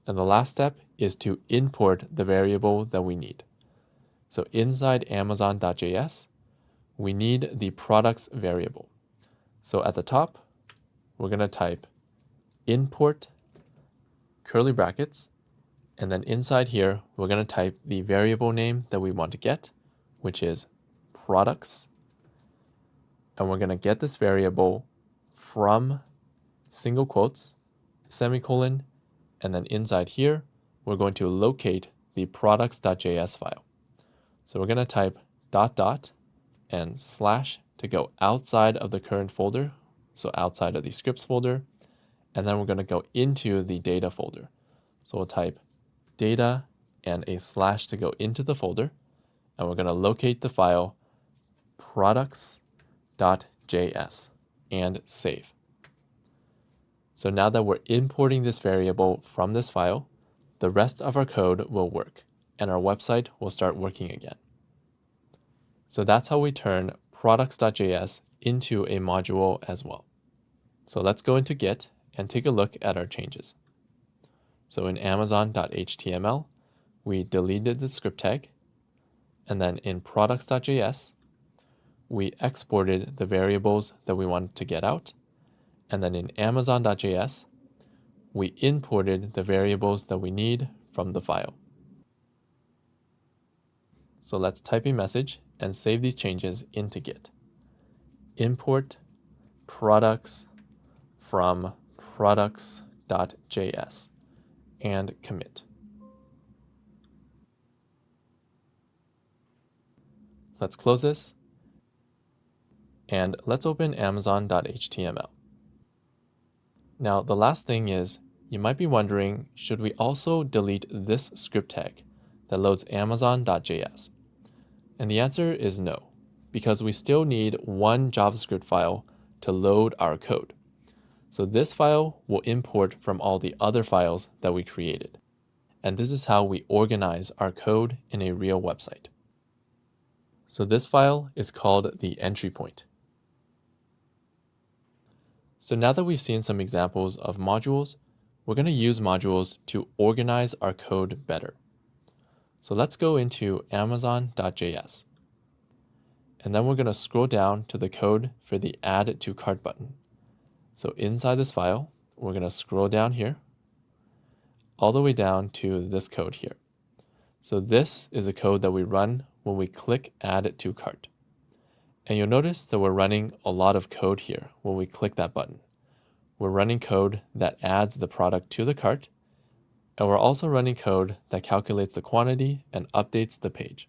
And the last step is to import the variable that we need. So inside amazon.js, we need the products variable. So at the top, we're going to type import curly brackets, and then inside here, we're going to type the variable name that we want to get, which is products. And we're going to get this variable from single quotes, semicolon, and then inside here, we're going to locate the products.js file. So we're going to type ... and slash to go outside of the current folder, so outside of the scripts folder, and then we're going to go into the data folder. So we'll type data and a slash to go into the folder, and we're going to locate the file products.js and save. So now that we're importing this variable from this file, the rest of our code will work, and our website will start working again. So that's how we turn products.js into a module as well. So let's go into Git and take a look at our changes. So in amazon.html, we deleted the script tag, and then in products.js, we exported the variables that we wanted to get out, and then in amazon.js, we imported the variables that we need from the file. So let's type a message and save these changes into Git. Import products from products.js and commit. Let's close this, and let's open amazon.html. Now, the last thing is, you might be wondering, should we also delete this script tag that loads amazon.js? And the answer is no, because we still need one JavaScript file to load our code. So this file will import from all the other files that we created. And this is how we organize our code in a real website. So this file is called the entry point. So now that we've seen some examples of modules, we're going to use modules to organize our code better. So let's go into amazon.js. And then we're going to scroll down to the code for the Add to Cart button. So inside this file, we're going to scroll down here, all the way down to this code here. So this is a code that we run when we click Add to Cart. And you'll notice that we're running a lot of code here when we click that button. We're running code that adds the product to the cart, and we're also running code that calculates the quantity and updates the page.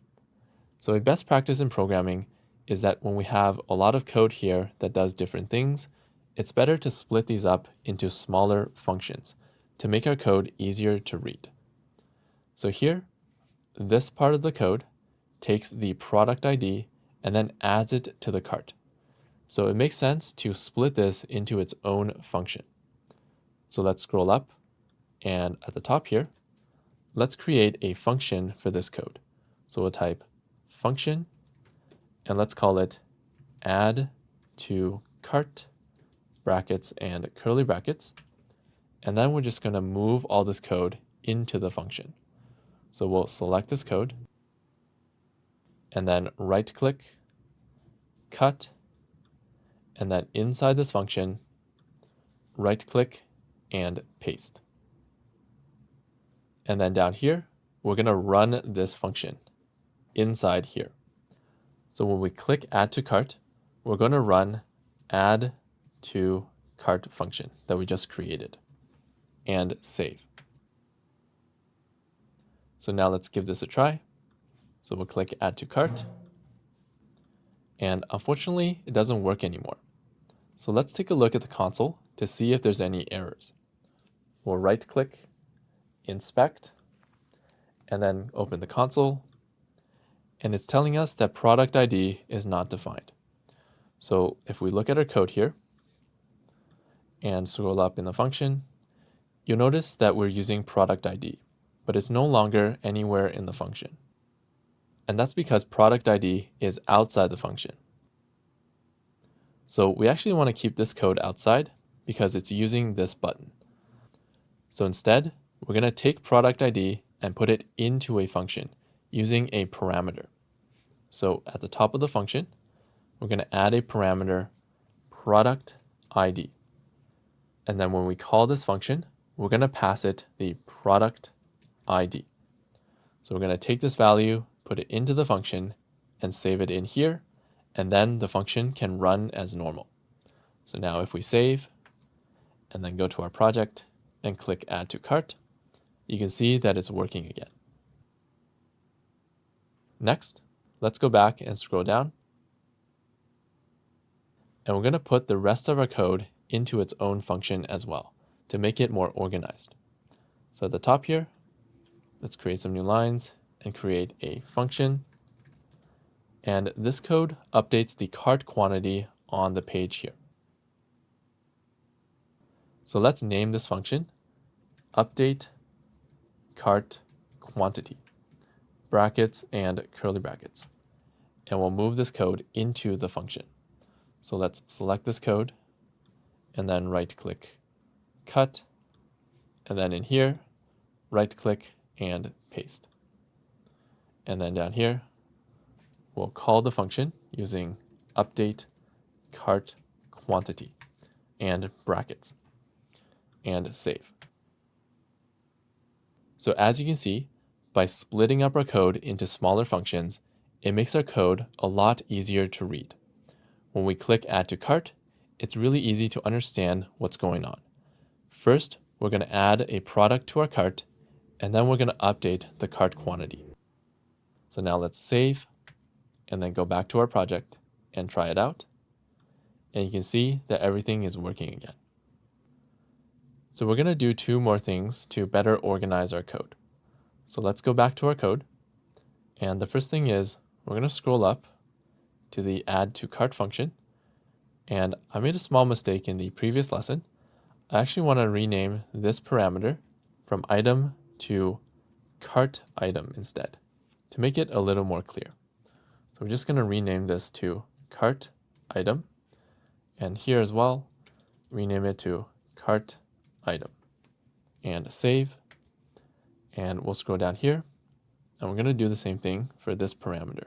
So a best practice in programming is that when we have a lot of code here that does different things, it's better to split these up into smaller functions to make our code easier to read. So here, this part of the code takes the product ID and then adds it to the cart. So it makes sense to split this into its own function. So let's scroll up, and at the top here, let's create a function for this code. So we'll type function, and let's call it add to cart, brackets and curly brackets. And then we're just going to move all this code into the function. So we'll select this code, and then right-click, cut, and then inside this function, right-click and paste. And then down here, we're going to run this function inside here. So when we click Add to Cart, we're going to run Add to Cart function that we just created and save. So now let's give this a try. So we'll click Add to Cart, and unfortunately, it doesn't work anymore. So let's take a look at the console to see if there's any errors. We'll right-click, inspect, and then open the console, and it's telling us that product ID is not defined. So if we look at our code here and scroll up in the function, you'll notice that we're using product ID, but it's no longer anywhere in the function. And that's because product ID is outside the function. So we actually want to keep this code outside because it's using this button. So instead, we're going to take product ID and put it into a function using a parameter. So at the top of the function, we're going to add a parameter product ID. And then when we call this function, we're going to pass it the product ID. So we're going to take this value, put it into the function, and save it in here, and then the function can run as normal. So now if we save, and then go to our project and click Add to Cart, you can see that it's working again. Next, let's go back and scroll down. And we're going to put the rest of our code into its own function as well to make it more organized. So at the top here, let's create some new lines and create a function. And this code updates the cart quantity on the page here. So let's name this function update cart quantity, brackets and curly brackets. And we'll move this code into the function. So let's select this code and then right click, cut, and then in here, right click and paste. And then down here, we'll call the function using update cart quantity and brackets and save. So as you can see, by splitting up our code into smaller functions, it makes our code a lot easier to read. When we click Add to Cart, it's really easy to understand what's going on. First, we're going to add a product to our cart, and then we're going to update the cart quantity. So now let's save, and then go back to our project and try it out. And you can see that everything is working again. So we're going to do two more things to better organize our code. So let's go back to our code. And the first thing is we're going to scroll up to the Add to Cart function. And I made a small mistake in the previous lesson. I actually want to rename this parameter from item to cart item instead to make it a little more clear. So we're just going to rename this to cart item. And here as well, rename it to cart item and save. And we'll scroll down here and we're going to do the same thing for this parameter.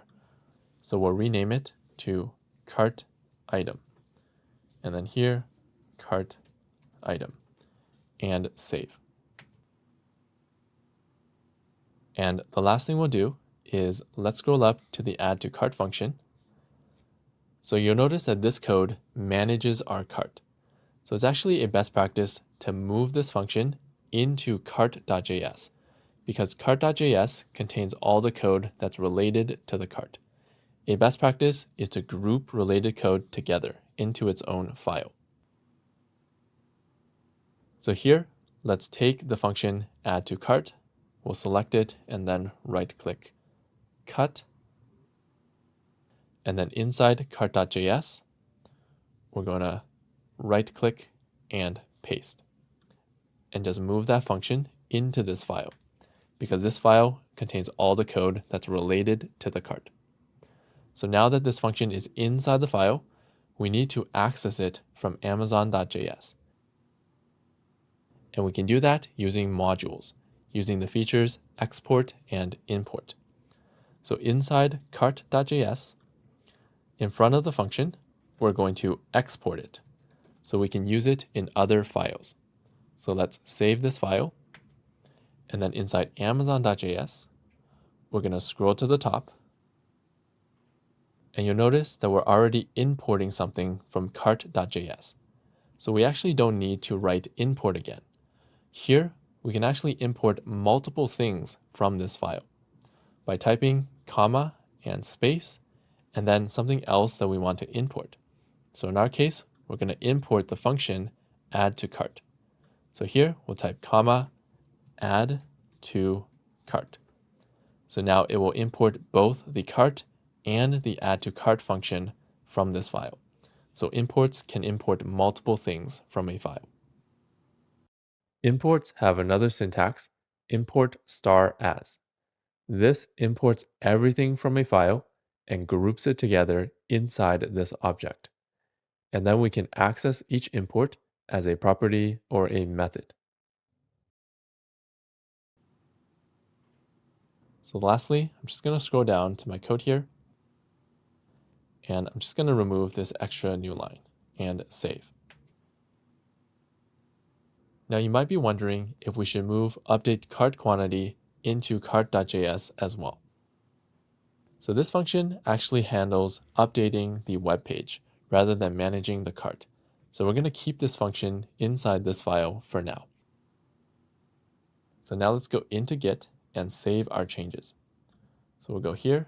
So we'll rename it to cart item. And then here, cart item and save. And the last thing we'll do is let's scroll up to the add to cart function. So you'll notice that this code manages our cart. So it's actually a best practice to move this function into cart.js because cart.js contains all the code that's related to the cart. A best practice is to group related code together into its own file. So here, let's take the function add to cart. We'll select it and then right click, cut. And then inside cart.js, we're going to right click and paste. And just move that function into this file because this file contains all the code that's related to the cart. So now that this function is inside the file, we need to access it from amazon.js. And we can do that using modules, using the features export and import. So inside cart.js, in front of the function, we're going to export it so we can use it in other files. So let's save this file. And then inside amazon.js, we're going to scroll to the top. And you'll notice that we're already importing something from cart.js. So we actually don't need to write import again. Here, we can actually import multiple things from this file by typing comma and space, and then something else that we want to import. So in our case, we're going to import the function add to cart. So here, we'll type comma, add to cart. So now it will import both the cart and the add to cart function from this file. So imports can import multiple things from a file. Imports have another syntax, import star as. This imports everything from a file and groups it together inside this object. And then we can access each import as a property or a method. So lastly, I'm just going to scroll down to my code here, and I'm just going to remove this extra new line and save. Now you might be wondering if we should move update cart quantity into cart.js as well. So this function actually handles updating the web page rather than managing the cart. So we're going to keep this function inside this file for now. So now let's go into Git and save our changes. So we'll go here,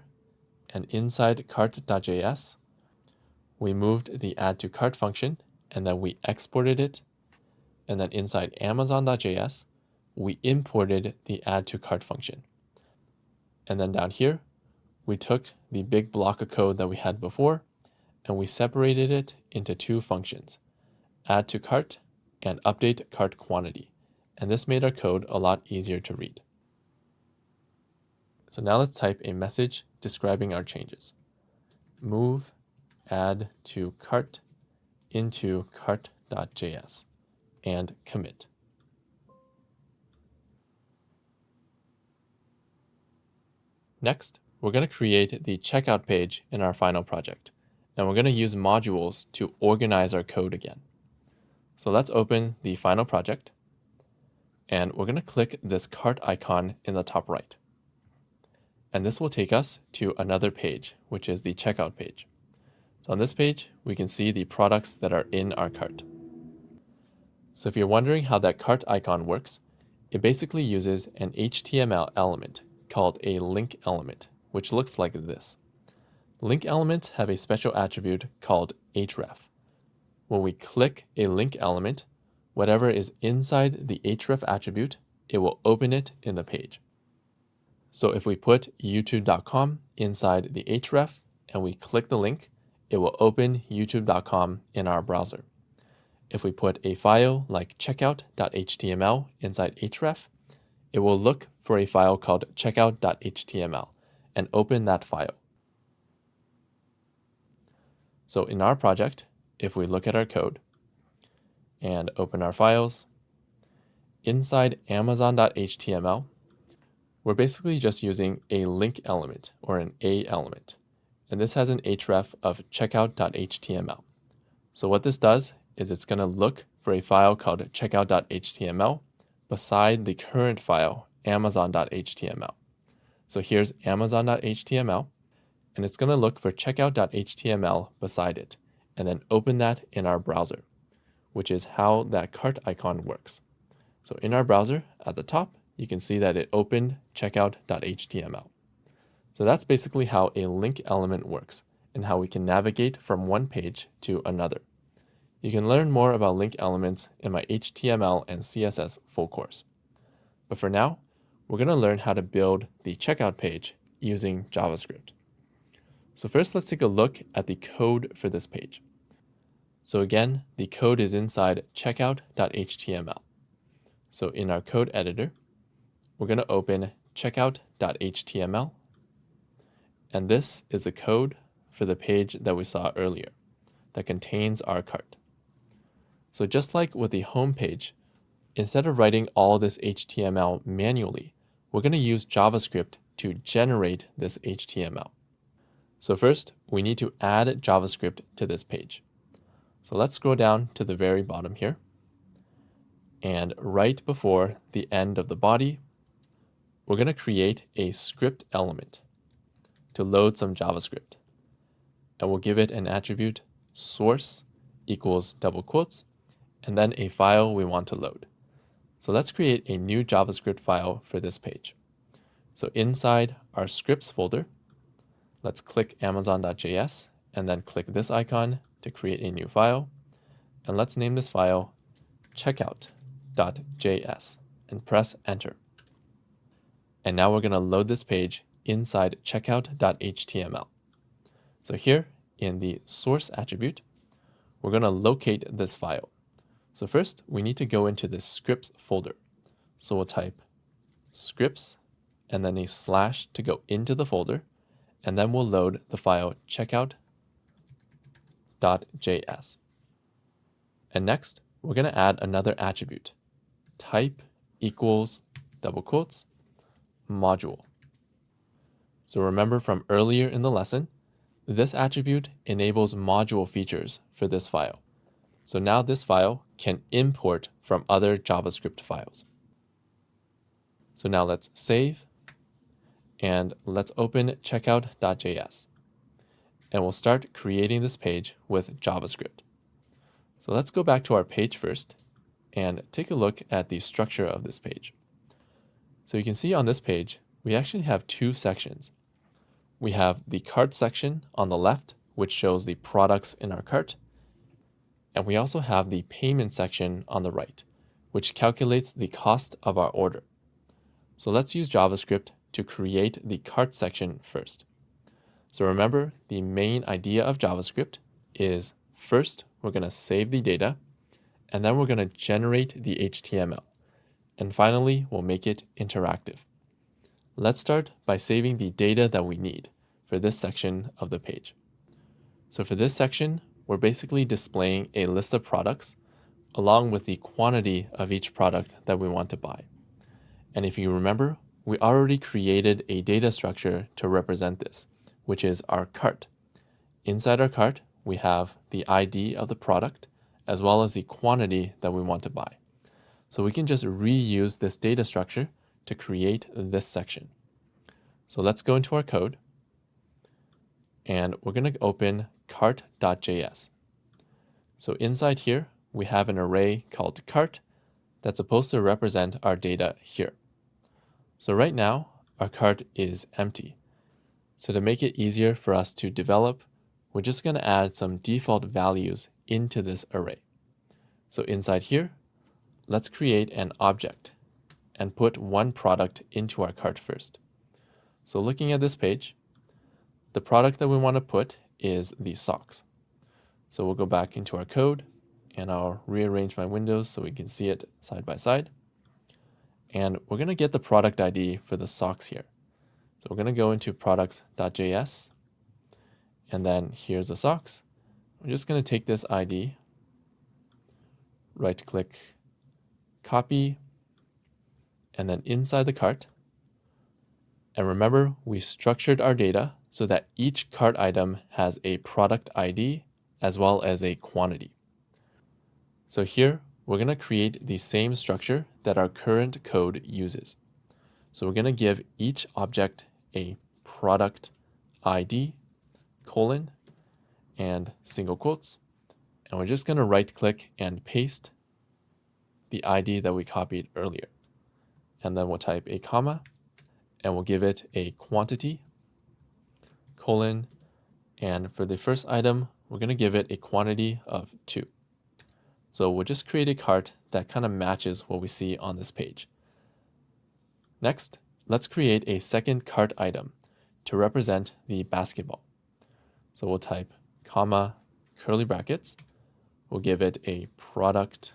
and inside cart.js, we moved the add to cart function, and then we exported it. And then inside amazon.js, we imported the add to cart function. And then down here, we took the big block of code that we had before, and we separated it into two functions, add to cart and update cart quantity. And this made our code a lot easier to read. So now let's type a message describing our changes. Move add to cart into cart.js and commit. Next, we're going to create the checkout page in our final project, and we're going to use modules to organize our code again. So let's open the final project, and we're going to click this cart icon in the top right. And this will take us to another page, which is the checkout page. So on this page, we can see the products that are in our cart. So if you're wondering how that cart icon works, it basically uses an HTML element called a link element, which looks like this. Link elements have a special attribute called href. When we click a link element, whatever is inside the href attribute, it will open it in the page. So if we put youtube.com inside the href and we click the link, it will open youtube.com in our browser. If we put a file like checkout.html inside href, it will look for a file called checkout.html and open that file. So in our project, if we look at our code and open our files, inside amazon.html, we're basically just using a link element or an A element. And this has an href of checkout.html. So what this does is it's going to look for a file called checkout.html beside the current file, amazon.html. So here's amazon.html, and it's going to look for checkout.html beside it, and then open that in our browser, which is how that cart icon works. So in our browser, at the top, you can see that it opened checkout.html. So that's basically how a link element works and how we can navigate from one page to another. You can learn more about link elements in my HTML and CSS full course. But for now, we're going to learn how to build the checkout page using JavaScript. So first, let's take a look at the code for this page. So again, the code is inside checkout.html. So in our code editor, we're going to open checkout.html. And this is the code for the page that we saw earlier that contains our cart. So just like with the home page, instead of writing all this HTML manually, we're going to use JavaScript to generate this HTML. So first, we need to add JavaScript to this page. So let's scroll down to the very bottom here. And right before the end of the body, we're going to create a script element to load some JavaScript. And we'll give it an attribute source equals double quotes, and then a file we want to load. So let's create a new JavaScript file for this page. So inside our scripts folder, let's click amazon.js and then click this icon to create a new file. And let's name this file checkout.js and press enter. And now we're going to load this page inside checkout.html. So here in the source attribute, we're going to locate this file. So first, we need to go into the scripts folder. So we'll type scripts and then a slash to go into the folder, and then we'll load the file checkout.js. And next, we're going to add another attribute, type equals double quotes module. So remember from earlier in the lesson, this attribute enables module features for this file. So now this file can import from other JavaScript files. So now let's save and let's open checkout.js. And we'll start creating this page with JavaScript. So let's go back to our page first and take a look at the structure of this page. So you can see on this page, we actually have two sections. We have the cart section on the left, which shows the products in our cart. And we also have the payment section on the right, which calculates the cost of our order. So let's use JavaScript to create the cart section first. So remember, the main idea of JavaScript is first, we're going to save the data, and then we're going to generate the HTML. And finally, we'll make it interactive. Let's start by saving the data that we need for this section of the page. So for this section, we're basically displaying a list of products along with the quantity of each product that we want to buy. And if you remember, we already created a data structure to represent this, which is our cart. Inside our cart, we have the ID of the product as well as the quantity that we want to buy. So we can just reuse this data structure to create this section. So let's go into our code and we're going to open cart.js. So inside here, we have an array called cart that's supposed to represent our data here. So right now, our cart is empty. So to make it easier for us to develop, we're just going to add some default values into this array. So inside here, let's create an object and put one product into our cart first. So looking at this page, the product that we want to put is the socks. So we'll go back into our code and I'll rearrange my windows so we can see it side by side. And we're going to get the product ID for the socks here. So we're going to go into products.js and then here's the socks. We're just going to take this ID, right click, copy, and then inside the cart. And remember, we structured our data so that each cart item has a product ID as well as a quantity. So here, we're going to create the same structure that our current code uses. So we're going to give each object a product ID, colon, and single quotes. And we're just going to right click and paste the ID that we copied earlier. And then we'll type a comma and we'll give it a quantity, colon, and for the first item, we're going to give it a quantity of 2. So we'll just create a cart that kind of matches what we see on this page. Next, let's create a second cart item to represent the basketball. So we'll type comma, curly brackets. We'll give it a product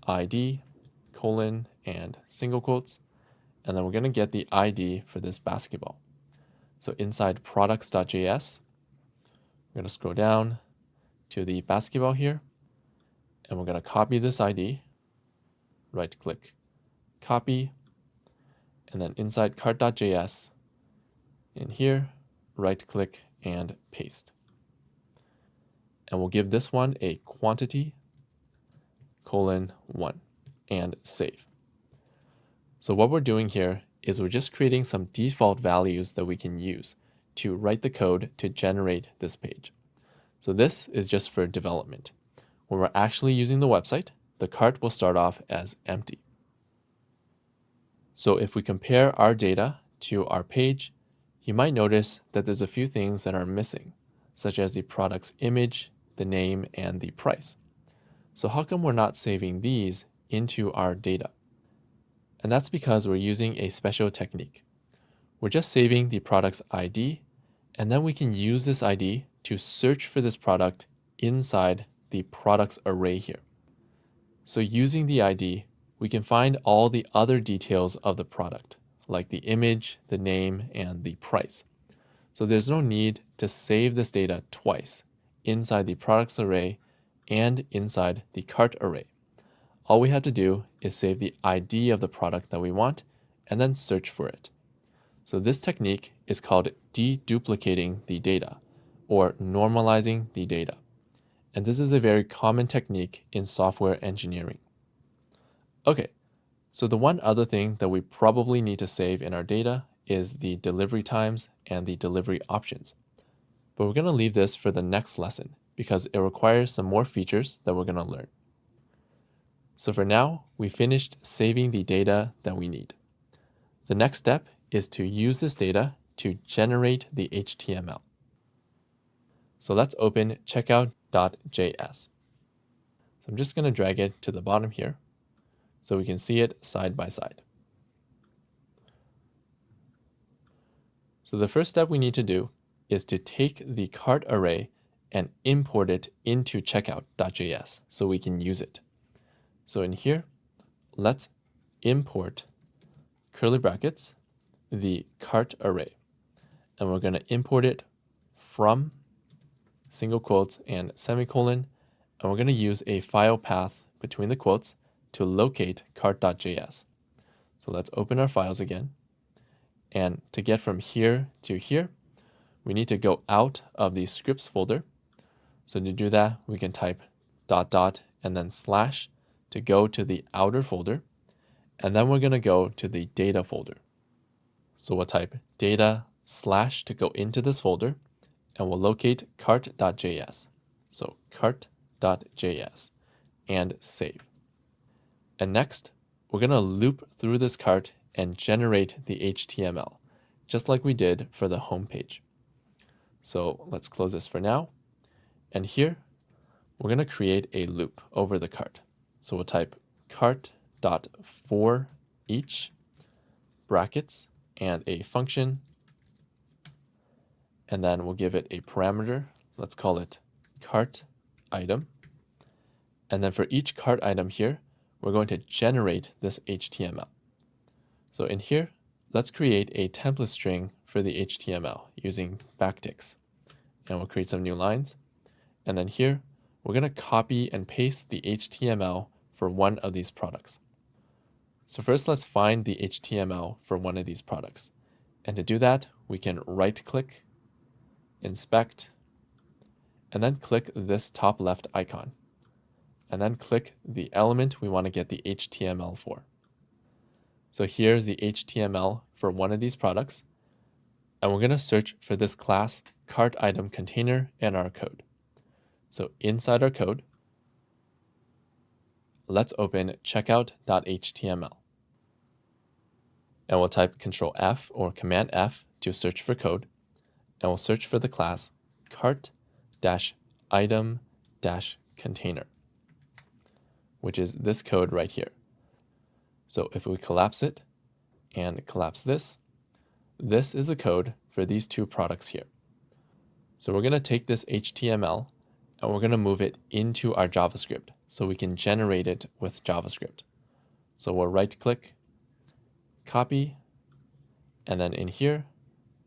ID, colon, and single quotes. And then we're going to get the ID for this basketball. So inside products.js, we're going to scroll down to the basketball here. And we're going to copy this ID, right click, copy, and then inside cart.js, in here, right click and paste. And we'll give this one a quantity, colon, 1, and save. So what we're doing here is we're just creating some default values that we can use to write the code to generate this page. So this is just for development. When we're actually using the website, the cart will start off as empty. So if we compare our data to our page, you might notice that there's a few things that are missing, such as the product's image, the name, and the price. So how come we're not saving these into our data? And that's because we're using a special technique. We're just saving the product's ID, and then we can use this ID to search for this product inside the products array here. So using the ID, we can find all the other details of the product, like the image, the name, and the price. So there's no need to save this data twice inside the products array and inside the cart array. All we have to do is save the ID of the product that we want and then search for it. So this technique is called deduplicating the data or normalizing the data. And this is a very common technique in software engineering. Okay, so the one other thing that we probably need to save in our data is the delivery times and the delivery options. But we're going to leave this for the next lesson because it requires some more features that we're going to learn. So for now, we finished saving the data that we need. The next step is to use this data to generate the HTML. So let's open checkout.js. So I'm just going to drag it to the bottom here so we can see it side by side. So the first step we need to do is to take the cart array and import it into checkout.js so we can use it. So in here, let's import curly brackets, the cart array. And we're going to import it from single quotes and semicolon. And we're going to use a file path between the quotes to locate cart.js. So let's open our files again. And to get from here to here, we need to go out of the scripts folder. So to do that, we can type ... and then slash to go to the outer folder. And then we're going to go to the data folder. So we'll type data / to go into this folder, and we'll locate cart.js. So cart.js and save. And next, we're going to loop through this cart and generate the HTML, just like we did for the home page. So let's close this for now. And here, we're going to create a loop over the cart. So we'll type cart.for each brackets and a function. And then we'll give it a parameter. Let's call it cart item. And then for each cart item here, we're going to generate this HTML. So in here, let's create a template string for the HTML using backticks. And we'll create some new lines. And then here, we're going to copy and paste the HTML for one of these products. So first, let's find the HTML for one of these products. And to do that, we can right-click, inspect, and then click this top left icon. And then click the element we want to get the HTML for. So here's the HTML for one of these products. And we're going to search for this class cart item container in our code. So inside our code, let's open checkout.html. And we'll type Control F or Command F to search for code. And we'll search for the class cart-item-container, which is this code right here. So if we collapse it and collapse this, this is the code for these two products here. So we're going to take this HTML and we're going to move it into our JavaScript so we can generate it with JavaScript. So we'll right-click, copy, and then in here,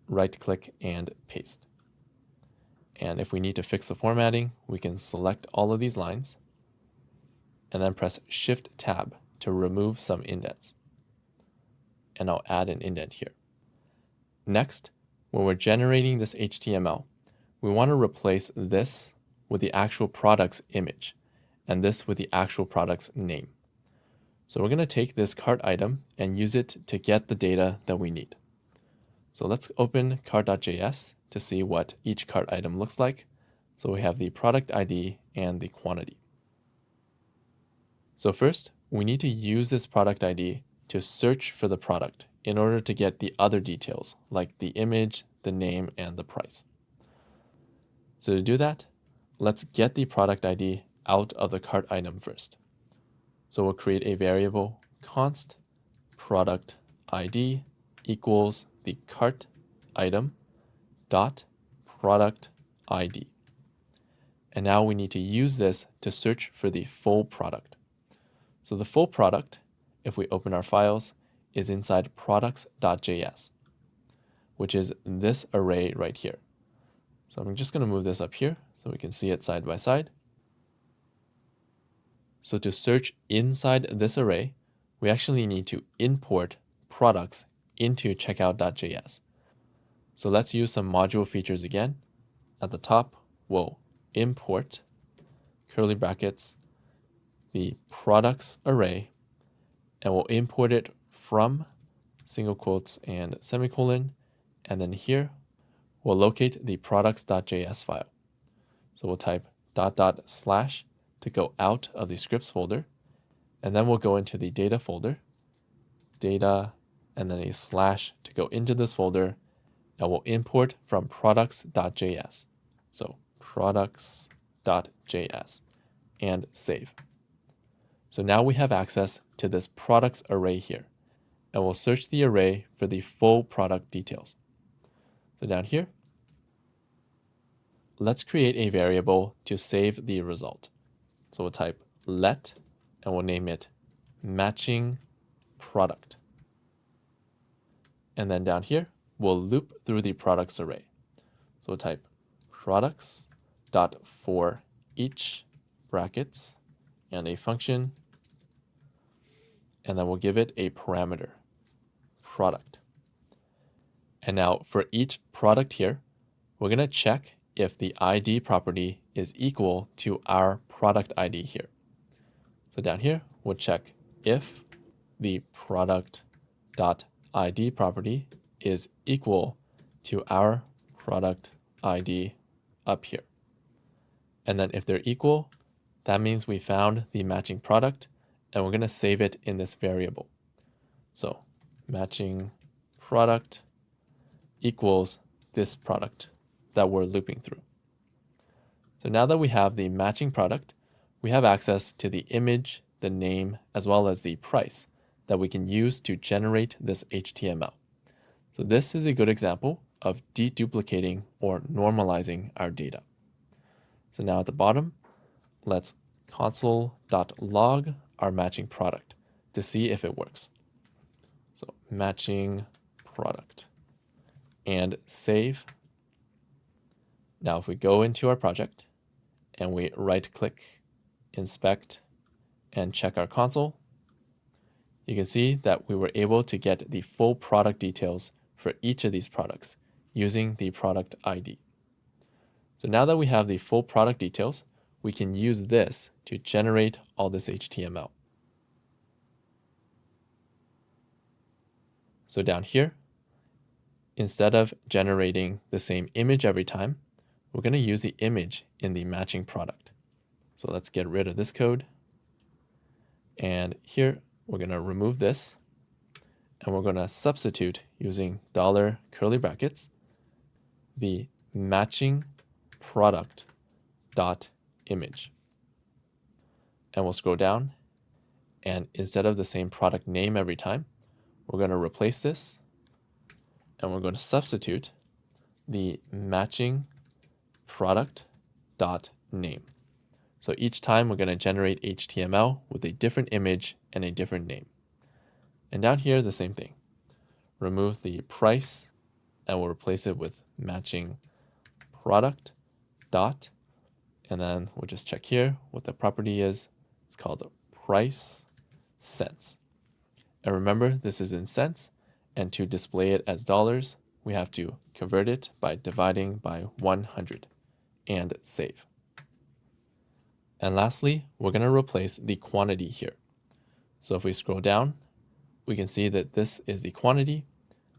right-click and paste. And if we need to fix the formatting, we can select all of these lines and then press Shift-Tab to remove some indents. And I'll add an indent here. Next, when we're generating this HTML, we want to replace this with the actual product's image and this with the actual product's name. So we're going to take this cart item and use it to get the data that we need. So let's open cart.js to see what each cart item looks like. So we have the product ID and the quantity. So first, we need to use this product ID to search for the product in order to get the other details like the image, the name, and the price. So to do that, let's get the product ID out of the cart item first. So we'll create a variable const product ID equals the cart item dot product ID. And now we need to use this to search for the full product. So the full product, if we open our files, is inside products.js, which is this array right here. So I'm just going to move this up here so we can see it side by side. So to search inside this array, we actually need to import products into checkout.js. So let's use some module features again. At the top, we'll import curly brackets, the products array, and we'll import it from single quotes and semicolon. And then here, we'll locate the products.js file. So we'll type .. to go out of the scripts folder. And then we'll go into the data folder, data, and then a slash to go into this folder. And we'll import from products.js. So products.js and save. So now we have access to this products array here. And we'll search the array for the full product details. So down here, let's create a variable to save the result. So we'll type let, and we'll name it matching product. And then down here, we'll loop through the products array. So we'll type products.for each brackets and a function, and then we'll give it a parameter, product. And now for each product here, we're going to check if the ID property is equal to our product ID here. So down here, we'll check if the product.id property is equal to our product ID up here. And then if they're equal, that means we found the matching product, and we're going to save it in this variable. So matching product equals this product that we're looping through. So now that we have the matching product, we have access to the image, the name, as well as the price that we can use to generate this HTML. So this is a good example of deduplicating or normalizing our data. So now at the bottom, let's console.log our matching product to see if it works. So matching product and save. Now if we go into our project and we right-click, inspect, and check our console, you can see that we were able to get the full product details for each of these products using the product ID. So now that we have the full product details, we can use this to generate all this HTML. So down here, instead of generating the same image every time, we're going to use the image in the matching product. So let's get rid of this code. And here, we're going to remove this, and we're going to substitute using $curly brackets the matching product dot image. And we'll scroll down, and instead of the same product name every time, we're going to replace this, and we're going to substitute the matching product dot name. So each time we're going to generate HTML with a different image and a different name. And down here, the same thing. Remove the price, and we'll replace it with matching product dot, and then we'll just check here what the property is. It's called price cents. And remember, this is in cents, and to display it as dollars, we have to convert it by dividing by 100 and save. And lastly, we're going to replace the quantity here. So if we scroll down, we can see that this is the quantity.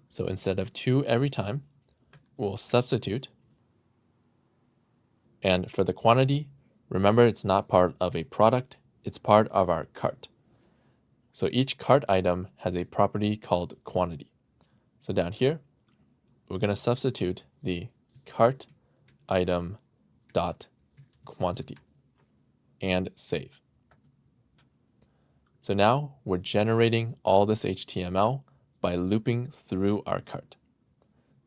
So instead of 2 every time, we'll substitute. And for the quantity, remember it's not part of a product, it's part of our cart. So each cart item has a property called quantity. So down here, we're going to substitute the cart item dot quantity and save. So now we're generating all this HTML by looping through our cart.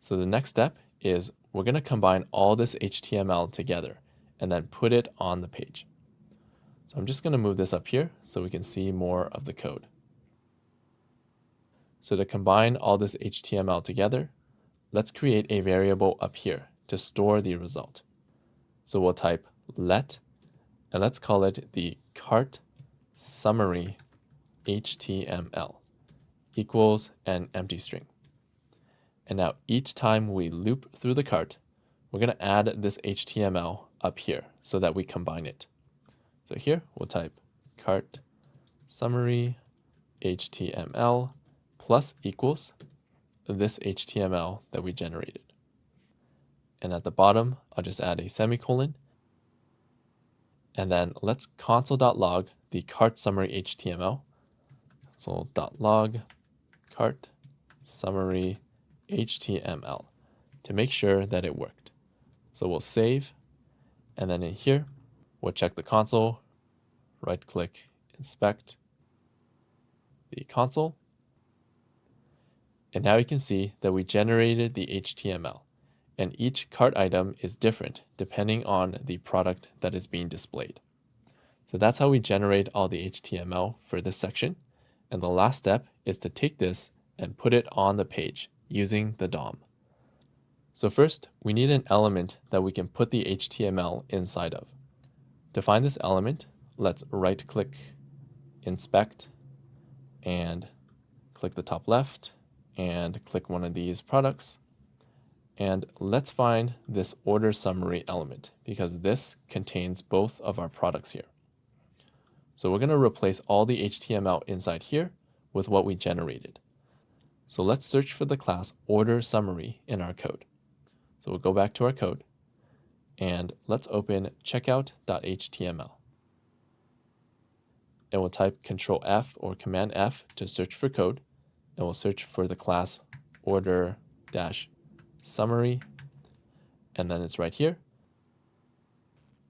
So the next step is we're going to combine all this HTML together and then put it on the page. So I'm just going to move this up here so we can see more of the code. So to combine all this HTML together, let's create a variable up here to store the result. So we'll type let, and let's call it the cart summary HTML equals an empty string. And now each time we loop through the cart, we're going to add this HTML up here so that we combine it. So here we'll type cart summary HTML plus equals this HTML that we generated. And at the bottom, I'll just add a semicolon. And then let's console.log the cart summary HTML. Console.log cart summary HTML to make sure that it worked. So we'll save, and then in here, we'll check the console, right-click, inspect the console, and now you can see that we generated the HTML, and each cart item is different depending on the product that is being displayed. So that's how we generate all the HTML for this section, and the last step is to take this and put it on the page using the DOM. So first, we need an element that we can put the HTML inside of. To find this element, let's right-click, inspect, and click the top left, and click one of these products. And let's find this order summary element, because this contains both of our products here. So we're going to replace all the HTML inside here with what we generated. So let's search for the class order summary in our code. So we'll go back to our code, and let's open checkout.html. And we'll type Control F or Command F to search for code, and we'll search for the class order-summary, and then it's right here.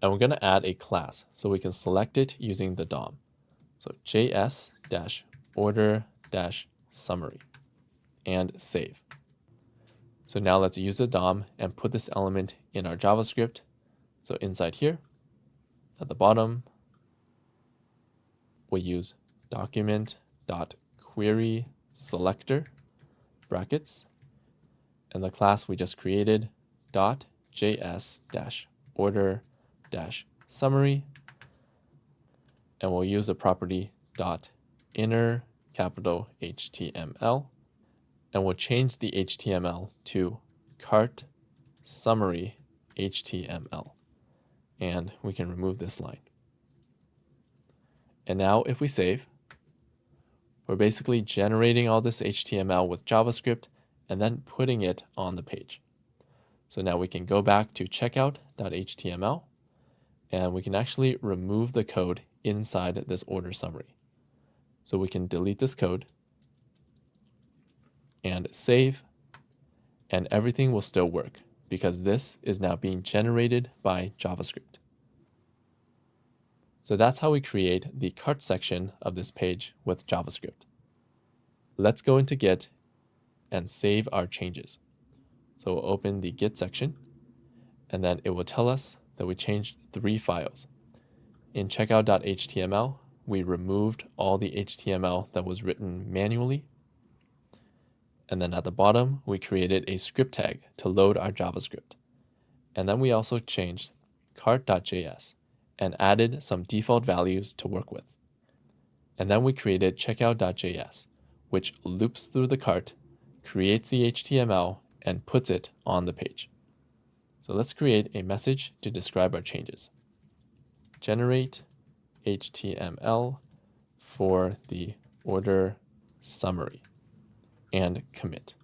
And we're going to add a class so we can select it using the DOM. So js-order-summary, and save. So now let's use the DOM and put this element in our JavaScript. So inside here, at the bottom, we'll use document.querySelector, brackets, and the class we just created, .js-order-summary, and we'll use the property .inner capital HTML, and we'll change the HTML to cart summary HTML, and we can remove this line. And now if we save, we're basically generating all this HTML with JavaScript and then putting it on the page. So now we can go back to checkout.html, and we can actually remove the code inside this order summary. So we can delete this code and save, and everything will still work because this is now being generated by JavaScript. So that's how we create the cart section of this page with JavaScript. Let's go into Git and save our changes. So we'll open the Git section, and then it will tell us that we changed 3 files. In checkout.html, we removed all the HTML that was written manually. And then at the bottom, we created a script tag to load our JavaScript. And then we also changed cart.js and added some default values to work with. And then we created checkout.js, which loops through the cart, creates the HTML, and puts it on the page. So let's create a message to describe our changes. Generate HTML for the order summary, and commit.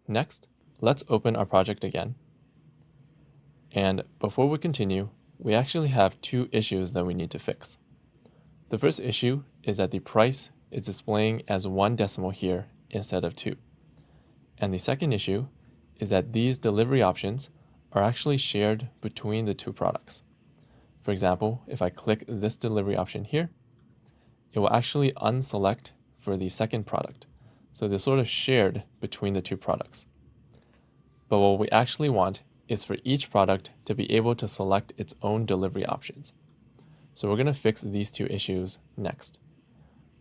Next, let's open our project again. And before we continue, we actually have 2 issues that we need to fix. The first issue is that the price is displaying as 1 decimal here instead of 2. And the second issue is that these delivery options are actually shared between the 2 products. For example, if I click this delivery option here, it will actually unselect for the second product. So they're sort of shared between the 2 products. But what we actually want is for each product to be able to select its own delivery options. So we're going to fix these 2 issues next.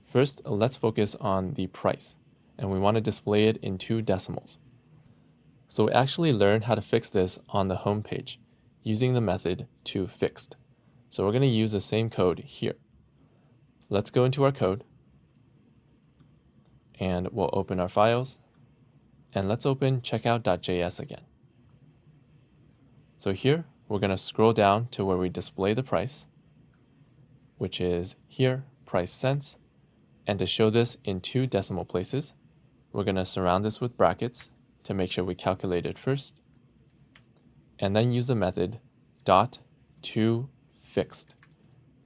First, let's focus on the price, and we want to display it in 2 decimals. So we actually learned how to fix this on the home page using the method toFixed. So we're going to use the same code here. Let's go into our code, and we'll open our files. And let's open checkout.js again. So here, we're going to scroll down to where we display the price, which is here, price cents. And to show this in 2 decimal places, we're going to surround this with brackets to make sure we calculate it first, and then use the method .toFixed,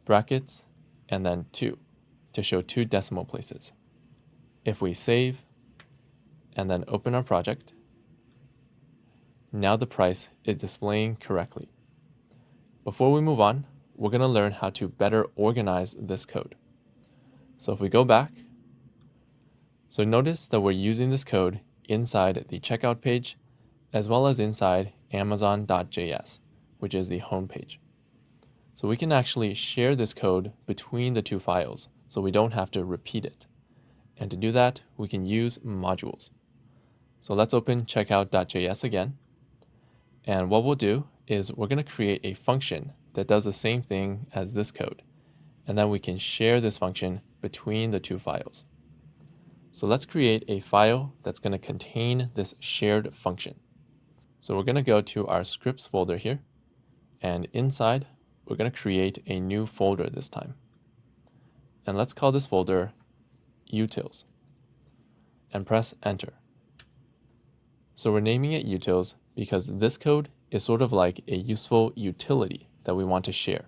brackets, and then 2 to show 2 decimal places. If we save and then open our project, now the price is displaying correctly. Before we move on, we're going to learn how to better organize this code. So if we go back, so notice that we're using this code inside the checkout page, as well as inside amazon.js, which is the home page. So we can actually share this code between the 2 files, so we don't have to repeat it. And to do that, we can use modules. So let's open checkout.js again. And what we'll do is we're going to create a function that does the same thing as this code. And then we can share this function between the 2 files. So let's create a file that's going to contain this shared function. So we're going to go to our scripts folder here, and inside, we're going to create a new folder this time. And let's call this folder utils, and press enter. So we're naming it utils because this code is sort of like a useful utility that we want to share.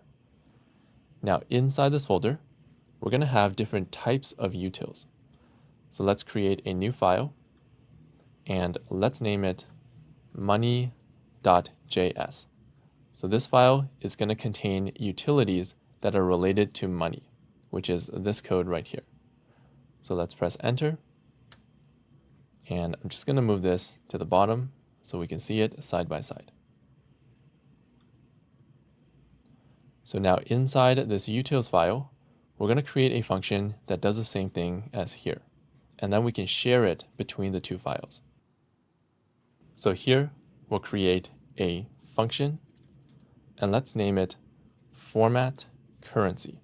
Now inside this folder, we're going to have different types of utils. So let's create a new file, and let's name it money.js. So this file is going to contain utilities that are related to money, which is this code right here. So let's press enter. And I'm just going to move this to the bottom so we can see it side by side. So now inside this utils file, we're going to create a function that does the same thing as here. And then we can share it between the 2 files. So here, we'll create a function, and let's name it format currency,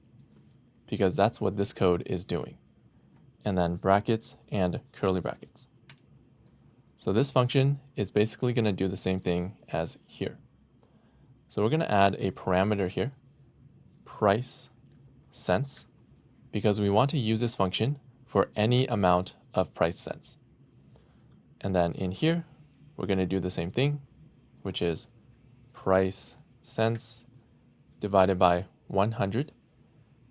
because that's what this code is doing. And then brackets and curly brackets. So this function is basically going to do the same thing as here. So we're going to add a parameter here, price cents, because we want to use this function for any amount of price cents. And then in here, we're going to do the same thing, which is price cents divided by 100.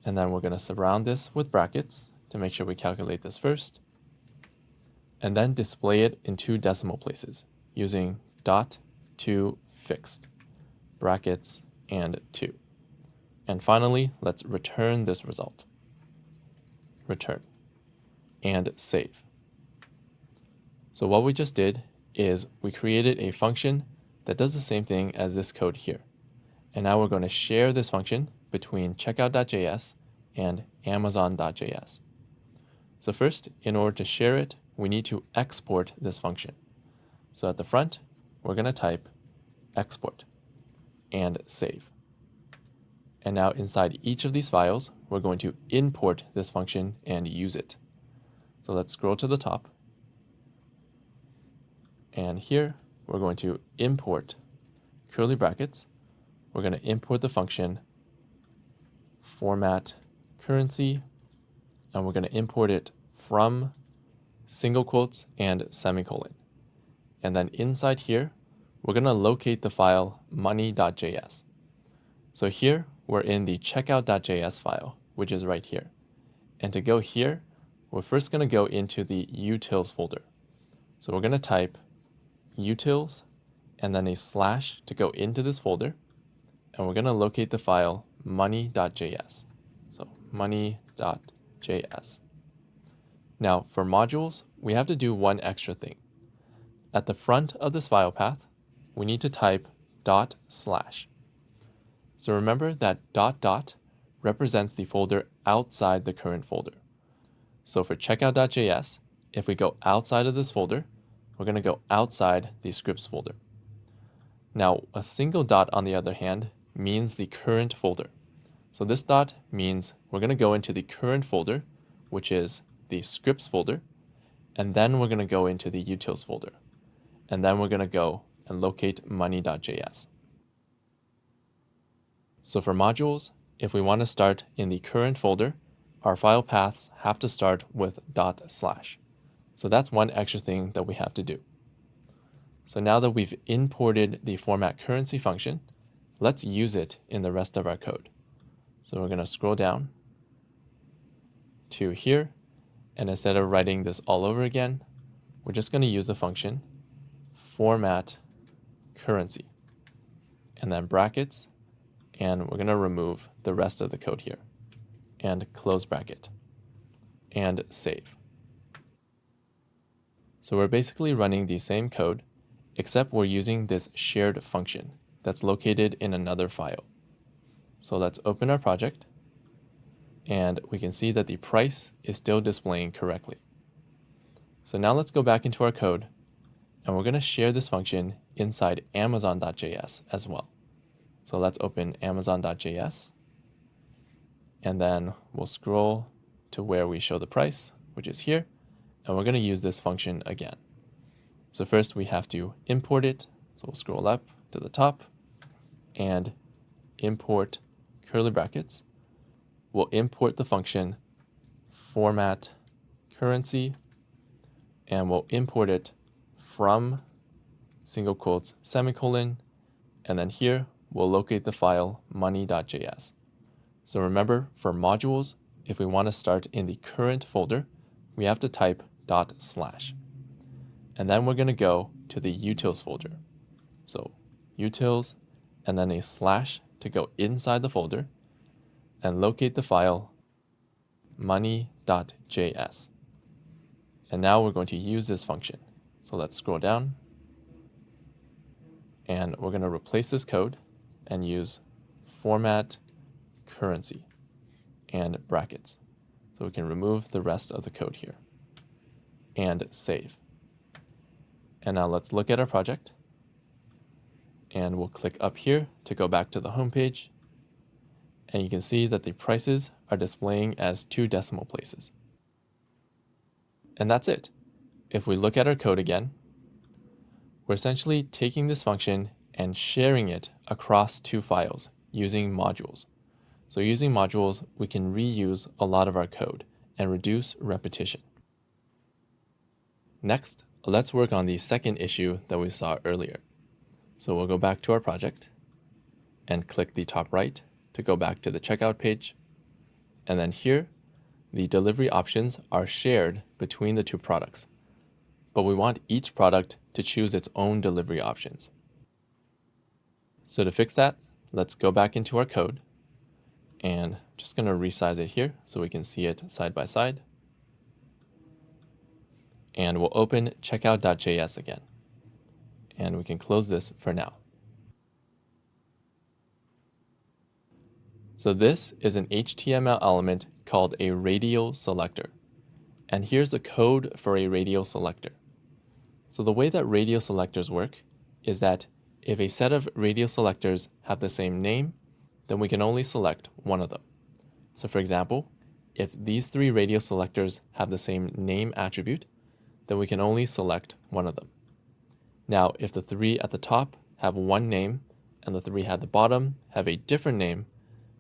And then we're going to surround this with brackets to make sure we calculate this first, and then display it in 2 decimal places using .toFixed, brackets, and 2. And finally, let's return this result. Return. And save. So what we just did is we created a function that does the same thing as this code here. And now we're going to share this function between checkout.js and amazon.js. So first, in order to share it, we need to export this function. So at the front, we're going to type export and save. And now inside each of these files, we're going to import this function and use it. So let's scroll to the top. And here, we're going to import curly brackets. We're going to import the function format currency, and we're going to import it from single quotes and semicolon. And then inside here, we're going to locate the file money.js. So here, we're in the checkout.js file, which is right here. And to go here, we're first going to go into the utils folder. So we're going to type utils and then a slash to go into this folder. And we're going to locate the file money.js. So money.js. Now for modules, we have to do one extra thing. At the front of this file path, we need to type /. So remember that .. represents the folder outside the current folder. So for checkout.js, if we go outside of this folder, we're going to go outside the scripts folder. Now, a single dot, on the other hand, means the current folder. So this dot means we're going to go into the current folder, which is the scripts folder, and then we're going to go into the utils folder, and then we're going to go and locate money.js. So for modules, if we want to start in the current folder, our file paths have to start with /. So that's one extra thing that we have to do. So now that we've imported the format currency function, let's use it in the rest of our code. So we're going to scroll down to here, and instead of writing this all over again, we're just going to use the function format currency, and then brackets, and we're going to remove the rest of the code here, and close bracket, and save. So we're basically running the same code, except we're using this shared function that's located in another file. So let's open our project, and we can see that the price is still displaying correctly. So now let's go back into our code, and we're going to share this function inside amazon.js as well. So let's open amazon.js, and then we'll scroll to where we show the price, which is here, and we're going to use this function again. So first we have to import it, so we'll scroll up to the top, and import curly brackets. We'll import the function format currency, and we'll import it from single quotes semicolon, and then here we'll locate the file money.js. So remember, for modules, if we want to start in the current folder, we have to type /. And then we're going to go to the utils folder. So utils, and then a / to go inside the folder, and locate the file money.js. And now we're going to use this function. So let's scroll down, and we're going to replace this code and use format currency and brackets. So we can remove the rest of the code here and save. And now let's look at our project, and we'll click up here to go back to the home page, and you can see that the prices are displaying as 2 decimal places. And that's it. If we look at our code again, we're essentially taking this function and sharing it across 2 files using modules. So using modules, we can reuse a lot of our code and reduce repetition. Next, let's work on the second issue that we saw earlier. So we'll go back to our project and click the top right to go back to the checkout page. And then here, the delivery options are shared between the 2 products, but we want each product to choose its own delivery options. So to fix that, let's go back into our code, and just going to resize it here so we can see it side by side. And we'll open checkout.js again, and we can close this for now. So this is an HTML element called a radial selector. And here's the code for a radial selector. So the way that radial selectors work is that if a set of radial selectors have the same name, then we can only select one of them. So for example, if these 3 radial selectors have the same name attribute, then we can only select one of them. Now, if the 3 at the top have one name and the 3 at the bottom have a different name,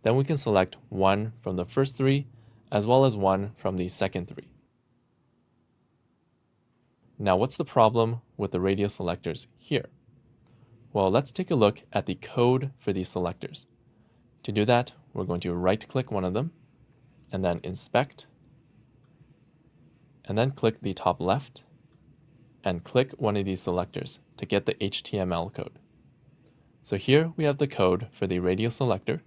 then we can select one from the first 3 as well as one from the second 3. Now, what's the problem with the radial selectors here? Well, let's take a look at the code for these selectors. To do that, we're going to right-click one of them, and then inspect, and then click the top left, and click one of these selectors to get the HTML code. So here we have the code for the radial selector,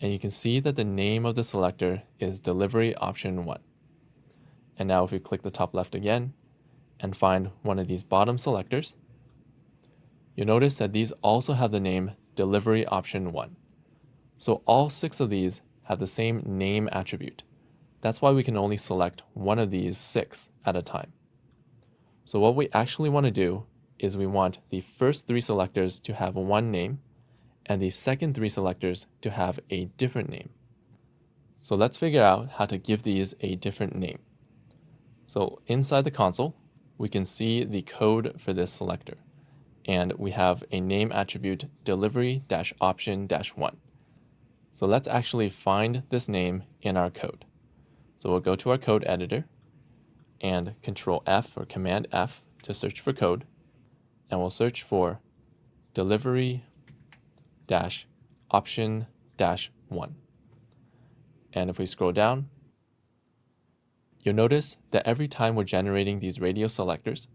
and you can see that the name of the selector is delivery option 1. And now if we click the top left again and find one of these bottom selectors, you'll notice that these also have the name delivery option 1. So all 6 of these have the same name attribute. That's why we can only select one of these 6 at a time. So what we actually want to do is we want the first 3 selectors to have one name and the second 3 selectors to have a different name. So let's figure out how to give these a different name. So inside the console, we can see the code for this selector. And we have a name attribute delivery-option-1. So let's actually find this name in our code. So we'll go to our code editor and Control F or Command F to search for code. And we'll search for delivery-option-1. And if we scroll down, you'll notice that every time we're generating these radio selectors,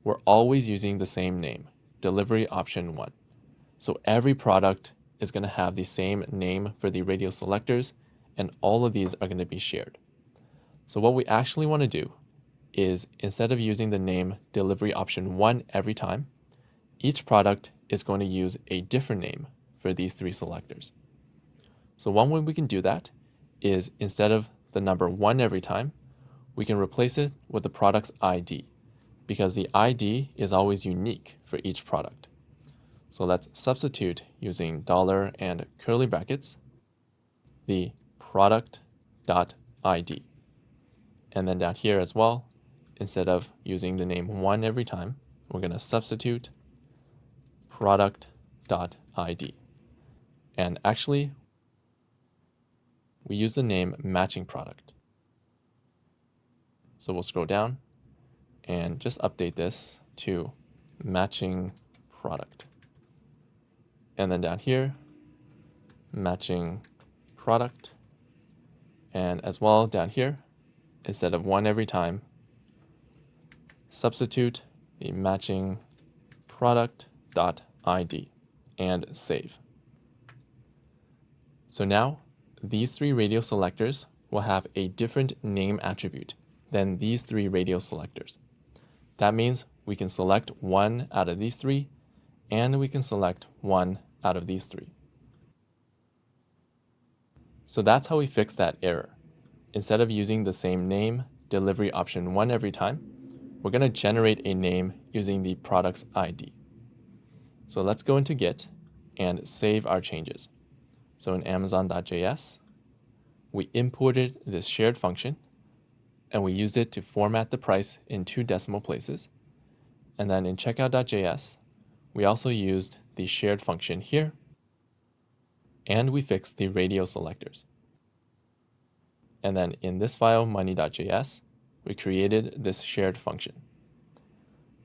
we're always using the same name, delivery option 1. So every product is going to have the same name for the radio selectors, and all of these are going to be shared. So what we actually want to do is, instead of using the name delivery option 1 every time, each product is going to use a different name for these 3 selectors. So one way we can do that is, instead of the number 1 every time, we can replace it with the product's ID, because the ID is always unique for each product. So let's substitute using $ and curly brackets the product.id. And then down here as well, instead of using the name 1 every time, we're going to substitute product.id. And actually, we use the name matching product. So we'll scroll down and just update this to matching product. And then down here, matching product. And as well down here, instead of 1 every time, substitute the matching product.id and save. So now these 3 radio selectors will have a different name attribute than these 3 radio selectors. That means we can select 1 out of these 3, and we can select 1 out of these 3. So that's how we fix that error. Instead of using the same name, delivery option 1 every time, we're going to generate a name using the product's ID. So let's go into Git and save our changes. So in amazon.js, we imported this shared function, and we used it to format the price in 2 decimal places. And then in checkout.js, we also used the shared function here, and we fixed the radio selectors. And then in this file, money.js, we created this shared function.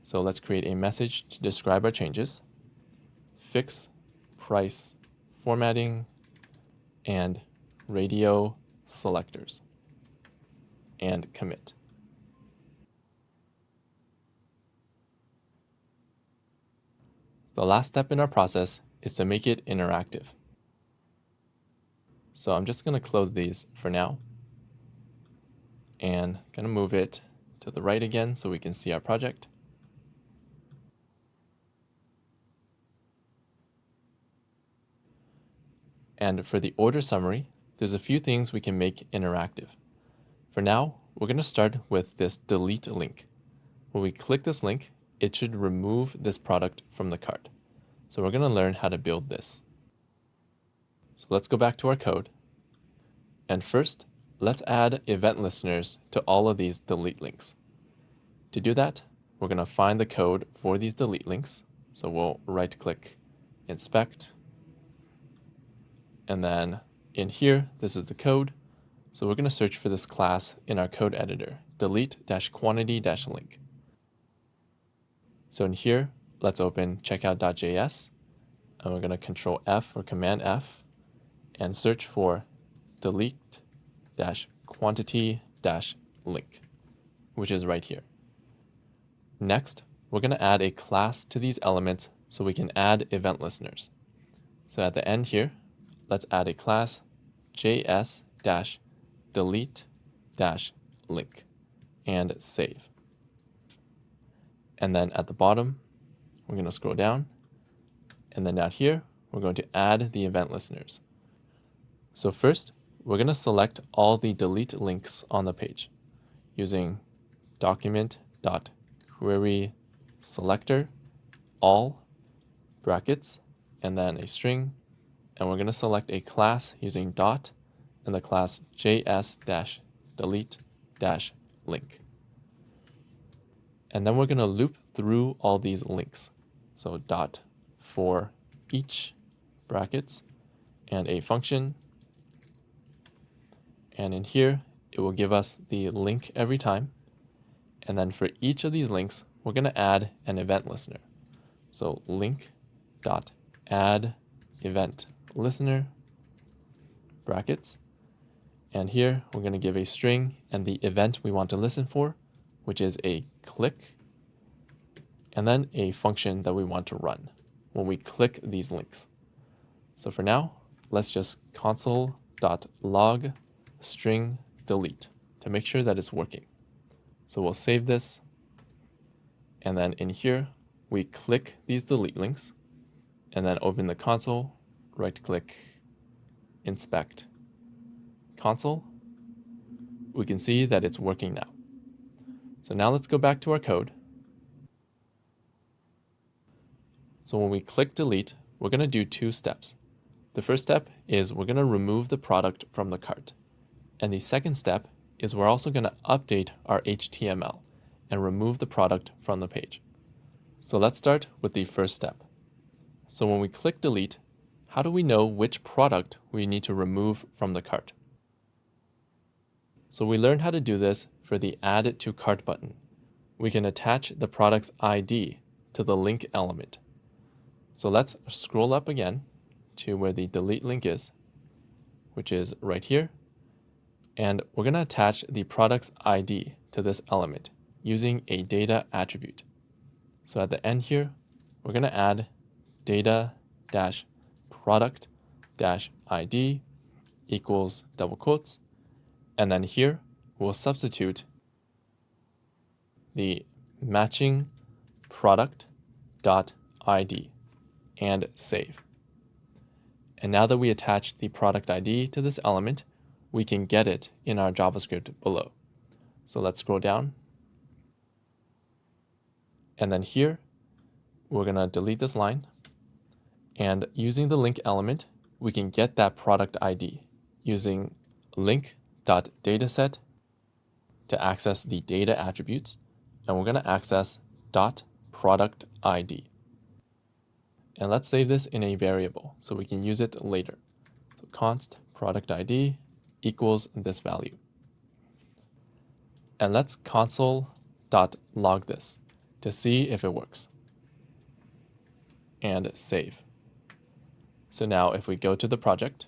So let's create a message to describe our changes, fix price formatting, and radio selectors, and commit. The last step in our process is to make it interactive. So I'm just going to close these for now, and going to move it to the right again so we can see our project. And for the order summary, there's a few things we can make interactive. For now, we're going to start with this delete link. When we click this link, it should remove this product from the cart. So we're going to learn how to build this. So let's go back to our code. And first, let's add event listeners to all of these delete links. To do that, we're going to find the code for these delete links. So we'll right-click, inspect, and then in here, this is the code. So we're going to search for this class in our code editor, delete-quantity-link. So in here, let's open checkout.js, and we're going to Control F or Command F and search for delete-quantity-link, which is right here. Next, we're going to add a class to these elements so we can add event listeners. So at the end here, let's add a class js-delete-link and save. And then at the bottom, we're going to scroll down. And then down here, we're going to add the event listeners. So first, we're going to select all the delete links on the page using document.querySelector, all, brackets, and then a string. And we're going to select a class using and the class js-delete-link. And then we're going to loop through all these links. So dot for each brackets and a function. And in here, it will give us the link every time. And then for each of these links, we're going to add an event listener. So link dot add event listener brackets. And here we're going to give a string and the event we want to listen for, which is a click, and then a function that we want to run when we click these links. So for now, let's just console.log string delete to make sure that it's working. So we'll save this, and then in here, we click these delete links, and then open the console, right-click, inspect console. We can see that it's working now. So now let's go back to our code. So when we click delete, we're going to do two steps. The first step is we're going to remove the product from the cart. And the second step is we're also going to update our HTML and remove the product from the page. So let's start with the first step. So when we click delete, how do we know which product we need to remove from the cart? So we learned how to do this for the Add it to Cart button. We can attach the product's ID to the link element. So let's scroll up again to where the delete link is, which is right here. And we're going to attach the product's ID to this element using a data attribute. So at the end here, we're going to add data-product-ID equals double quotes. And then here, we'll substitute the matching product.id and save. And now that we attach the product ID to this element, we can get it in our JavaScript below. So let's scroll down. And then here, we're going to delete this line. And using the link element, we can get that product ID using link.dataset to access the data attributes. And we're going to access .productID. And let's save this in a variable so we can use it later. So const product ID equals this value. And let's console.log this to see if it works. And save. So now if we go to the project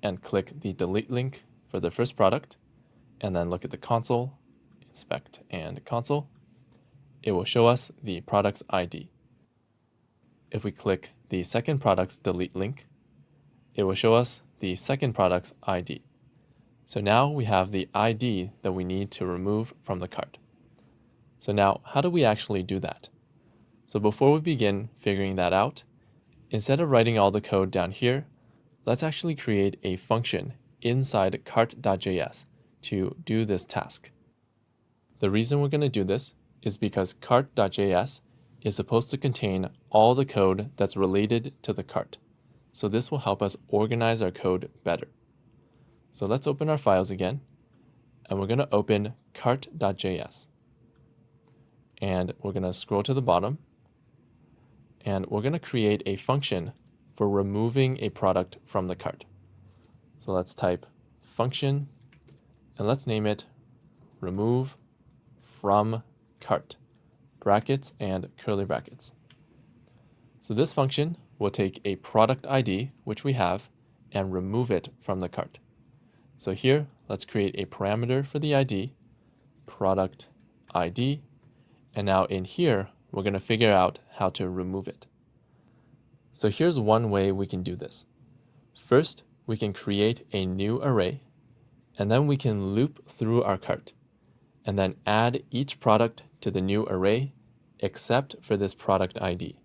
and click the delete link for the first product, and then look at the console, inspect and console, it will show us the product's ID. If we click the second product's delete link, it will show us the second product's ID. So now we have the ID that we need to remove from the cart. So now, how do we actually do that? So before we begin figuring that out, instead of writing all the code down here, let's actually create a function inside cart.js to do this task. The reason we're going to do this is because cart.js is supposed to contain all the code that's related to the cart. So this will help us organize our code better. So let's open our files again, and we're going to open cart.js. And we're going to scroll to the bottom, and we're going to create a function for removing a product from the cart. So let's type function, and let's name it remove from cart, brackets and curly brackets. So this function will take a product ID, which we have, and remove it from the cart. So here, let's create a parameter for the ID, product ID, and now in here, we're going to figure out how to remove it. So here's one way we can do this. First, we can create a new array, and then we can loop through our cart, and then add each product to the new array, except for this product ID.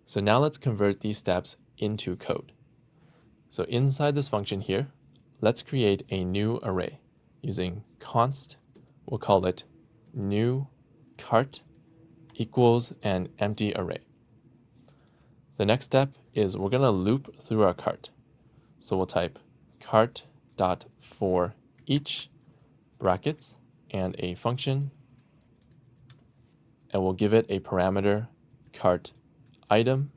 So now let's convert these steps into code. So inside this function here, let's create a new array using const, we'll call it new cart equals an empty array. The next step is we're going to loop through our cart. So we'll type cart.forEach brackets and a function. and we'll give it a parameter cart item.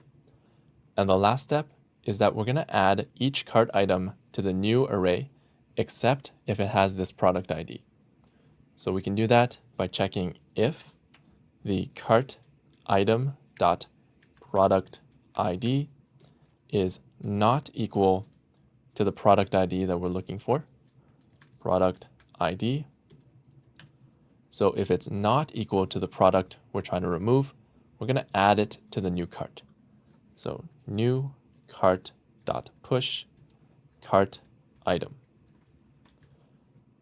And the last step is that we're going to add each cart item to the new array, except if it has this product ID. So we can do that by checking if the cart item dot product ID is not equal to the product ID that we're looking for, product ID. So if it's not equal to the product we're trying to remove, we're going to add it to the new cart. So new cart dot push cart item.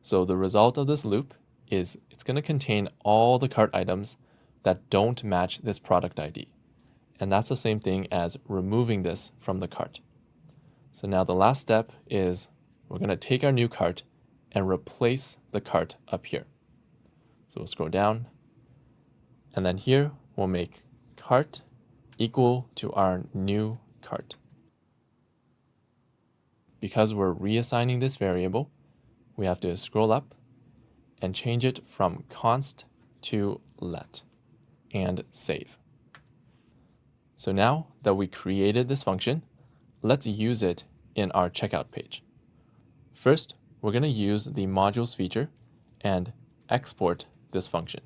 So the result of this loop is it's going to contain all the cart items that don't match this product ID. And that's the same thing as removing this from the cart. So now the last step is we're going to take our new cart and replace the cart up here. So we'll scroll down, and then here we'll make cart equal to our new cart. Because we're reassigning this variable, we have to scroll up and change it from const to let and save. So now that we created this function, let's use it in our checkout page. First, we're going to use the modules feature and export this function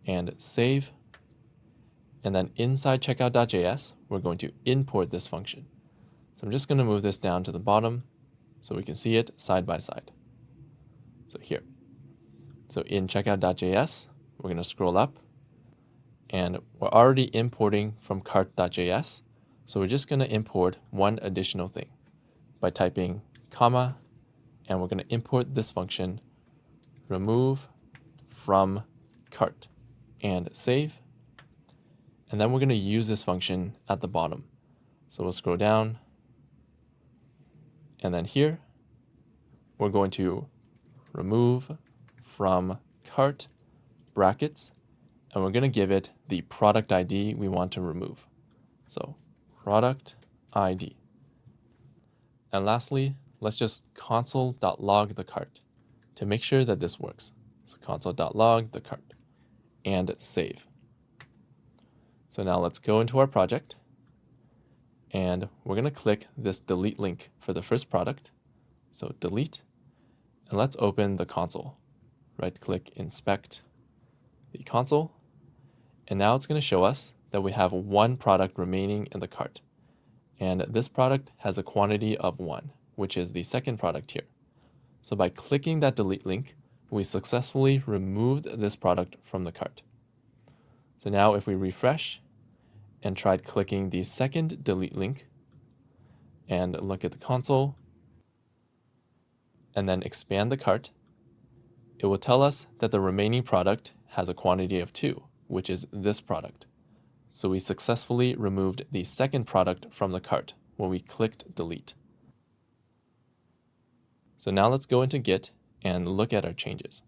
and save. And then inside checkout.js, we're going to import this function. So I'm just going to move this down to the bottom so we can see it side by side. So here. So in checkout.js, we're going to scroll up, and we're already importing from cart.js. So we're just going to import one additional thing by typing comma, and we're going to import this function, remove from cart, and save. And then we're going to use this function at the bottom. So we'll scroll down, and then here, we're going to remove from cart brackets, and we're going to give it the product ID we want to remove. So product ID. And lastly, let's just console.log the cart to make sure that this works. So console.log the cart and save. So now let's go into our project, and we're going to click this delete link for the first product. So delete, and let's open the console. Right-click, inspect the console, and now it's going to show us that we have one product remaining in the cart. And this product has a quantity of 1, which is the second product here. So by clicking that delete link, we successfully removed this product from the cart. So now if we refresh and tried clicking the second delete link and look at the console and then expand the cart, it will tell us that the remaining product has a quantity of 2, which is this product. So we successfully removed the second product from the cart when we clicked delete. So now let's go into Git and look at our changes.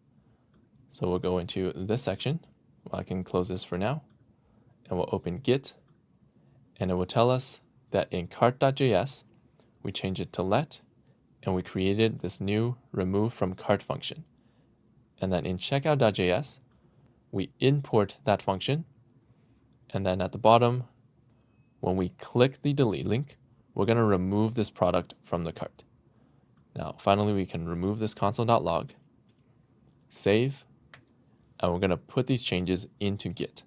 So we'll go into this section. Well, I can close this for now, and we'll open Git, and it will tell us that in cart.js, we changed it to let, and we created this new remove from cart function. And then in checkout.js, we import that function, and then at the bottom, when we click the delete link, we're going to remove this product from the cart. Now, finally, we can remove this console.log, save, and we're going to put these changes into Git.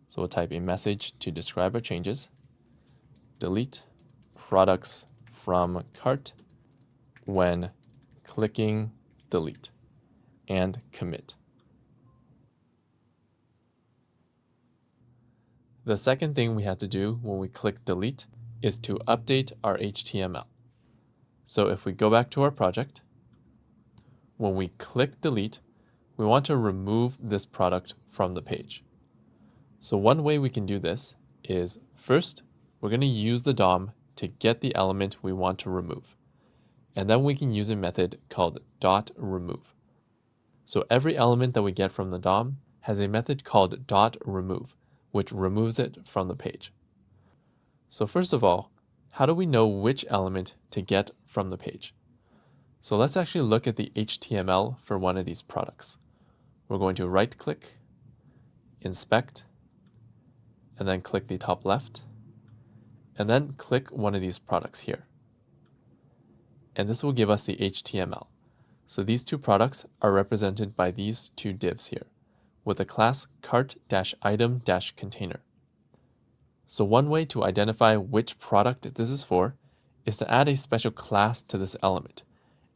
So we'll type a message to describe our changes, delete products from cart when clicking delete, and commit. The second thing we have to do when we click delete is to update our HTML. So if we go back to our project, when we click delete, we want to remove this product from the page. So one way we can do this is first, we're going to use the DOM to get the element we want to remove. And then we can use a method called .remove. So every element that we get from the DOM has a method called .remove, which removes it from the page. So first of all, how do we know which element to get from the page? So let's actually look at the HTML for one of these products. We're going to right-click, inspect, and then click the top left, and then click one of these products here. And this will give us the HTML. So these two products are represented by these two divs here, with the class cart-item-container. So one way to identify which product this is for is to add a special class to this element,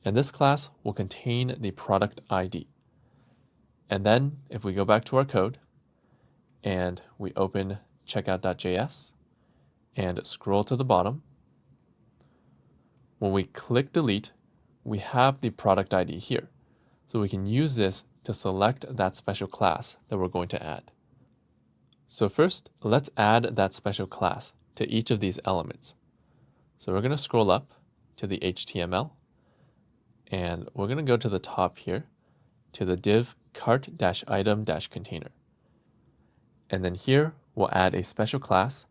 and this class will contain the product ID. And then if we go back to our code and we open checkout.js and scroll to the bottom, when we click delete, we have the product ID here. So we can use this to select that special class that we're going to add. So first, let's add that special class to each of these elements. So we're going to scroll up to the HTML, and we're going to go to the top here to the div cart-item-container. And then here we'll add a special class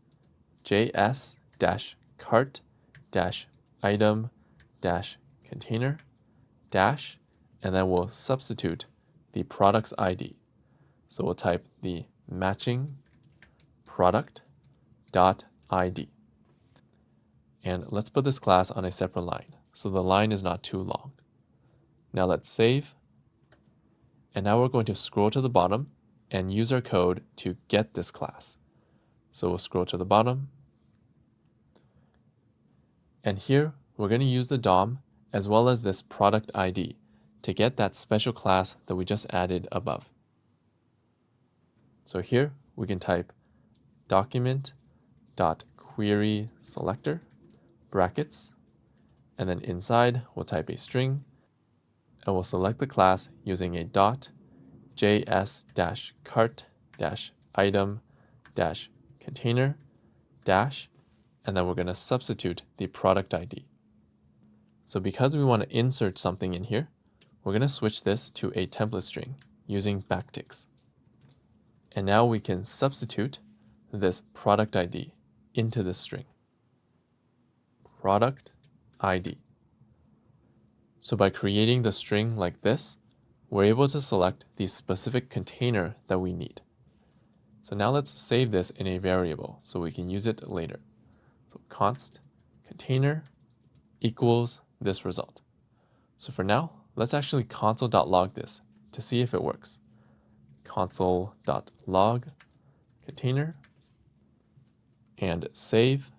js-cart-item-container dash, and then we'll substitute the product's ID. So we'll type the matching product.id. And let's put this class on a separate line, so the line is not too long. Now let's save. And now we're going to scroll to the bottom and use our code to get this class. So we'll scroll to the bottom. And here we're going to use the DOM as well as this product ID to get that special class that we just added above. So here we can type document.querySelector brackets, and then inside we'll type a string, and we'll select the class using a .js-cart-item-container dash, and then we're going to substitute the product ID. So because we want to insert something in here, we're going to switch this to a template string using backticks. And now we can substitute this product ID into this string. Product ID. So by creating the string like this, we're able to select the specific container that we need. So now let's save this in a variable so we can use it later. So const container equals this result. So for now, let's actually console.log this to see if it works. Console.log container and save.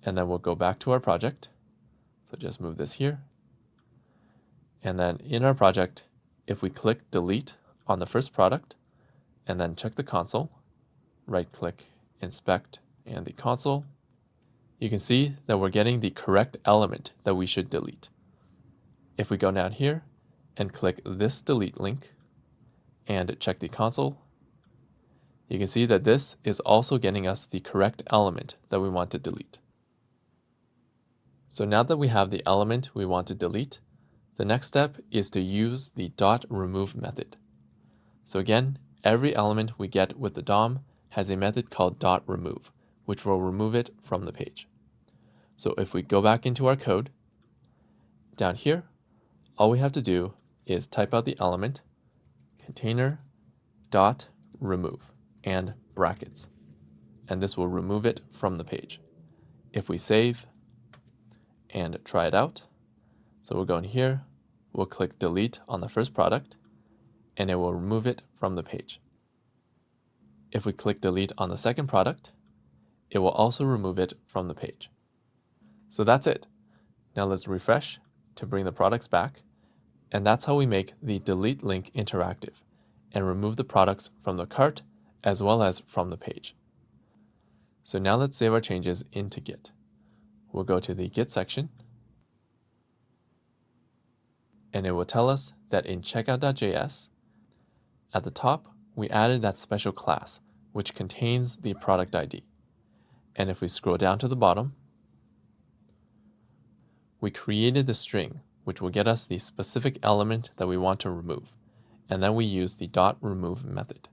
And then we'll go back to our project. So just move this here. And then in our project, if we click delete on the first product and then check the console, right click, inspect, and the console, you can see that we're getting the correct element that we should delete. If we go down here and click this delete link and check the console, you can see that this is also getting us the correct element that we want to delete. So now that we have the element we want to delete, the next step is to use the .remove method. So again, every element we get with the DOM has a method called .remove, which will remove it from the page. So if we go back into our code, down here, all we have to do is type out the element container.remove and brackets, and this will remove it from the page. If we save and try it out, so we'll go in here, we'll click delete on the first product, and it will remove it from the page. If we click delete on the second product, it will also remove it from the page. So that's it. Now let's refresh to bring the products back, and that's how we make the delete link interactive and remove the products from the cart as well as from the page. So now let's save our changes into Git. We'll go to the Git section, and it will tell us that in checkout.js, at the top, we added that special class, which contains the product ID. And if we scroll down to the bottom, we created the string, which will get us the specific element that we want to remove. And then we use the .remove method.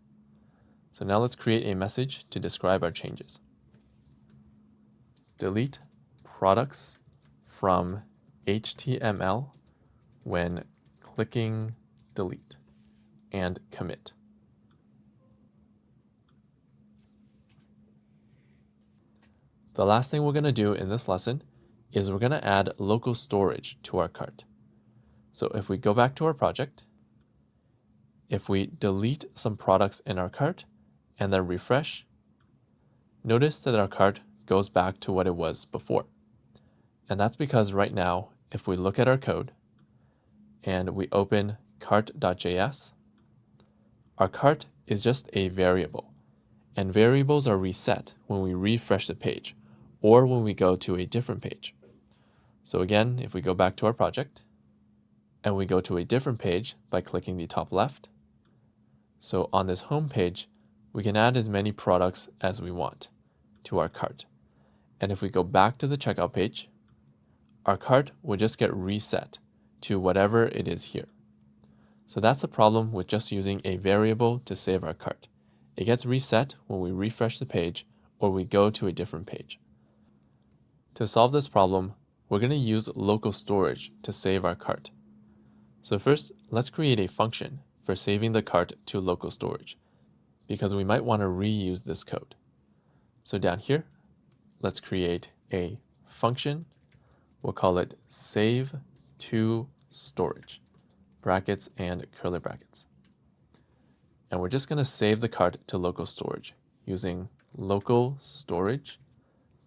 So now let's create a message to describe our changes. Delete products from HTML when clicking delete and commit. The last thing we're going to do in this lesson is we're going to add local storage to our cart. So if we go back to our project, if we delete some products in our cart and then refresh, notice that our cart goes back to what it was before. And that's because right now, if we look at our code and we open cart.js, our cart is just a variable, and variables are reset when we refresh the page or when we go to a different page. So again, if we go back to our project and we go to a different page by clicking the top left, so on this home page, we can add as many products as we want to our cart. And if we go back to the checkout page, our cart will just get reset to whatever it is here. So that's the problem with just using a variable to save our cart. It gets reset when we refresh the page or we go to a different page. To solve this problem, we're going to use local storage to save our cart. So first, let's create a function for saving the cart to local storage, because we might want to reuse this code. So down here, let's create a function. We'll call it save to storage, brackets and curly brackets. And we're just going to save the cart to local storage using local storage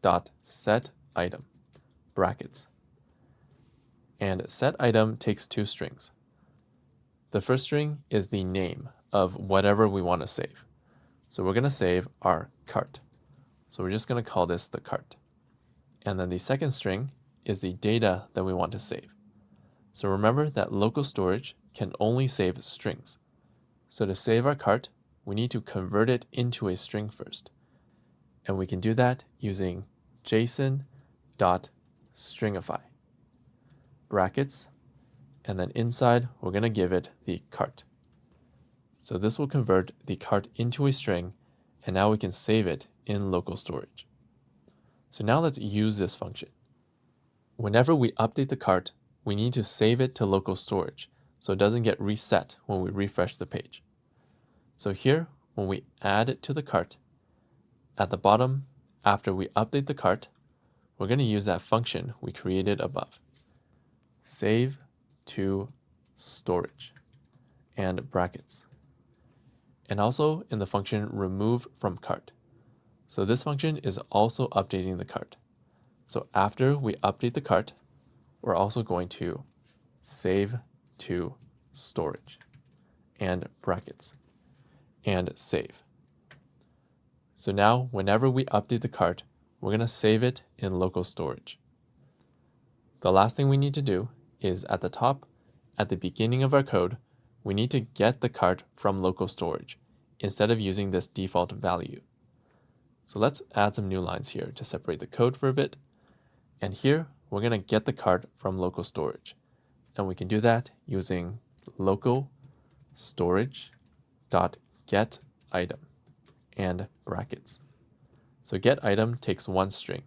dot set item, brackets. And set item takes two strings. The first string is the name of whatever we want to save. So we're going to save our cart. So we're just going to call this the cart. And then the second string is the data that we want to save. So remember that local storage can only save strings. So to save our cart, we need to convert it into a string first. And we can do that using json.stringify, brackets, and then inside we're going to give it the cart. So this will convert the cart into a string, and now we can save it in local storage. So now let's use this function. Whenever we update the cart, we need to save it to local storage so it doesn't get reset when we refresh the page. So here, when we add it to the cart, at the bottom, after we update the cart, we're going to use that function we created above. Save to storage and brackets. And also in the function remove from cart. So this function is also updating the cart. So after we update the cart, we're also going to save to storage and brackets and save. So now whenever we update the cart, we're going to save it in local storage. The last thing we need to do is at the top, at the beginning of our code, we need to get the cart from local storage instead of using this default value. So let's add some new lines here to separate the code for a bit. And here, we're going to get the cart from local storage. And we can do that using local storage dot get item and brackets. So get item takes one string,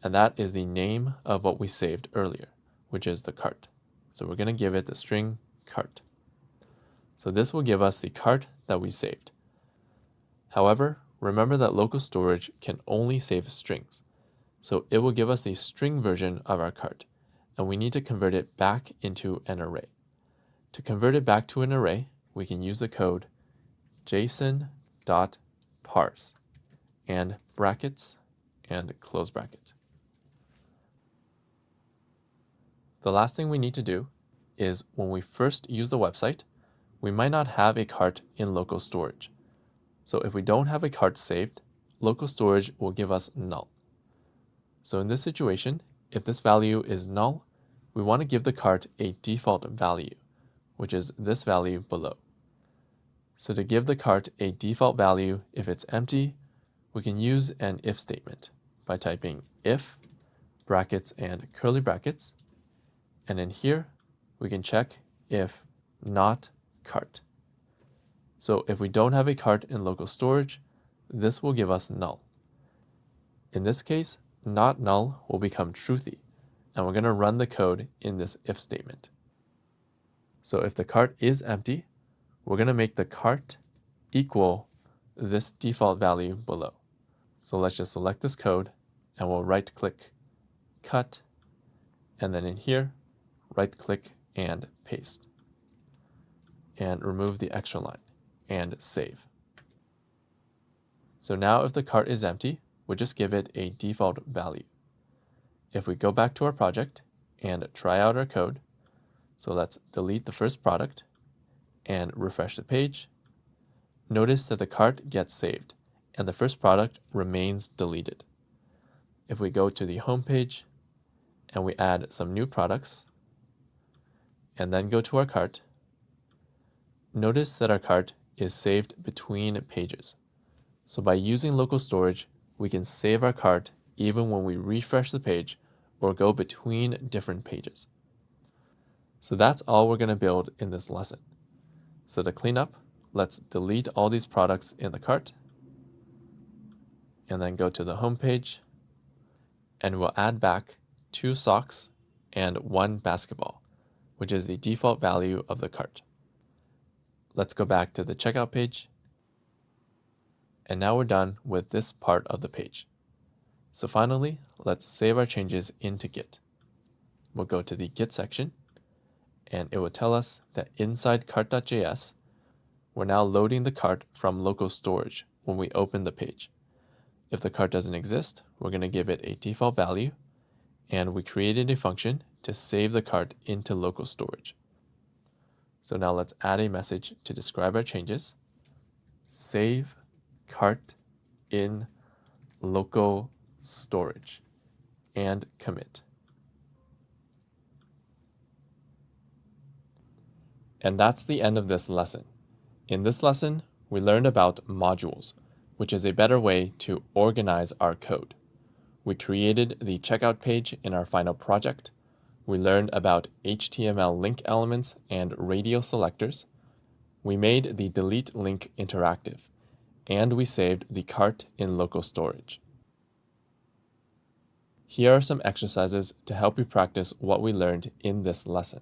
and that is the name of what we saved earlier, which is the cart. So we're going to give it the string cart. So this will give us the cart that we saved. However, remember that local storage can only save strings. So it will give us the string version of our cart, and we need to convert it back into an array. To convert it back to an array, we can use the code json.parse and brackets and close bracket. The last thing we need to do is when we first use the website, we might not have a cart in local storage. So if we don't have a cart saved, local storage will give us null. So in this situation, if this value is null, we want to give the cart a default value, which is this value below. So to give the cart a default value if it's empty, we can use an if statement by typing if, brackets and curly brackets, and in here, we can check if not cart. So if we don't have a cart in local storage, this will give us null. In this case, not null will become truthy, and we're going to run the code in this if statement. So if the cart is empty, we're going to make the cart equal this default value below. So let's just select this code and we'll right click, cut, and then in here, right click and paste. And remove the extra line and save. So now if the cart is empty, we'll just give it a default value. If we go back to our project and try out our code, so let's delete the first product and refresh the page, notice that the cart gets saved and the first product remains deleted. If we go to the home page and we add some new products and then go to our cart, notice that our cart is saved between pages. So by using local storage, we can save our cart even when we refresh the page or go between different pages. So that's all we're going to build in this lesson. So to clean up, let's delete all these products in the cart and then go to the home page, and we'll add back 2 socks and 1 basketball, which is the default value of the cart. Let's go back to the checkout page, and now we're done with this part of the page. So finally, let's save our changes into Git. We'll go to the Git section, and it will tell us that inside cart.js, we're now loading the cart from local storage when we open the page. If the cart doesn't exist, we're going to give it a default value, and we created a function to save the cart into local storage. So now let's add a message to describe our changes. Save cart in local storage and commit. And that's the end of this lesson. In this lesson, we learned about modules, which is a better way to organize our code. We created the checkout page in our final project. We learned about HTML link elements and radial selectors. We made the delete link interactive, and we saved the cart in local storage. Here are some exercises to help you practice what we learned in this lesson.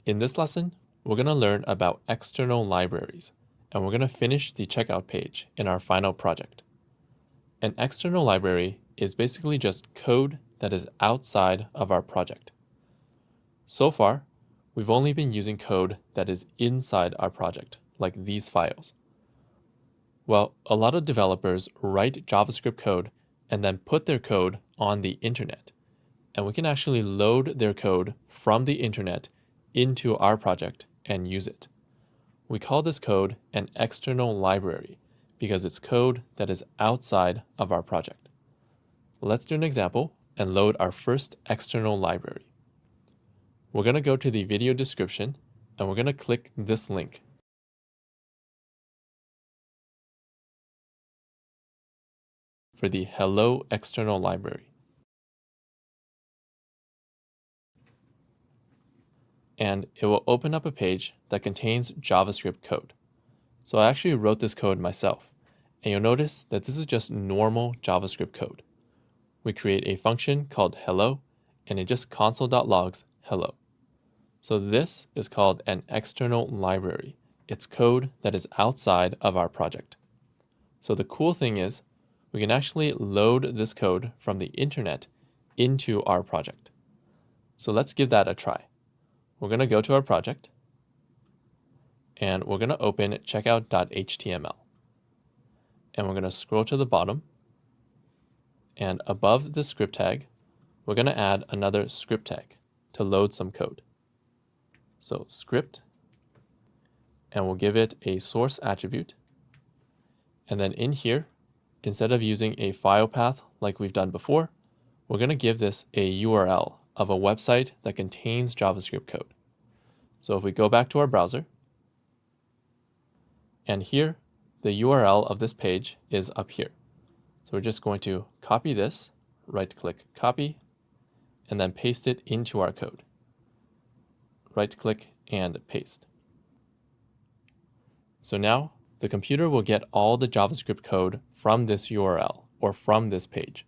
In this lesson, we're going to learn about external libraries, and we're going to finish the checkout page in our final project. An external library is basically just code that is outside of our project. So far, we've only been using code that is inside our project, like these files. Well, a lot of developers write JavaScript code and then put their code on the internet, and we can actually load their code from the internet into our project and use it. We call this code an external library because it's code that is outside of our project. Let's do an example and load our first external library. We're going to go to the video description and we're going to click this link. For the Hello external library. And it will open up a page that contains JavaScript code. So I actually wrote this code myself, and you'll notice that this is just normal JavaScript code. We create a function called hello, and it just console.logs hello. So this is called an external library. It's code that is outside of our project. So the cool thing is, we can actually load this code from the internet into our project. So let's give that a try. We're going to go to our project, and we're going to open checkout.html. And we're going to scroll to the bottom, and above the script tag, we're going to add another script tag to load some code. So script, and we'll give it a source attribute, And then in here, instead of using a file path like we've done before, we're going to give this a URL of a website that contains JavaScript code. So if we go back to our browser, and here, the URL of this page is up here. So we're just going to copy this, right-click, copy, and then paste it into our code. Right-click and paste. So now, the computer will get all the JavaScript code from this URL or from this page.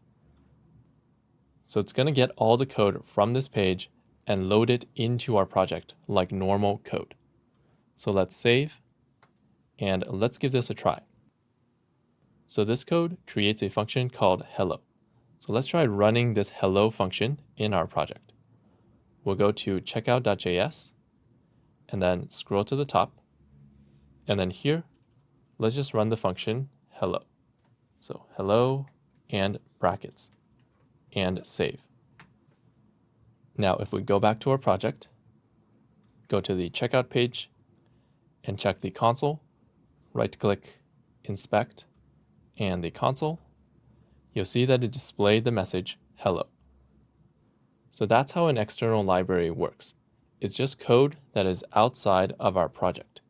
So it's going to get all the code from this page and load it into our project like normal code. So let's save, and let's give this a try. So this code creates a function called hello. So let's try running this hello function in our project. We'll go to checkout.js, and then scroll to the top, and then here, let's just run the function hello. So hello and brackets, and save. Now if we go back to our project, go to the checkout page, and check the console, right-click, inspect, and the console, you'll see that it displayed the message hello. So that's how an external library works. It's just code that is outside of our project.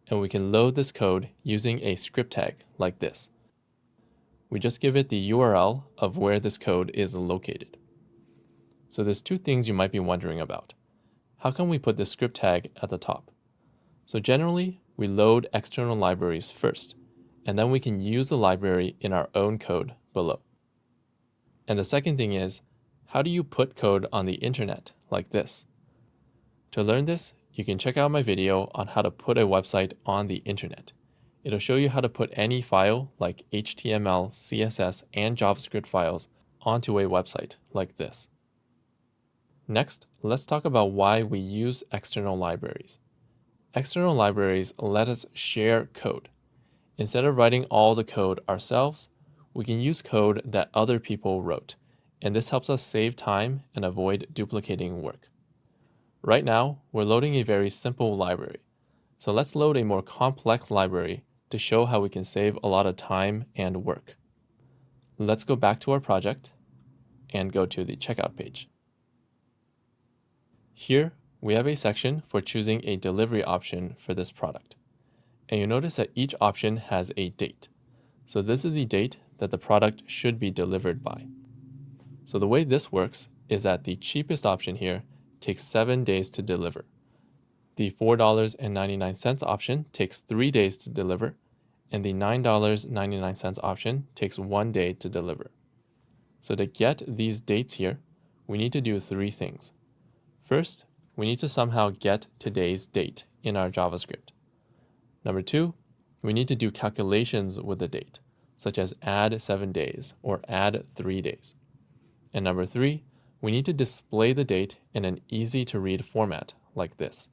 And we can load this code using a script tag like this. We just give it the URL of where this code is located. So there's two things you might be wondering about. How can we put this script tag at the top? So generally, we load external libraries first, and then we can use the library in our own code below. And the second thing is, how do you put code on the internet like this? To learn this, you can check out my video on how to put a website on the internet. It'll show you how to put any file like HTML, CSS, and JavaScript files onto a website like this. Next, let's talk about why we use external libraries. External libraries let us share code. Instead of writing all the code ourselves, we can use code that other people wrote, and this helps us save time and avoid duplicating work. Right now, we're loading a very simple library, so let's load a more complex library to show how we can save a lot of time and work. Let's go back to our project and go to the checkout page. Here, we have a section for choosing a delivery option for this product. And you notice that each option has a date. So this is the date that the product should be delivered by. So the way this works is that the cheapest option here takes 7 days to deliver. The $4.99 option takes 3 days to deliver, and the $9.99 option takes 1 day to deliver. So to get these dates here, we need to do 3 things. First, we need to somehow get today's date in our JavaScript. Number 2, we need to do calculations with the date, such as add 7 days or add 3 days. And number 3, we need to display the date in an easy-to-read format like this.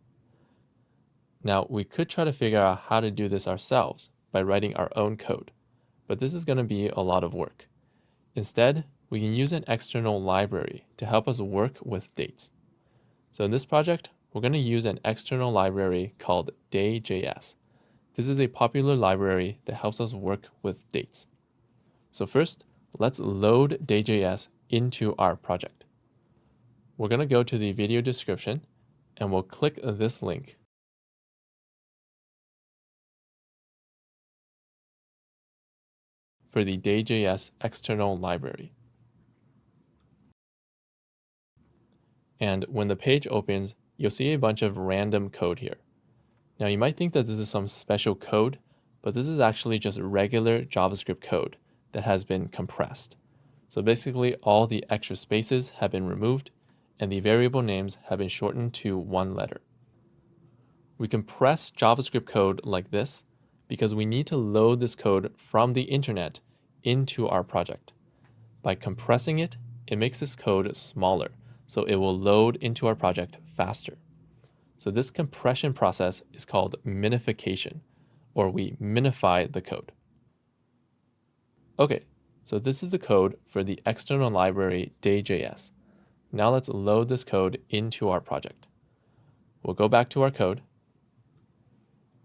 Now, we could try to figure out how to do this ourselves by writing our own code, but this is going to be a lot of work. Instead, we can use an external library to help us work with dates. So in this project, we're going to use an external library called day.js. This is a popular library that helps us work with dates. So first, let's load day.js into our project. We're going to go to the video description, and we'll click this link. For the day.js external library. And when the page opens, you'll see a bunch of random code here. Now you might think that this is some special code, but this is actually just regular JavaScript code that has been compressed. So basically all the extra spaces have been removed and the variable names have been shortened to 1 letter. We compress JavaScript code like this because we need to load this code from the internet into our project. By compressing it, it makes this code smaller, so it will load into our project faster. So this compression process is called minification, or we minify the code. Okay, so this is the code for the external library day.js. Now let's load this code into our project. We'll go back to our code,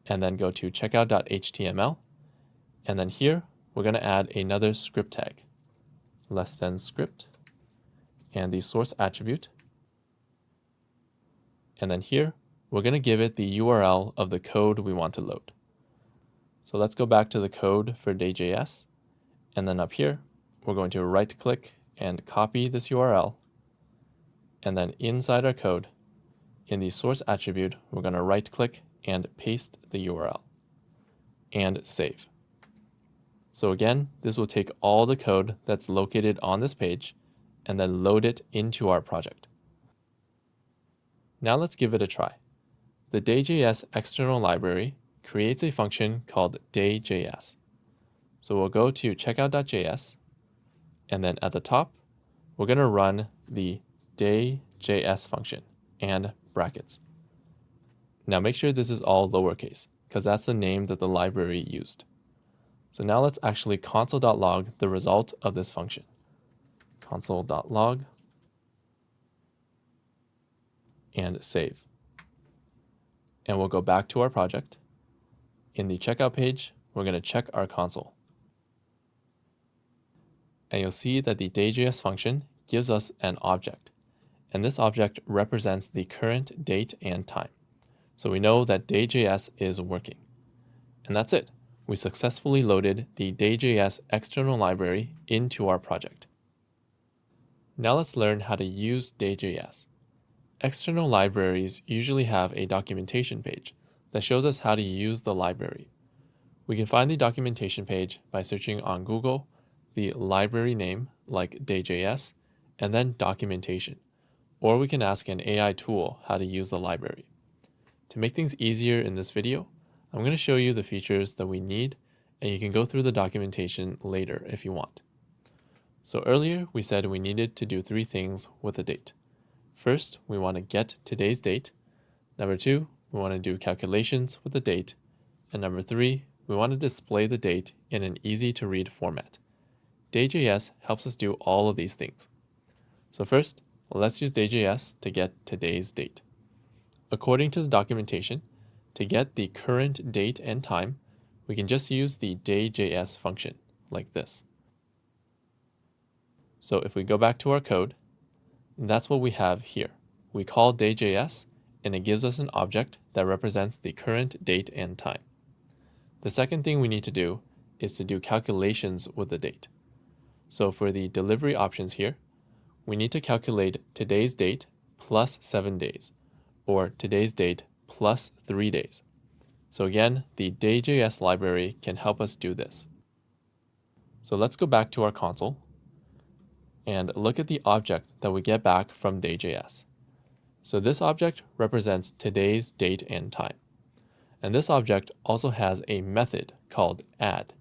and then go to checkout.html, And then here, we're going to add another script tag, less than script, and the source attribute. And then here, we're going to give it the URL of the code we want to load. So let's go back to the code for day.js. And then up here, we're going to right-click and copy this URL. And then inside our code, in the source attribute, we're going to right-click and paste the URL and save. So again, this will take all the code that's located on this page and then load it into our project. Now let's give it a try. The day.js external library creates a function called day.js. So we'll go to checkout.js, and then at the top, we're going to run the day.js function and brackets. Now make sure this is all lowercase, because that's the name that the library used. So now let's actually console.log the result of this function. Console.log and save. And we'll go back to our project. In the checkout page, we're going to check our console. And you'll see that the day.js function gives us an object. And this object represents the current date and time. So we know that day.js is working. And that's it. We successfully loaded the day.js external library into our project. Now let's learn how to use day.js. External libraries usually have a documentation page that shows us how to use the library. We can find the documentation page by searching on Google the library name like day.js and then documentation. Or we can ask an AI tool how to use the library. To make things easier in this video, I'm going to show you the features that we need, and you can go through the documentation later if you want. So earlier we said we needed to do 3 things with a date. First, we want to get today's date. Number 2, we want to do calculations with the date. And number 3, we want to display the date in an easy-to-read format. Day.js helps us do all of these things. So first, let's use day.js to get today's date. According to the documentation, to get the current date and time, we can just use the day.js function, like this. So if we go back to our code, that's what we have here. We call day.js, and it gives us an object that represents the current date and time. The second thing we need to do is to do calculations with the date. So for the delivery options here, we need to calculate today's date plus 7 days, or today's date plus 3 days. So again, the day.js library can help us do this. So let's go back to our console and look at the object that we get back from day.js. So this object represents today's date and time. And this object also has a method called add,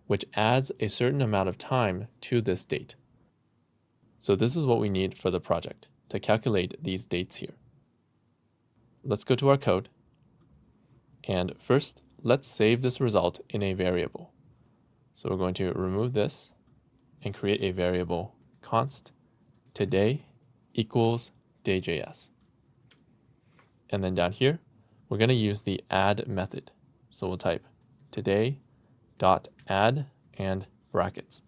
which adds a certain amount of time to this date. So this is what we need for the project to calculate these dates here. Let's go to our code. And first, let's save this result in a variable. So we're going to remove this and create a variable const today equals day.js. And then down here, we're going to use the add method. So we'll type today.add and brackets.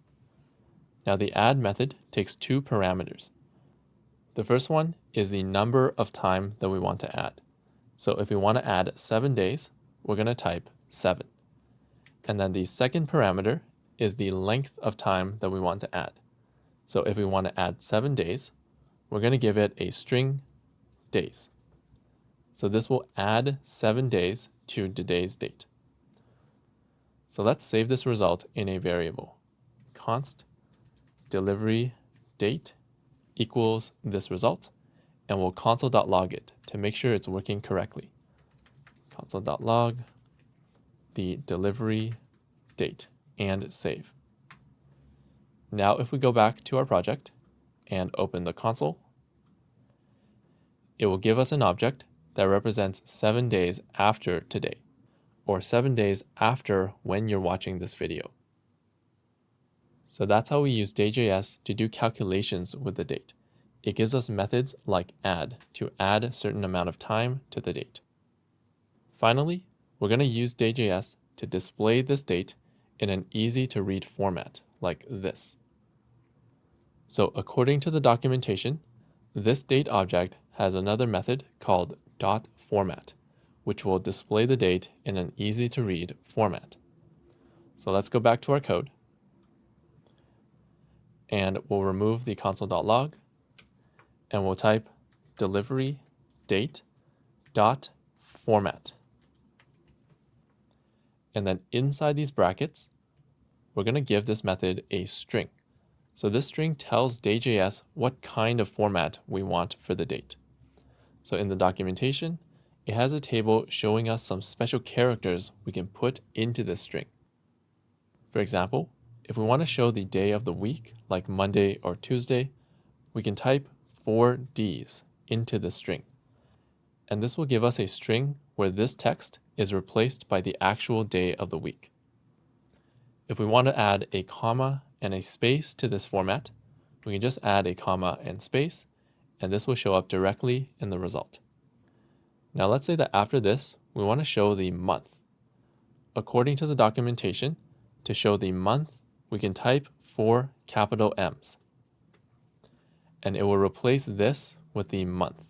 Now the add method takes 2 parameters. The first one is the number of time that we want to add. So if we want to add 7 days, we're going to type 7. And then the second parameter is the length of time that we want to add. So if we want to add 7 days, we're going to give it a string days. So this will add 7 days to today's date. So let's save this result in a variable. Const delivery date equals this result, and we'll console.log it to make sure it's working correctly. Console.log the delivery date and save. Now if we go back to our project and open the console, it will give us an object that represents 7 days after today, or 7 days after when you're watching this video. So that's how we use day.js to do calculations with the date. It gives us methods like add to add a certain amount of time to the date. Finally, we're going to use day.js to display this date in an easy-to-read format like this. So according to the documentation, this date object has another method called .format, which will display the date in an easy-to-read format. So let's go back to our code, and we'll remove the console.log, and we'll type delivery date dot format. And then inside these brackets, we're going to give this method a string. So this string tells Day.js what kind of format we want for the date. So in the documentation, it has a table showing us some special characters we can put into this string. For example, if we want to show the day of the week, like Monday or Tuesday, we can type 4 Ds into the string. And this will give us a string where this text is replaced by the actual day of the week. If we want to add a comma and a space to this format, we can just add a comma and space, and this will show up directly in the result. Now let's say that after this, we want to show the month. According to the documentation, to show the month, we can type 4 capital M's. And it will replace this with the month.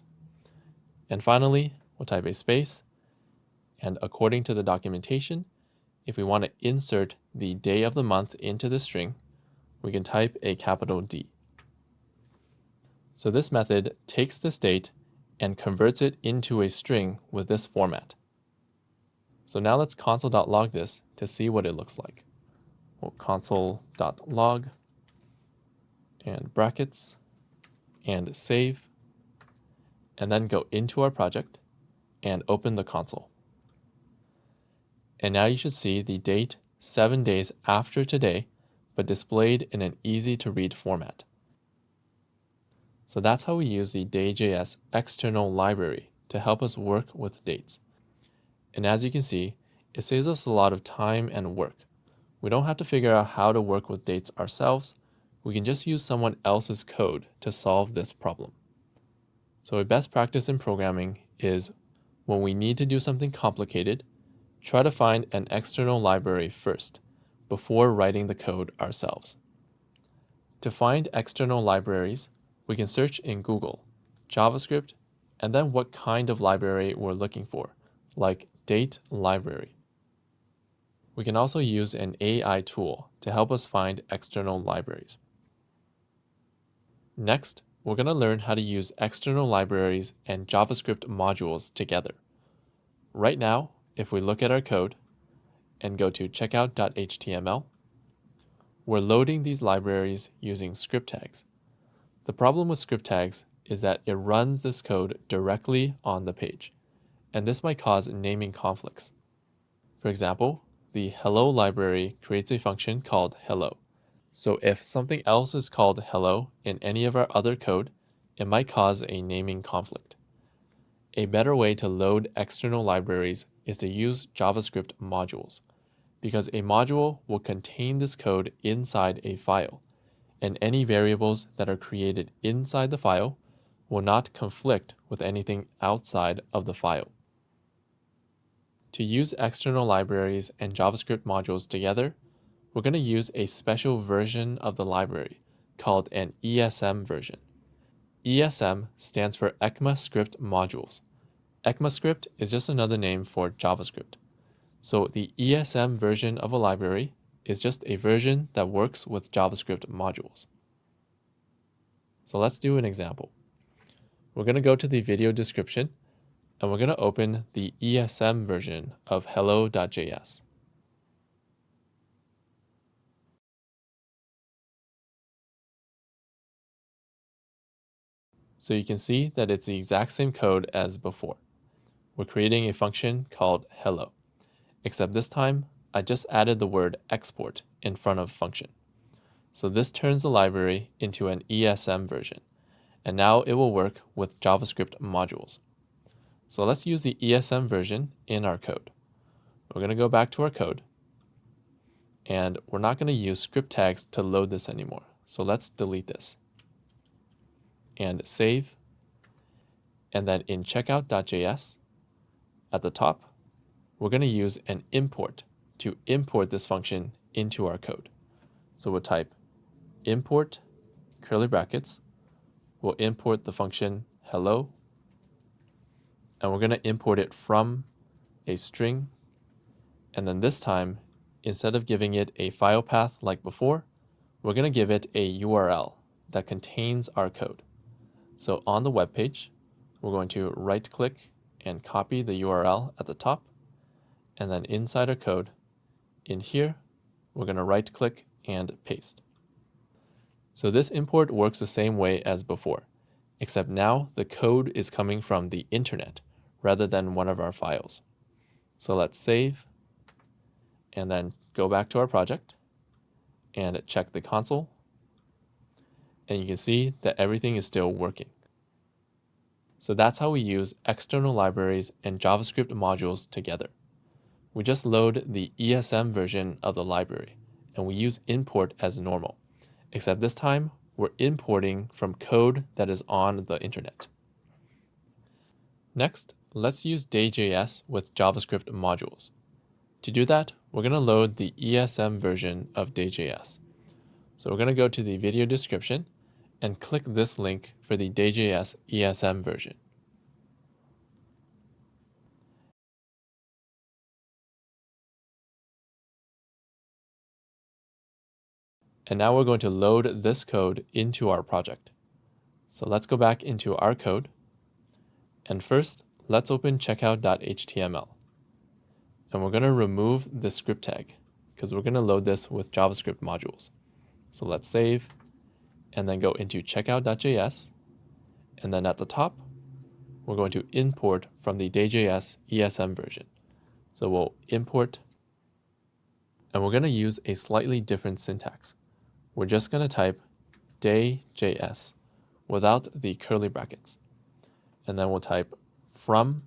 And finally, we'll type a space. And according to the documentation, if we want to insert the day of the month into the string, we can type a capital D. So this method takes this date and converts it into a string with this format. So now let's console.log this to see what it looks like. Well, console.log and brackets and save, and then go into our project and open the console. And now you should see the date 7 days after today, but displayed in an easy-to-read format. So that's how we use the Day.js external library to help us work with dates. And as you can see, it saves us a lot of time and work. We don't have to figure out how to work with dates ourselves. We can just use someone else's code to solve this problem. So a best practice in programming is when we need to do something complicated, try to find an external library first before writing the code ourselves. To find external libraries, we can search in Google, JavaScript, and then what kind of library we're looking for, like date library. We can also use an AI tool to help us find external libraries. Next, we're going to learn how to use external libraries and JavaScript modules together. Right now, if we look at our code and go to checkout.html, we're loading these libraries using script tags. The problem with script tags is that it runs this code directly on the page, and this might cause naming conflicts. For example, the hello library creates a function called hello. So if something else is called hello in any of our other code, it might cause a naming conflict. A better way to load external libraries is to use JavaScript modules, because a module will contain this code inside a file, and any variables that are created inside the file will not conflict with anything outside of the file. To use external libraries and JavaScript modules together, we're going to use a special version of the library called an ESM version. ESM stands for ECMAScript modules. ECMAScript is just another name for JavaScript. So the ESM version of a library is just a version that works with JavaScript modules. So let's do an example. We're going to go to the video description, and we're going to open the ESM version of hello.js. So you can see that it's the exact same code as before. We're creating a function called hello, except this time I just added the word export in front of function. So this turns the library into an ESM version, and now it will work with JavaScript modules. So let's use the ESM version in our code. We're going to go back to our code, and we're not going to use script tags to load this anymore. So let's delete this and save. And then in checkout.js, at the top, we're going to use an import to import this function into our code. So we'll type import curly brackets. We'll import the function hello, and we're going to import it from a string. And then this time, instead of giving it a file path like before, we're going to give it a URL that contains our code. So on the web page, we're going to right-click and copy the URL at the top. And then inside our code, in here, we're going to right-click and paste. So this import works the same way as before, except now the code is coming from the internet rather than one of our files. So let's save and then go back to our project and check the console. And you can see that everything is still working. So that's how we use external libraries and JavaScript modules together. We just load the ESM version of the library, and we use import as normal, except this time we're importing from code that is on the internet. Next, let's use day.js with JavaScript modules. To do that, we're going to load the ESM version of day.js. So we're going to go to the video description and click this link for the day.js ESM version. And now we're going to load this code into our project. So let's go back into our code. And first, let's open checkout.html. And we're going to remove the script tag because we're going to load this with JavaScript modules. So let's save and then go into checkout.js. And then at the top, we're going to import from the day.js ESM version. So we'll import, and we're going to use a slightly different syntax. We're just going to type day.js without the curly brackets. And then we'll type from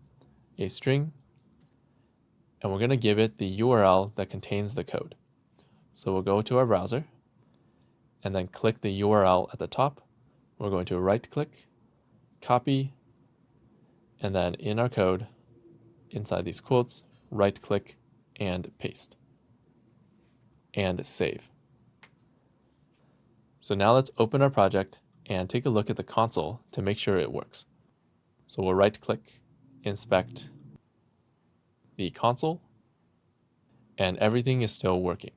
a string, and we're going to give it the URL that contains the code. So we'll go to our browser and then click the URL at the top. We're going to right-click, copy, and then in our code, inside these quotes, right-click and paste. And save. So now let's open our project and take a look at the console to make sure it works. So we'll right-click, inspect the console, and everything is still working.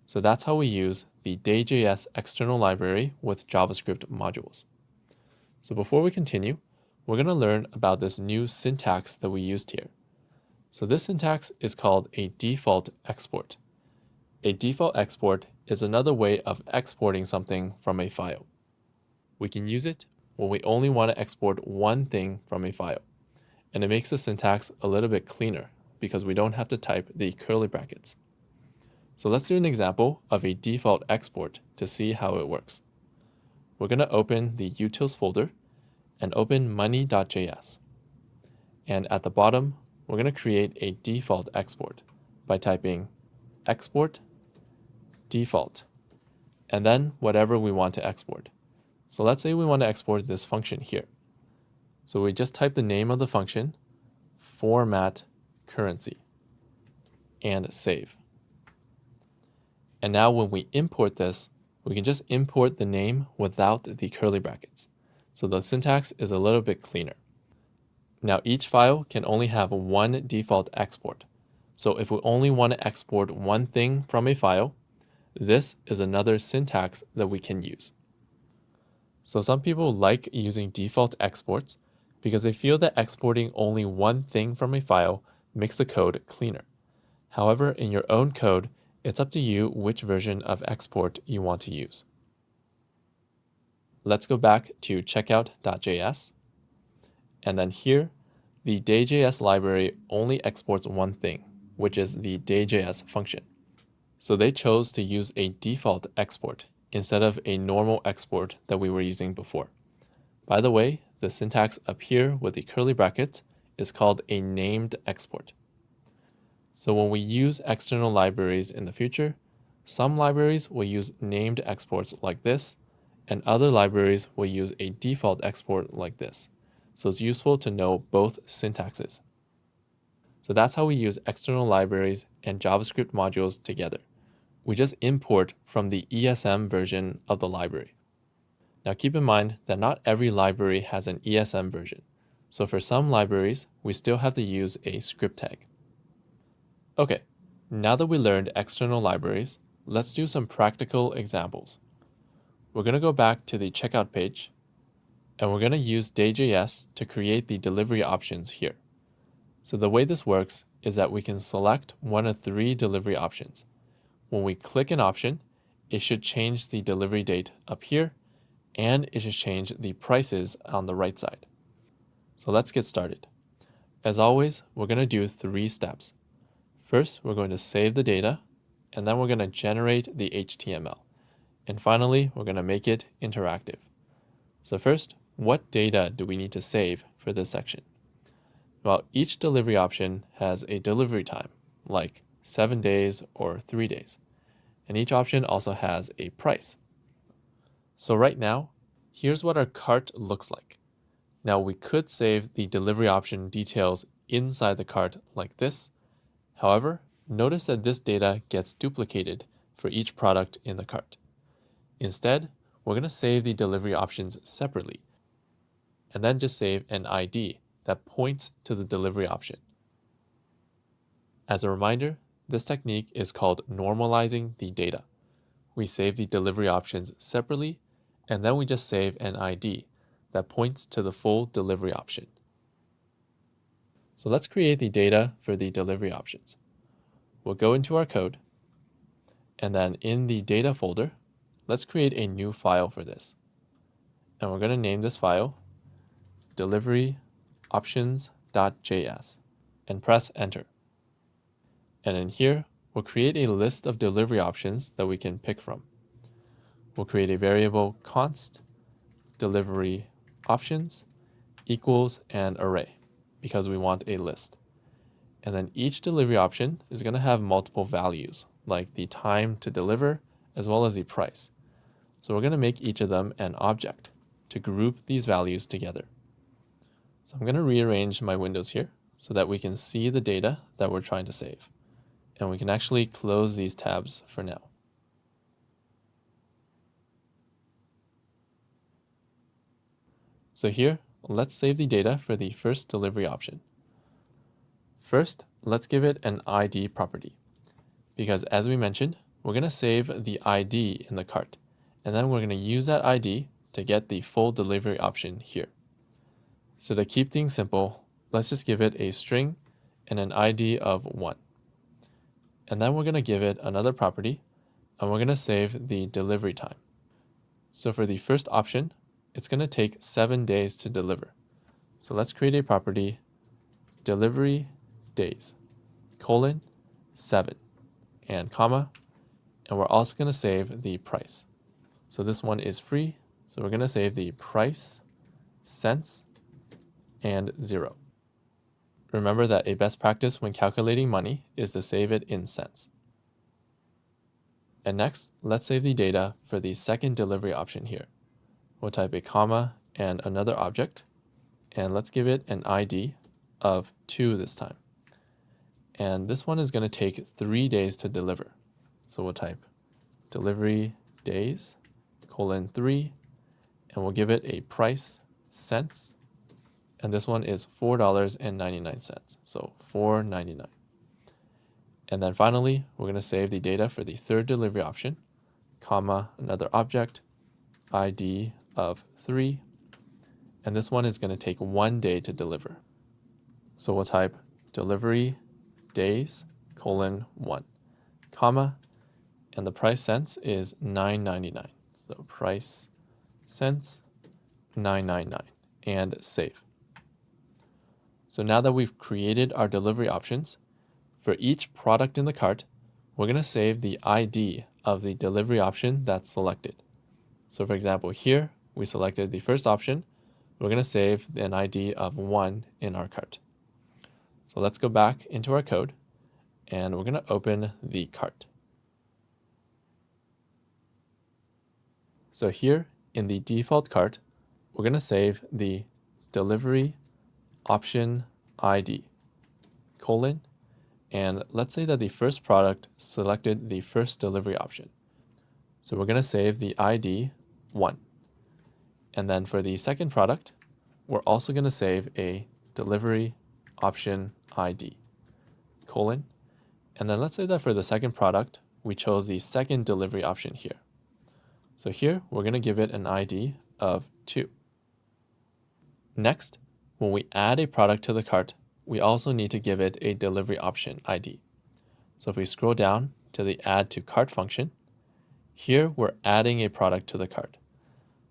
So that's how we use the day.js external library with JavaScript modules. So before we continue, we're going to learn about this new syntax that we used here. So this syntax is called a default export. A default export is another way of exporting something from a file. We can use it when we only want to export one thing from a file. And it makes the syntax a little bit cleaner because we don't have to type the curly brackets. So let's do an example of a default export to see how it works. We're going to open the utils folder and open money.js. And at the bottom, we're going to create a default export by typing export default, and then whatever we want to export. So let's say we want to export this function here. So we just type the name of the function, format currency, and save. And now when we import this, we can just import the name without the curly brackets. So the syntax is a little bit cleaner. Now each file can only have one default export. So if we only want to export one thing from a file, this is another syntax that we can use. So some people like using default exports because they feel that exporting only one thing from a file makes the code cleaner. However, in your own code, it's up to you which version of export you want to use. Let's go back to checkout.js. And then here, the day.js library only exports one thing, which is the day.js function. So they chose to use a default export instead of a normal export that we were using before. By the way, the syntax up here with the curly brackets is called a named export. So when we use external libraries in the future, some libraries will use named exports like this, and other libraries will use a default export like this. So it's useful to know both syntaxes. So that's how we use external libraries and JavaScript modules together. we just import from the ESM version of the library. Now keep in mind that not every library has an ESM version, so for some libraries, we still have to use a script tag. Okay, now that we learned external libraries, let's do some practical examples. We're going to go back to the checkout page, and we're going to use day.js to create the delivery options here. So the way this works is that we can select one of 3 delivery options. When we click an option, it should change the delivery date up here, and it should change the prices on the right side. So let's get started. As always, we're going to do 3 steps. First, we're going to save the data, and then we're going to generate the HTML. And finally, we're going to make it interactive. So first, what data do we need to save for this section? Well, each delivery option has a delivery time, like 7 days or 3 days. And each option also has a price. So right now, here's what our cart looks like. Now we could save the delivery option details inside the cart like this. However, notice that this data gets duplicated for each product in the cart. Instead, we're going to save the delivery options separately, and then just save an ID that points to the delivery option. As a reminder, this technique is called normalizing the data. We save the delivery options separately, and then we just save an ID that points to the full delivery option. So let's create the data for the delivery options. We'll go into our code, and then in the data folder, let's create a new file for this. And we're going to name this file delivery options.js and press enter. And in here, we'll create a list of delivery options that we can pick from. We'll create a variable const delivery options equals an array because we want a list. And then each delivery option is going to have multiple values, like the time to deliver as well as the price. So we're going to make each of them an object to group these values together. So I'm going to rearrange my windows here so that we can see the data that we're trying to save. And we can actually close these tabs for now. So here, let's save the data for the first delivery option. First, let's give it an ID property, because as we mentioned, we're going to save the ID in the cart, and then we're going to use that ID to get the full delivery option here. So to keep things simple, let's just give it a string and an ID of 1. And then we're going to give it another property, and we're going to save the delivery time. So for the first option, it's going to take 7 days to deliver. So let's create a property, delivery days, colon, 7, and comma, and we're also going to save the price. So this one is free, so we're going to save the price, cents, and 0. Remember that a best practice when calculating money is to save it in cents. And next, let's save the data for the second delivery option here. We'll type a comma and another object, and let's give it an ID of 2 this time. And this one is going to take 3 days to deliver. So we'll type delivery days, colon 3, and we'll give it a price, cents, and this one is $4.99, so $4.99. And then finally, we're going to save the data for the third delivery option, comma, another object, ID of 3, and this one is going to take 1 day to deliver. So we'll type delivery days, colon 1, comma, and the price cents is $9.99. So price cents, $9.99, and save. So now that we've created our delivery options, for each product in the cart, we're going to save the ID of the delivery option that's selected. So for example, here we selected the first option. We're going to save an ID of 1 in our cart. So let's go back into our code, and we're going to open the cart. So here in the default cart, we're going to save the delivery option ID, colon, And let's say that the first product selected the first delivery option. So we're going to save the ID 1. And then for the second product, we're also going to save a delivery option ID, colon. And then let's say that for the second product, we chose the second delivery option here. So here, we're going to give it an ID of 2. Next, when we add a product to the cart, we also need to give it a delivery option ID. So if we scroll down to the add to cart function, here we're adding a product to the cart.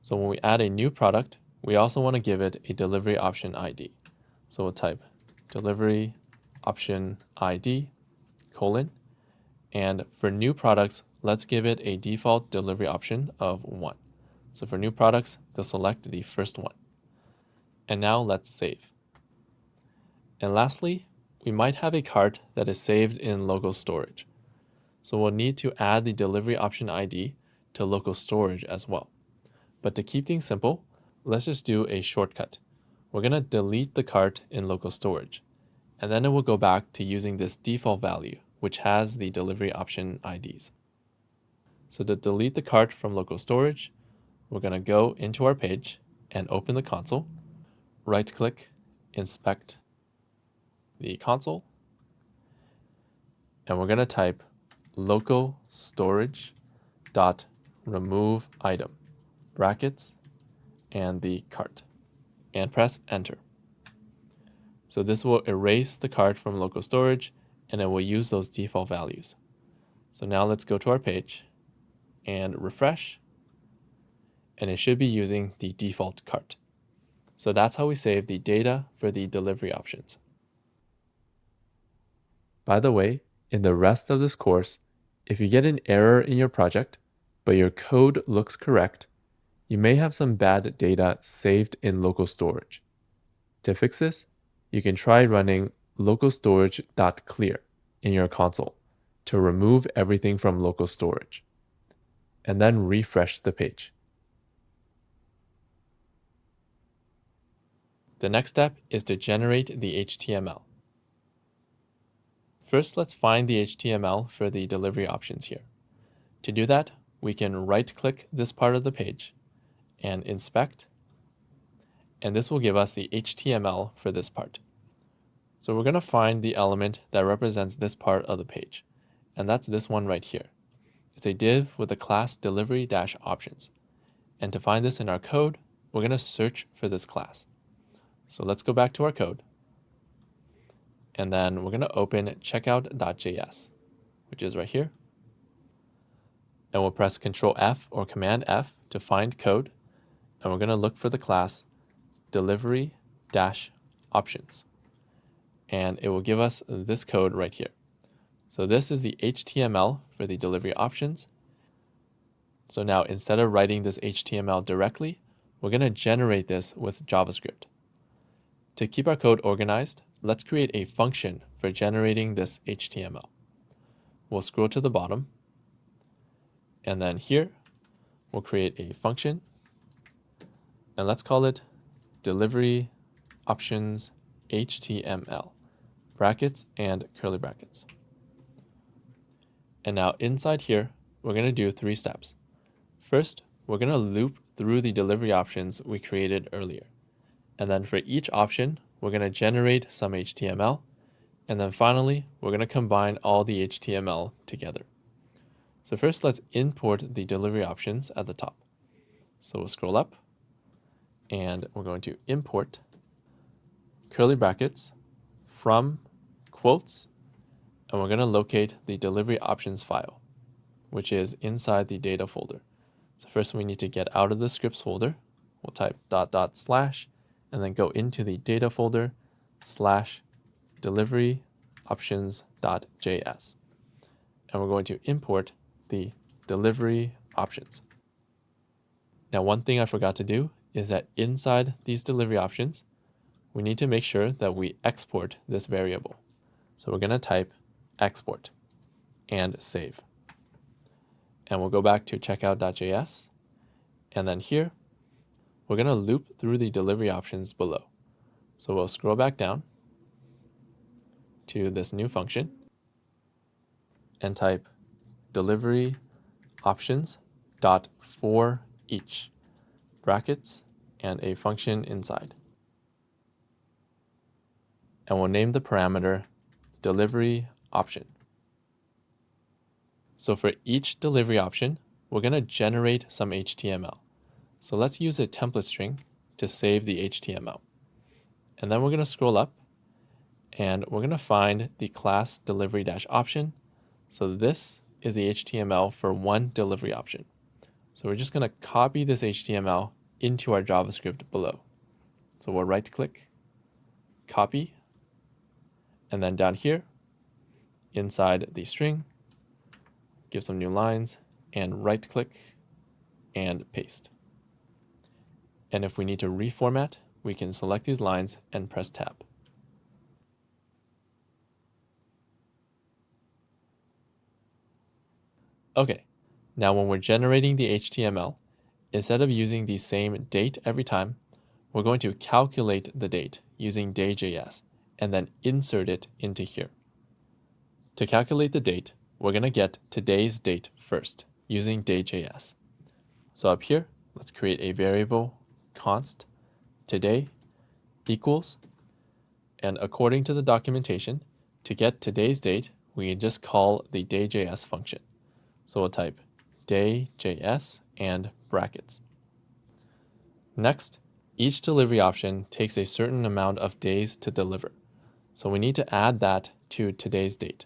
So when we add a new product, we also want to give it a delivery option ID. So we'll type delivery option ID, colon, and for new products, let's give it a default delivery option of 1. So for new products, they'll select the first one. And now let's save. And lastly, we might have a cart that is saved in local storage. So we'll need to add the delivery option ID to local storage as well. But to keep things simple, let's just do a shortcut. We're going to delete the cart in local storage, and then it will go back to using this default value, which has the delivery option IDs. So to delete the cart from local storage, we're going to go into our page and open the console, right-click, inspect the console, and we're going to type local storage dot remove item, brackets, and the cart, and press enter. So this will erase the cart from local storage, and it will use those default values. So now let's go to our page and refresh, and it should be using the default cart. So that's how we save the data for the delivery options. By the way, in the rest of this course, if you get an error in your project, but your code looks correct, you may have some bad data saved in local storage. To fix this, you can try running localstorage.clear in your console to remove everything from local storage, and then refresh the page. The next step is to generate the HTML. First, let's find the HTML for the delivery options here. To do that, we can right-click this part of the page and inspect, and this will give us the HTML for this part. So we're going to find the element that represents this part of the page, and that's this one right here. It's a div with the class delivery-options. And to find this in our code, we're going to search for this class. So let's go back to our code, and then we're going to open checkout.js, which is right here. And we'll press Control F or Command F to find code, and we're going to look for the class delivery-options. And it will give us this code right here. So this is the HTML for the delivery options. So now instead of writing this HTML directly, we're going to generate this with JavaScript. To keep our code organized, let's create a function for generating this HTML. We'll scroll to the bottom, and then here, we'll create a function, and let's call it delivery options HTML, brackets and curly brackets. And now inside here, we're going to do 3 steps. First, we're going to loop through the delivery options we created earlier. And then for each option, we're going to generate some HTML. And then finally, we're going to combine all the HTML together. So first, let's import the delivery options at the top. So we'll scroll up, and we're going to import curly brackets from quotes, and we're going to locate the delivery options file, which is inside the data folder. So first, we need to get out of the scripts folder. We'll type .. and then go into the data folder /delivery options.js. And we're going to import the delivery options. Now, one thing I forgot to do is that inside these delivery options, we need to make sure that we export this variable. So we're going to type export and save. And we'll go back to checkout.js. And then here, we're going to loop through the delivery options below. So we'll scroll back down to this new function, and type delivery options dot for each, brackets, and a function inside. And we'll name the parameter delivery option. So for each delivery option, we're going to generate some HTML. So let's use a template string to save the HTML. And then we're going to scroll up and we're going to find the class delivery-option. So this is the HTML for one delivery option. So we're just going to copy this HTML into our JavaScript below. So we'll right click, copy, and then down here, inside the string, give some new lines, and right click and paste. And if we need to reformat, we can select these lines and press tab. Okay, now when we're generating the HTML, instead of using the same date every time, we're going to calculate the date using day.js and then insert it into here. To calculate the date, we're going to get today's date first using day.js. So up here, let's create a variable const today equals, and according to the documentation, to get today's date, we can just call the day.js function. So we'll type day.js and brackets. Next, each delivery option takes a certain amount of days to deliver. So we need to add that to today's date.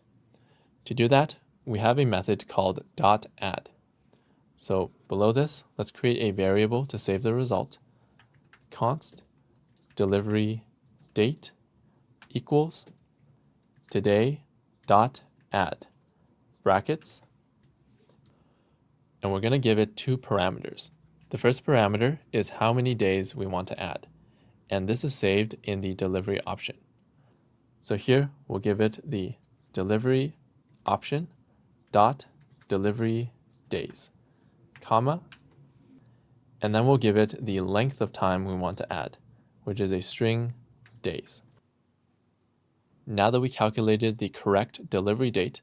To do that, we have a method called .add. So below this, let's create a variable to save the result. Const delivery date equals today dot add brackets, and we're going to give it two parameters. The first parameter is how many days we want to add, and this is saved in the delivery option. So here we'll give it the delivery option dot delivery days, comma, and then we'll give it the length of time we want to add, which is a string days. Now that we calculated the correct delivery date,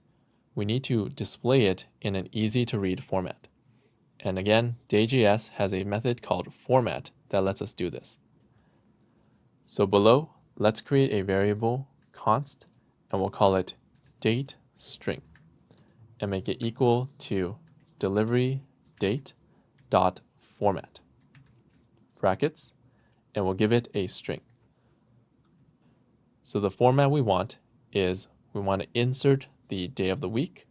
we need to display it in an easy-to-read format. And again, day.js has a method called format that lets us do this. So below, let's create a variable const, and we'll call it date string, and make it equal to delivery date dot format brackets, and we'll give it a string. So the format we want is we want to insert the day of the week.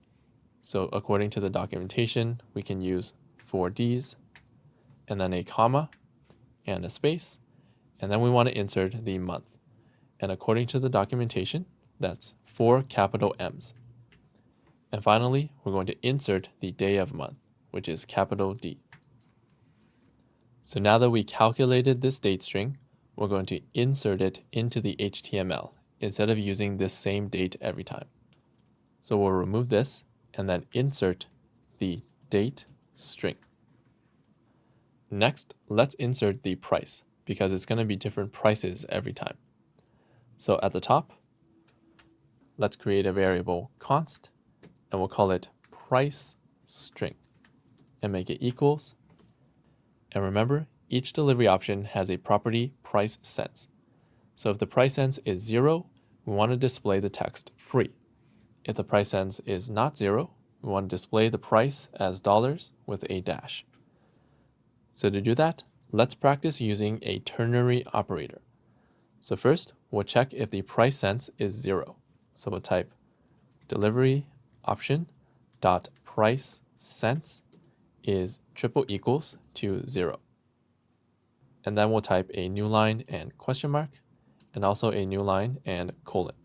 So according to the documentation, we can use 4 Ds and then a comma and a space, and then we want to insert the month. And according to the documentation, that's 4 capital M's. And finally, we're going to insert the day of month, which is capital D. So now that we calculated this date string, we're going to insert it into the HTML instead of using this same date every time. So we'll remove this and then insert the date string. Next, let's insert the price because it's going to be different prices every time. So at the top, let's create a variable const, and we'll call it price string and make it equals. And remember, each delivery option has a property price cents. So if the price cents is 0, we want to display the text free. If the price cents is not 0, we want to display the price as dollars with a dash. So to do that, let's practice using a ternary operator. So first, we'll check if the price cents is 0. So we'll type delivery option dot price cents is triple equals to 0. And then we'll type a new line and question mark, and also a new line and colon.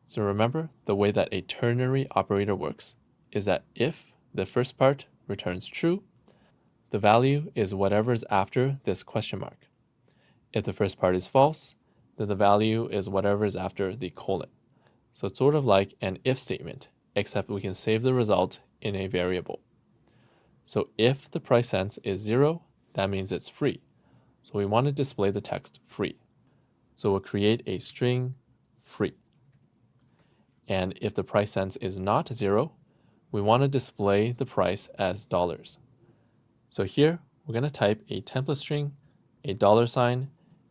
So remember, the way that a ternary operator works is that if the first part returns true, the value is whatever is after this question mark. If the first part is false, then the value is whatever is after the colon. So it's sort of like an if statement, except we can save the result in a variable. So if the price cents is 0, that means it's free. So we want to display the text free. So we'll create a string free. And if the price cents is not 0, we want to display the price as dollars. So here, we're going to type a template string, a $sign,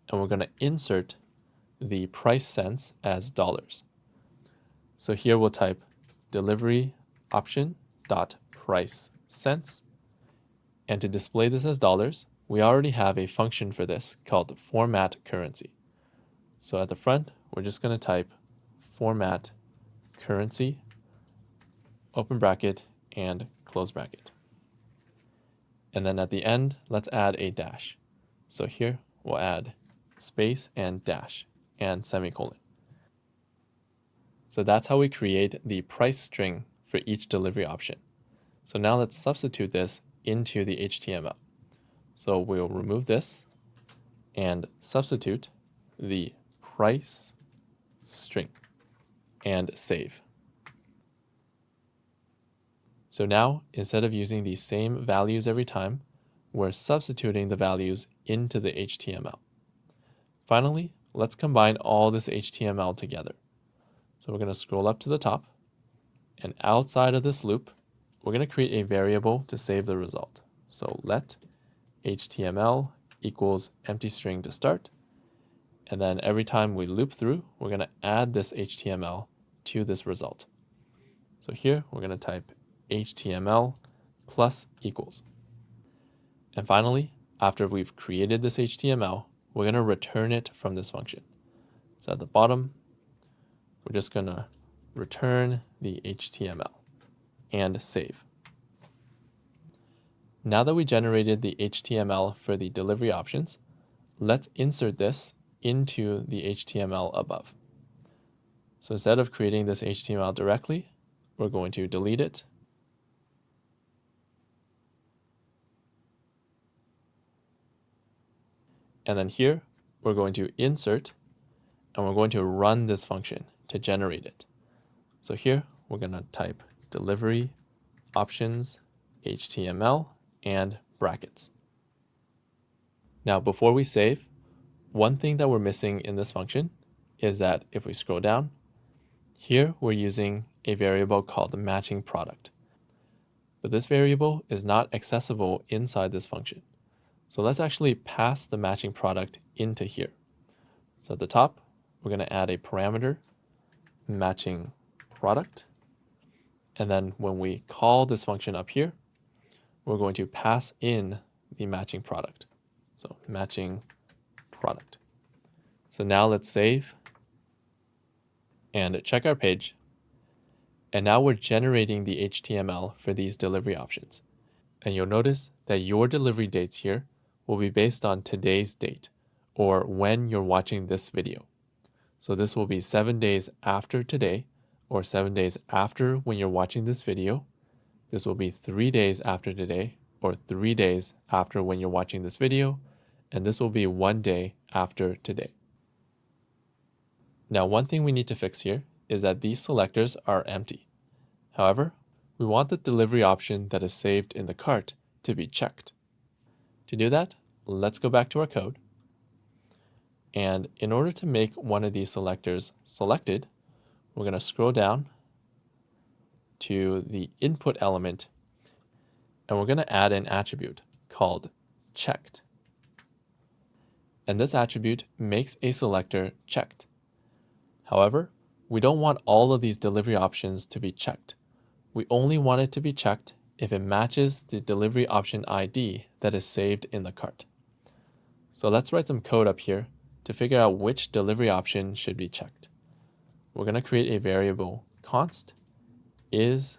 and we're going to insert the price cents as dollars. So here we'll type delivery option dot price cents. And to display this as dollars, we already have a function for this called format currency. So at the front, we're just going to type format currency, open bracket, and close bracket. And then at the end, let's add a dash. So here, we'll add space and dash and semicolon. So that's how we create the price string for each delivery option. So now let's substitute this into the HTML. So we'll remove this and substitute the price string and save. So now, instead of using the same values every time, we're substituting the values into the HTML. Finally, let's combine all this HTML together. So we're going to scroll up to the top, and outside of this loop, we're going to create a variable to save the result. So let HTML equals empty string to start, and then every time we loop through, we're going to add this HTML to this result. So here, we're going to type HTML plus equals. And finally, after we've created this HTML, we're going to return it from this function. So at the bottom, we're just going to return the HTML and save. Now that we generated the HTML for the delivery options, let's insert this into the HTML above. So instead of creating this HTML directly, we're going to delete it. And then here, we're going to insert, and we're going to run this function to generate it. So here, we're going to type delivery options HTML and brackets. Now, before we save, one thing that we're missing in this function is that if we scroll down, here we're using a variable called matching product. But this variable is not accessible inside this function. So let's actually pass the matching product into here. So at the top, we're going to add a parameter, matching product. And then when we call this function up here, we're going to pass in the matching product. So matching product. So now let's save and check our page. And now we're generating the HTML for these delivery options. And you'll notice that your delivery dates here will be based on today's date, or when you're watching this video. So this will be 7 days after today, or 7 days after when you're watching this video. This will be 3 days after today, or 3 days after when you're watching this video. And this will be 1 day after today. Now, one thing we need to fix here is that these selectors are empty. However, we want the delivery option that is saved in the cart to be checked. To do that, let's go back to our code. And in order to make one of these selectors selected, we're going to scroll down to the input element, and we're going to add an attribute called checked. And this attribute makes a selector checked. However, we don't want all of these delivery options to be checked. We only want it to be checked if it matches the delivery option ID that is saved in the cart. So let's write some code up here to figure out which delivery option should be checked. We're going to create a variable const is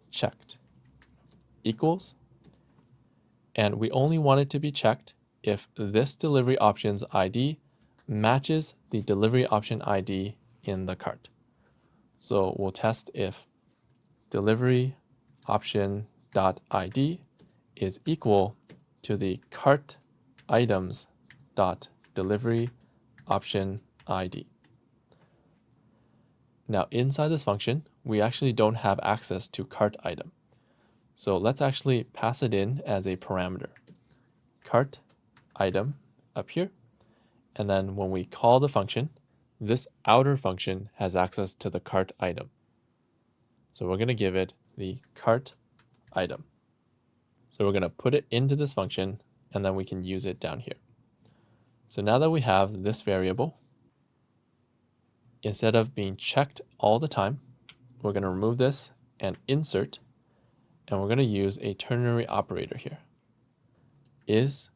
checked equals, and we only want it to be checked if this delivery option's ID matches the delivery option ID in the cart. So we'll test if delivery option.id is equal to the cart items.delivery option ID. Now inside this function, we actually don't have access to cart item. So let's actually pass it in as a parameter. Cart item up here. And then when we call the function, this outer function has access to the cart item. So we're going to give it the cart item. So we're going to put it into this function, and then we can use it down here. So now that we have this variable, instead of being checked all the time, we're going to remove this and insert, and we're going to use a ternary operator here. Is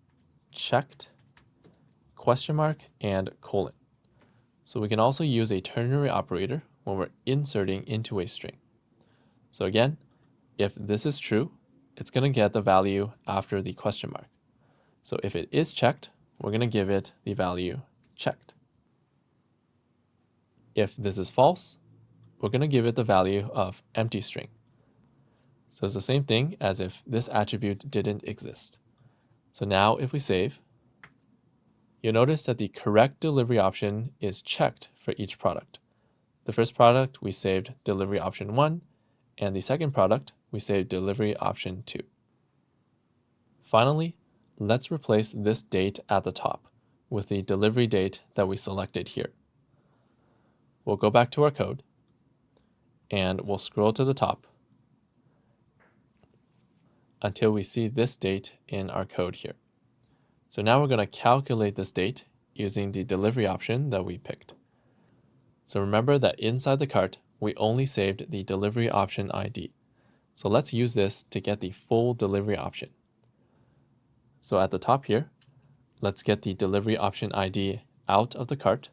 checked, question mark, and colon. So we can also use a ternary operator when we're inserting into a string. So again, if this is true, it's going to get the value after the question mark. So if it is checked, we're going to give it the value checked. If this is false, we're going to give it the value of empty string. So it's the same thing as if this attribute didn't exist. So now if we save, you'll notice that the correct delivery option is checked for each product. The first product, we saved delivery option 1, and the second product, we saved delivery option 2. Finally, let's replace this date at the top with the delivery date that we selected here. We'll go back to our code, and we'll scroll to the top until we see this date in our code here. So now we're going to calculate this date using the delivery option that we picked. So remember that inside the cart, we only saved the delivery option ID. So let's use this to get the full delivery option. So at the top here, let's get the delivery option ID out of the cart.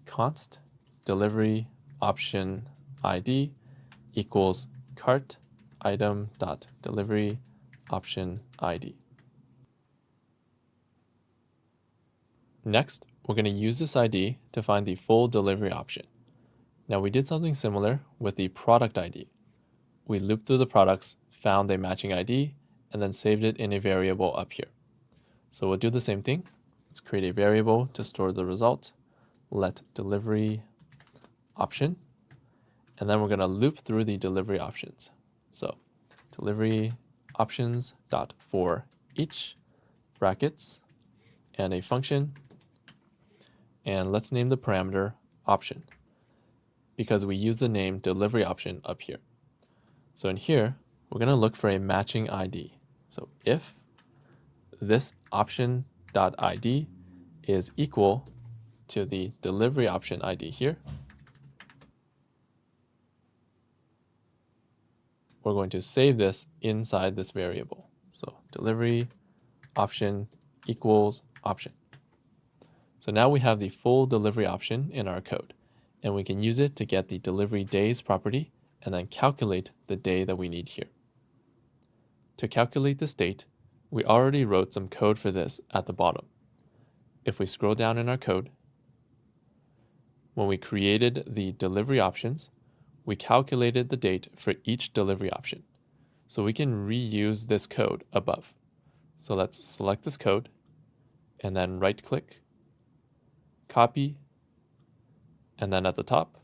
Const delivery option ID equals cart item dot delivery option ID. Next, we're going to use this ID to find the full delivery option. Now we did something similar with the product ID. We looped through the products, found a matching ID, and then saved it in a variable up here. So we'll do the same thing. Let's create a variable to store the result. Let delivery option, and then we're going to loop through the delivery options. So delivery options dot for each brackets and a function, and let's name the parameter option because we use the name delivery option up here. So in here, we're going to look for a matching ID. So if this option.id is equal to the delivery option ID here, we're going to save this inside this variable. So delivery option equals option. So now we have the full delivery option in our code, and we can use it to get the delivery days property and then calculate the day that we need here. To calculate this date, we already wrote some code for this at the bottom. If we scroll down in our code, when we created the delivery options, we calculated the date for each delivery option. So we can reuse this code above. So let's select this code and then right-click, copy, and then at the top,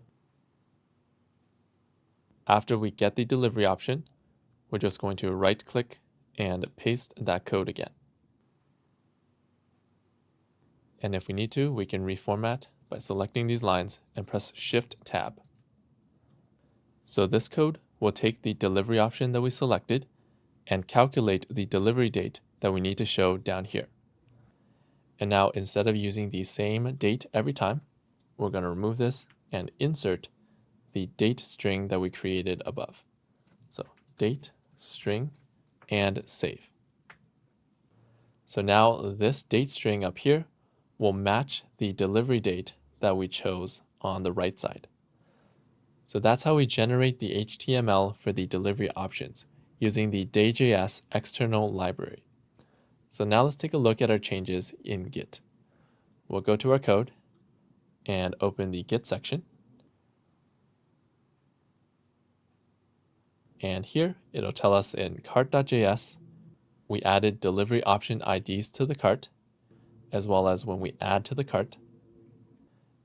after we get the delivery option, we're just going to right-click and paste that code again. And if we need to, we can reformat by selecting these lines and press Shift-Tab. So this code will take the delivery option that we selected and calculate the delivery date that we need to show down here. And now instead of using the same date every time, we're going to remove this and insert the date string that we created above. So date string and save. So now this date string up here will match the delivery date that we chose on the right side. So that's how we generate the HTML for the delivery options using the day.js external library. So now let's take a look at our changes in Git. We'll go to our code and open the Git section. And here it'll tell us in cart.js, we added delivery option IDs to the cart, as well as when we add to the cart.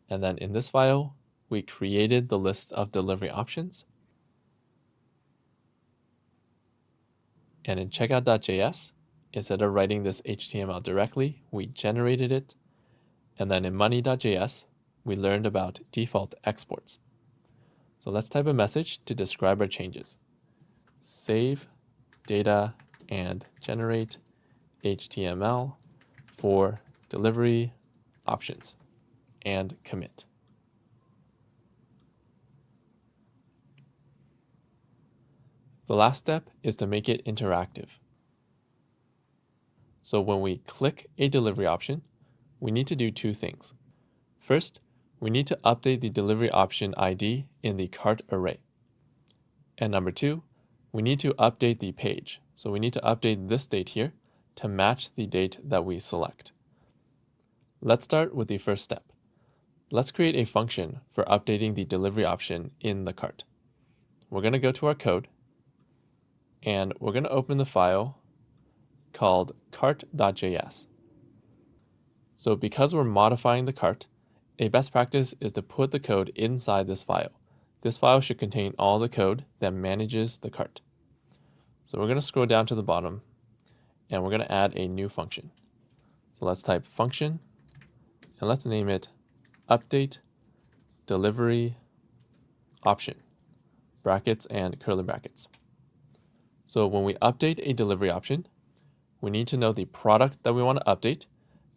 And then in this file, we created the list of delivery options. And in checkout.js, instead of writing this HTML directly, we generated it. And then in money.js, we learned about default exports. So let's type a message to describe our changes. save data and generate HTML for delivery options and commit. The last step is to make it interactive. So when we click a delivery option, we need to do two things. First, we need to update the delivery option ID in the cart array. And number two, we need to update the page. So we need to update this date here to match the date that we select. Let's start with the first step. Let's create a function for updating the delivery option in the cart. We're going to go to our code, and we're going to open the file called cart.js. So because we're modifying the cart, a best practice is to put the code inside this file. This file should contain all the code that manages the cart. So we're going to scroll down to the bottom, and we're going to add a new function. So let's type function, and let's name it update delivery option, brackets and curly brackets. So when we update a delivery option, we need to know the product that we want to update,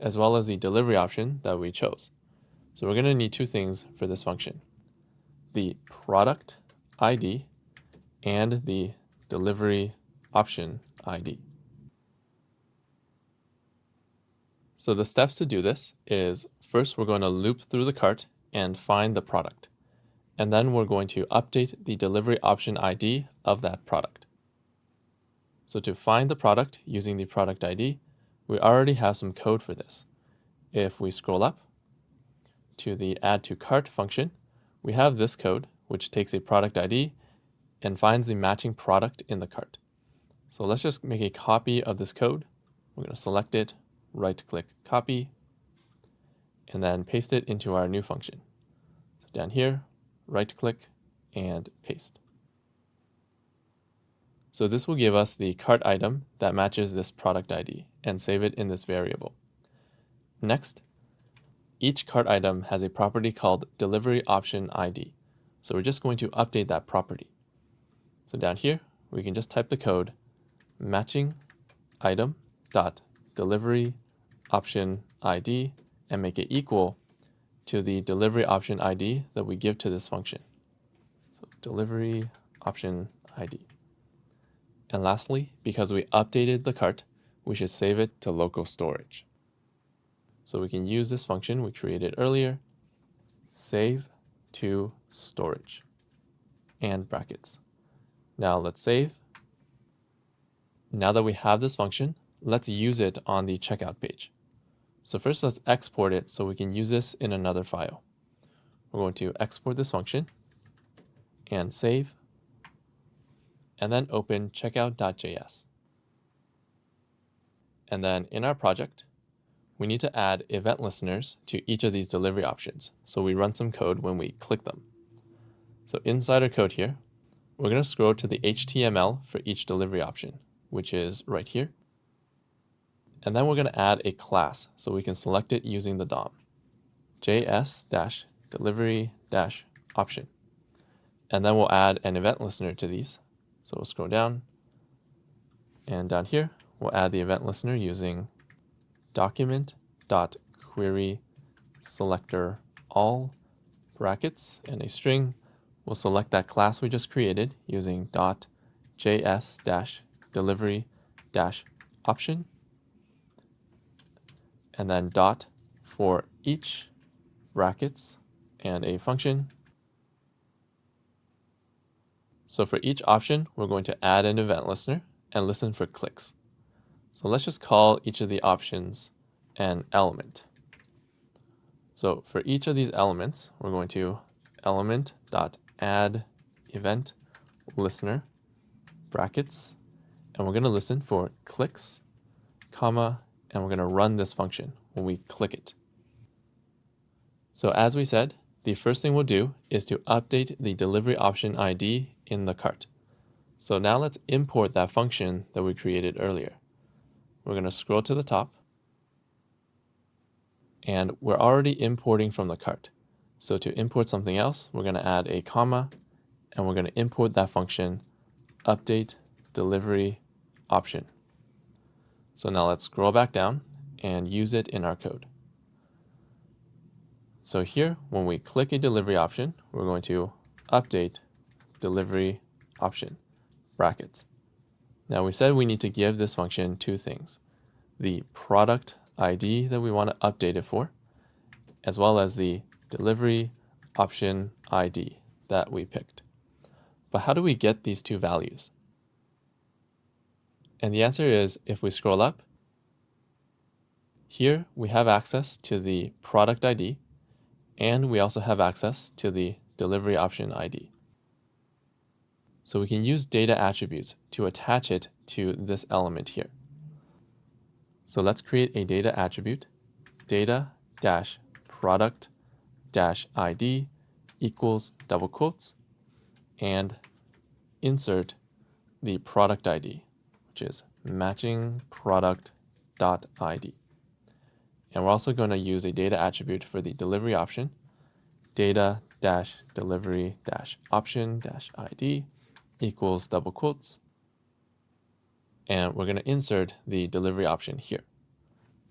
as well as the delivery option that we chose. So we're going to need two things for this function: the product ID and the delivery option ID. So the steps to do this is, first we're going to loop through the cart and find the product. And then we're going to update the delivery option ID of that product. So to find the product using the product ID, we already have some code for this. If we scroll up to the add to cart function, we have this code, which takes a product ID and finds the matching product in the cart. So let's just make a copy of this code. We're going to select it, right-click copy, and then paste it into our new function. So down here, right-click and paste. So this will give us the cart item that matches this product ID and save it in this variable. Next, each cart item has a property called delivery option ID. So we're just going to update that property. So down here, we can just type the code matching item dot delivery option ID and make it equal to the delivery option ID that we give to this function. So delivery option ID. And lastly, because we updated the cart, we should save it to local storage. So we can use this function we created earlier, save to storage, and brackets. Now let's save. Now that we have this function, let's use it on the checkout page. So first let's export it so we can use this in another file. We're going to export this function and save, and then open checkout.js. And then in our project, we need to add event listeners to each of these delivery options, so we run some code when we click them. So inside our code here, we're going to scroll to the HTML for each delivery option, which is right here. And then we're going to add a class, so we can select it using the DOM, js-delivery-option. And then we'll add an event listener to these. So we'll scroll down, and down here, we'll add the event listener using document.query selector all brackets and a string. We'll select that class we just created using .js-delivery-option, and then dot for each brackets and a function. So for each option, we're going to add an event listener and listen for clicks. So let's just call each of the options an element. So for each of these elements, we're going to element.add event listener brackets, and we're going to listen for clicks, comma, and we're going to run this function when we click it. So as we said, the first thing we'll do is to update the delivery option ID in the cart. So now let's import that function that we created earlier. We're going to scroll to the top, and we're already importing from the cart. So to import something else, we're going to add a comma, and we're going to import that function update delivery option. So now let's scroll back down and use it in our code. So here, when we click a delivery option, we're going to update delivery option, brackets. Now we said we need to give this function two things: the product ID that we want to update it for, as well as the delivery option ID that we picked. But how do we get these two values? And the answer is, if we scroll up, here we have access to the product ID, and we also have access to the delivery option ID. So we can use data attributes to attach it to this element here. So let's create a data attribute, data-product-id equals double quotes, and insert the product ID, which is matching product.id. And we're also going to use a data attribute for the delivery option, data-delivery-option-id equals double quotes. And we're going to insert the delivery option here.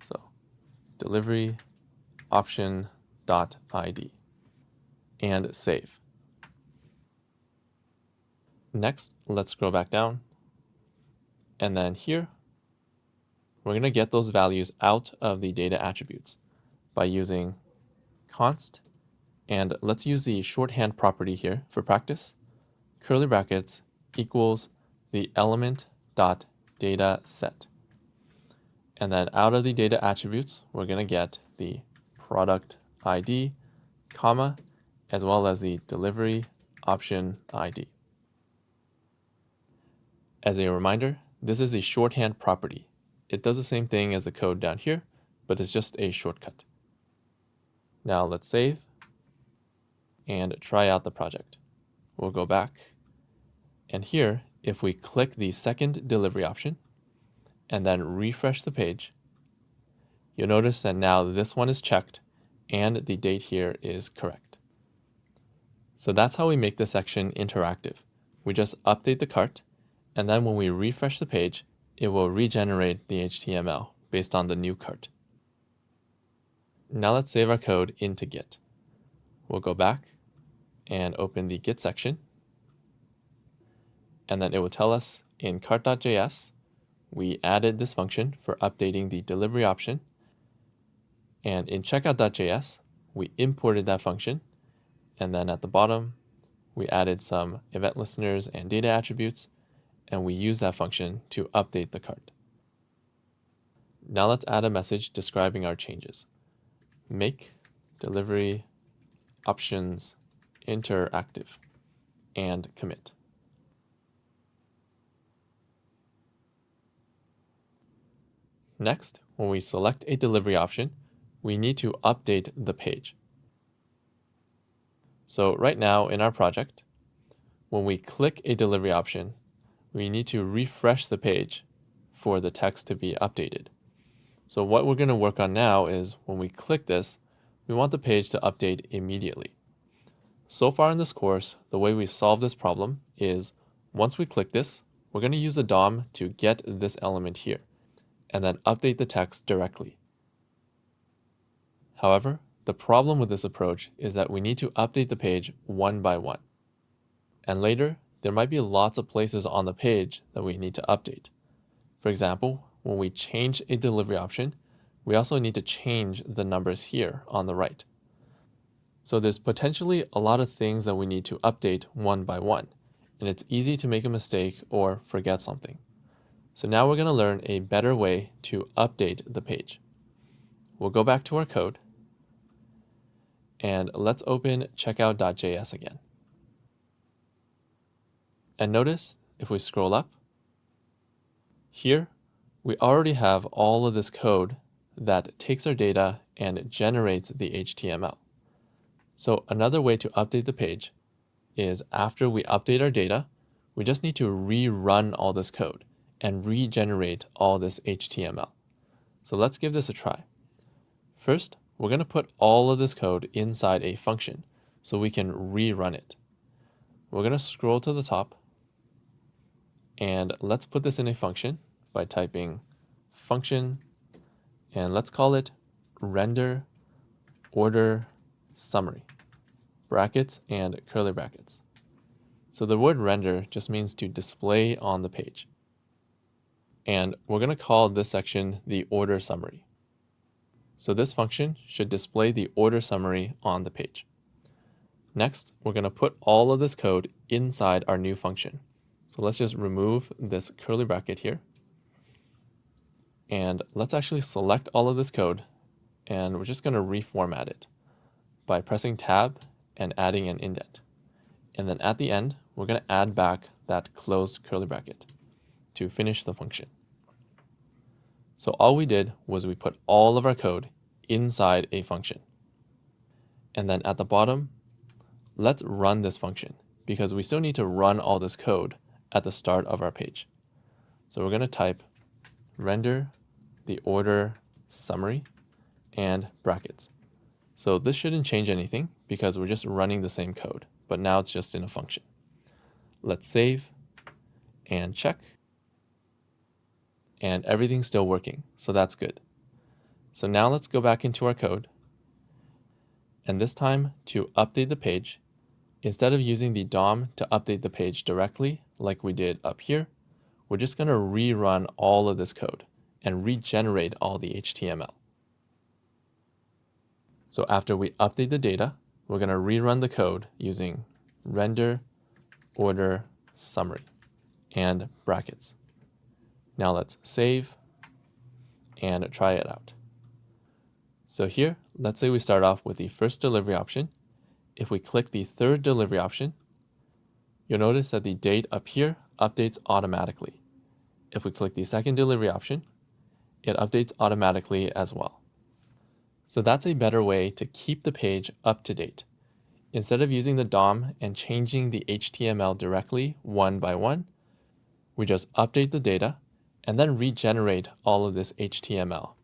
So delivery option.id and save. Next, let's scroll back down. And then here, we're going to get those values out of the data attributes by using const, and let's use the shorthand property here for practice, curly brackets equals the element dot data set. And then out of the data attributes, we're going to get the product ID, comma, as well as the delivery option ID. As a reminder, this is a shorthand property. It does the same thing as the code down here, but it's just a shortcut. Now let's save and try out the project. We'll go back, and here, if we click the second delivery option and then refresh the page, you'll notice that now this one is checked and the date here is correct. So that's how we make this section interactive. We just update the cart, and then when we refresh the page, it will regenerate the HTML based on the new cart. Now let's save our code into Git. We'll go back and open the Git section, and then it will tell us in cart.js, we added this function for updating the delivery option, and in checkout.js, we imported that function, and then at the bottom, we added some event listeners and data attributes, and we use that function to update the cart. Now let's add a message describing our changes. Make delivery options interactive and commit. Next, when we select a delivery option, we need to update the page. So right now in our project, when we click a delivery option, we need to refresh the page for the text to be updated. So what we're going to work on now is when we click this, we want the page to update immediately. So far in this course, the way we solve this problem is once we click this, we're going to use the DOM to get this element here and then update the text directly. However, the problem with this approach is that we need to update the page one by one. And later, there might be lots of places on the page that we need to update. For example, when we change a delivery option, we also need to change the numbers here on the right. So there's potentially a lot of things that we need to update one by one, and it's easy to make a mistake or forget something. So now we're going to learn a better way to update the page. We'll go back to our code, and let's open checkout.js again. And notice, if we scroll up, here we already have all of this code that takes our data and generates the HTML. So another way to update the page is after we update our data, we just need to rerun all this code and regenerate all this HTML. So let's give this a try. First, we're going to put all of this code inside a function so we can rerun it. We're going to scroll to the top, And let's put this in a function by typing function, and let's call it render order summary, brackets and curly brackets. So the word render just means to display on the page. And we're going to call this section the order summary. So this function should display the order summary on the page. Next, we're going to put all of this code inside our new function. So let's just remove this curly bracket here. And let's actually select all of this code, and we're just going to reformat it by pressing Tab and adding an indent. And then at the end, we're going to add back that closed curly bracket to finish the function. So all we did was we put all of our code inside a function. And then at the bottom, let's run this function because we still need to run all this code at the start of our page. So we're going to type render the order summary and brackets. So this shouldn't change anything because we're just running the same code, but now it's just in a function. Let's save and check. And everything's still working, so that's good. So now let's go back into our code. And this time, to update the page, instead of using the DOM to update the page directly like we did up here, we're just going to rerun all of this code and regenerate all the HTML. So after we update the data, we're going to rerun the code using render order summary and brackets. Now let's save and try it out. So here, let's say we start off with the first delivery option. If we click the third delivery option, you'll notice that the date up here updates automatically. If we click the second delivery option, it updates automatically as well. So that's a better way to keep the page up to date. Instead of using the DOM and changing the HTML directly one by one, we just update the data and then regenerate all of this HTML.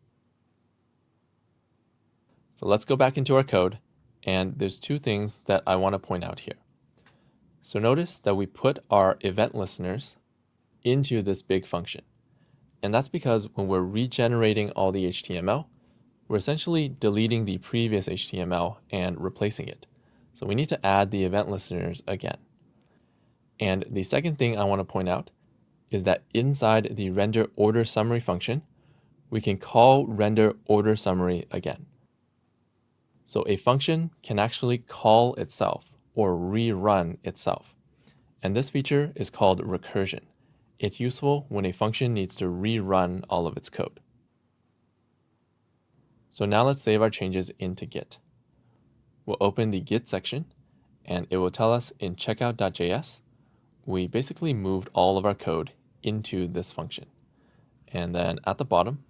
So let's go back into our code, and there's two things that I want to point out here. So notice that we put our event listeners into this big function. And that's because when we're regenerating all the HTML, we're essentially deleting the previous HTML and replacing it. So we need to add the event listeners again. And the second thing I want to point out is that inside the render order summary function, we can call render order summary again. So a function can actually call itself or rerun itself. And this feature is called recursion. It's useful when a function needs to rerun all of its code. So now let's save our changes into Git. We'll open the Git section, and it will tell us in checkout.js, we basically moved all of our code into this function. And then at the bottom,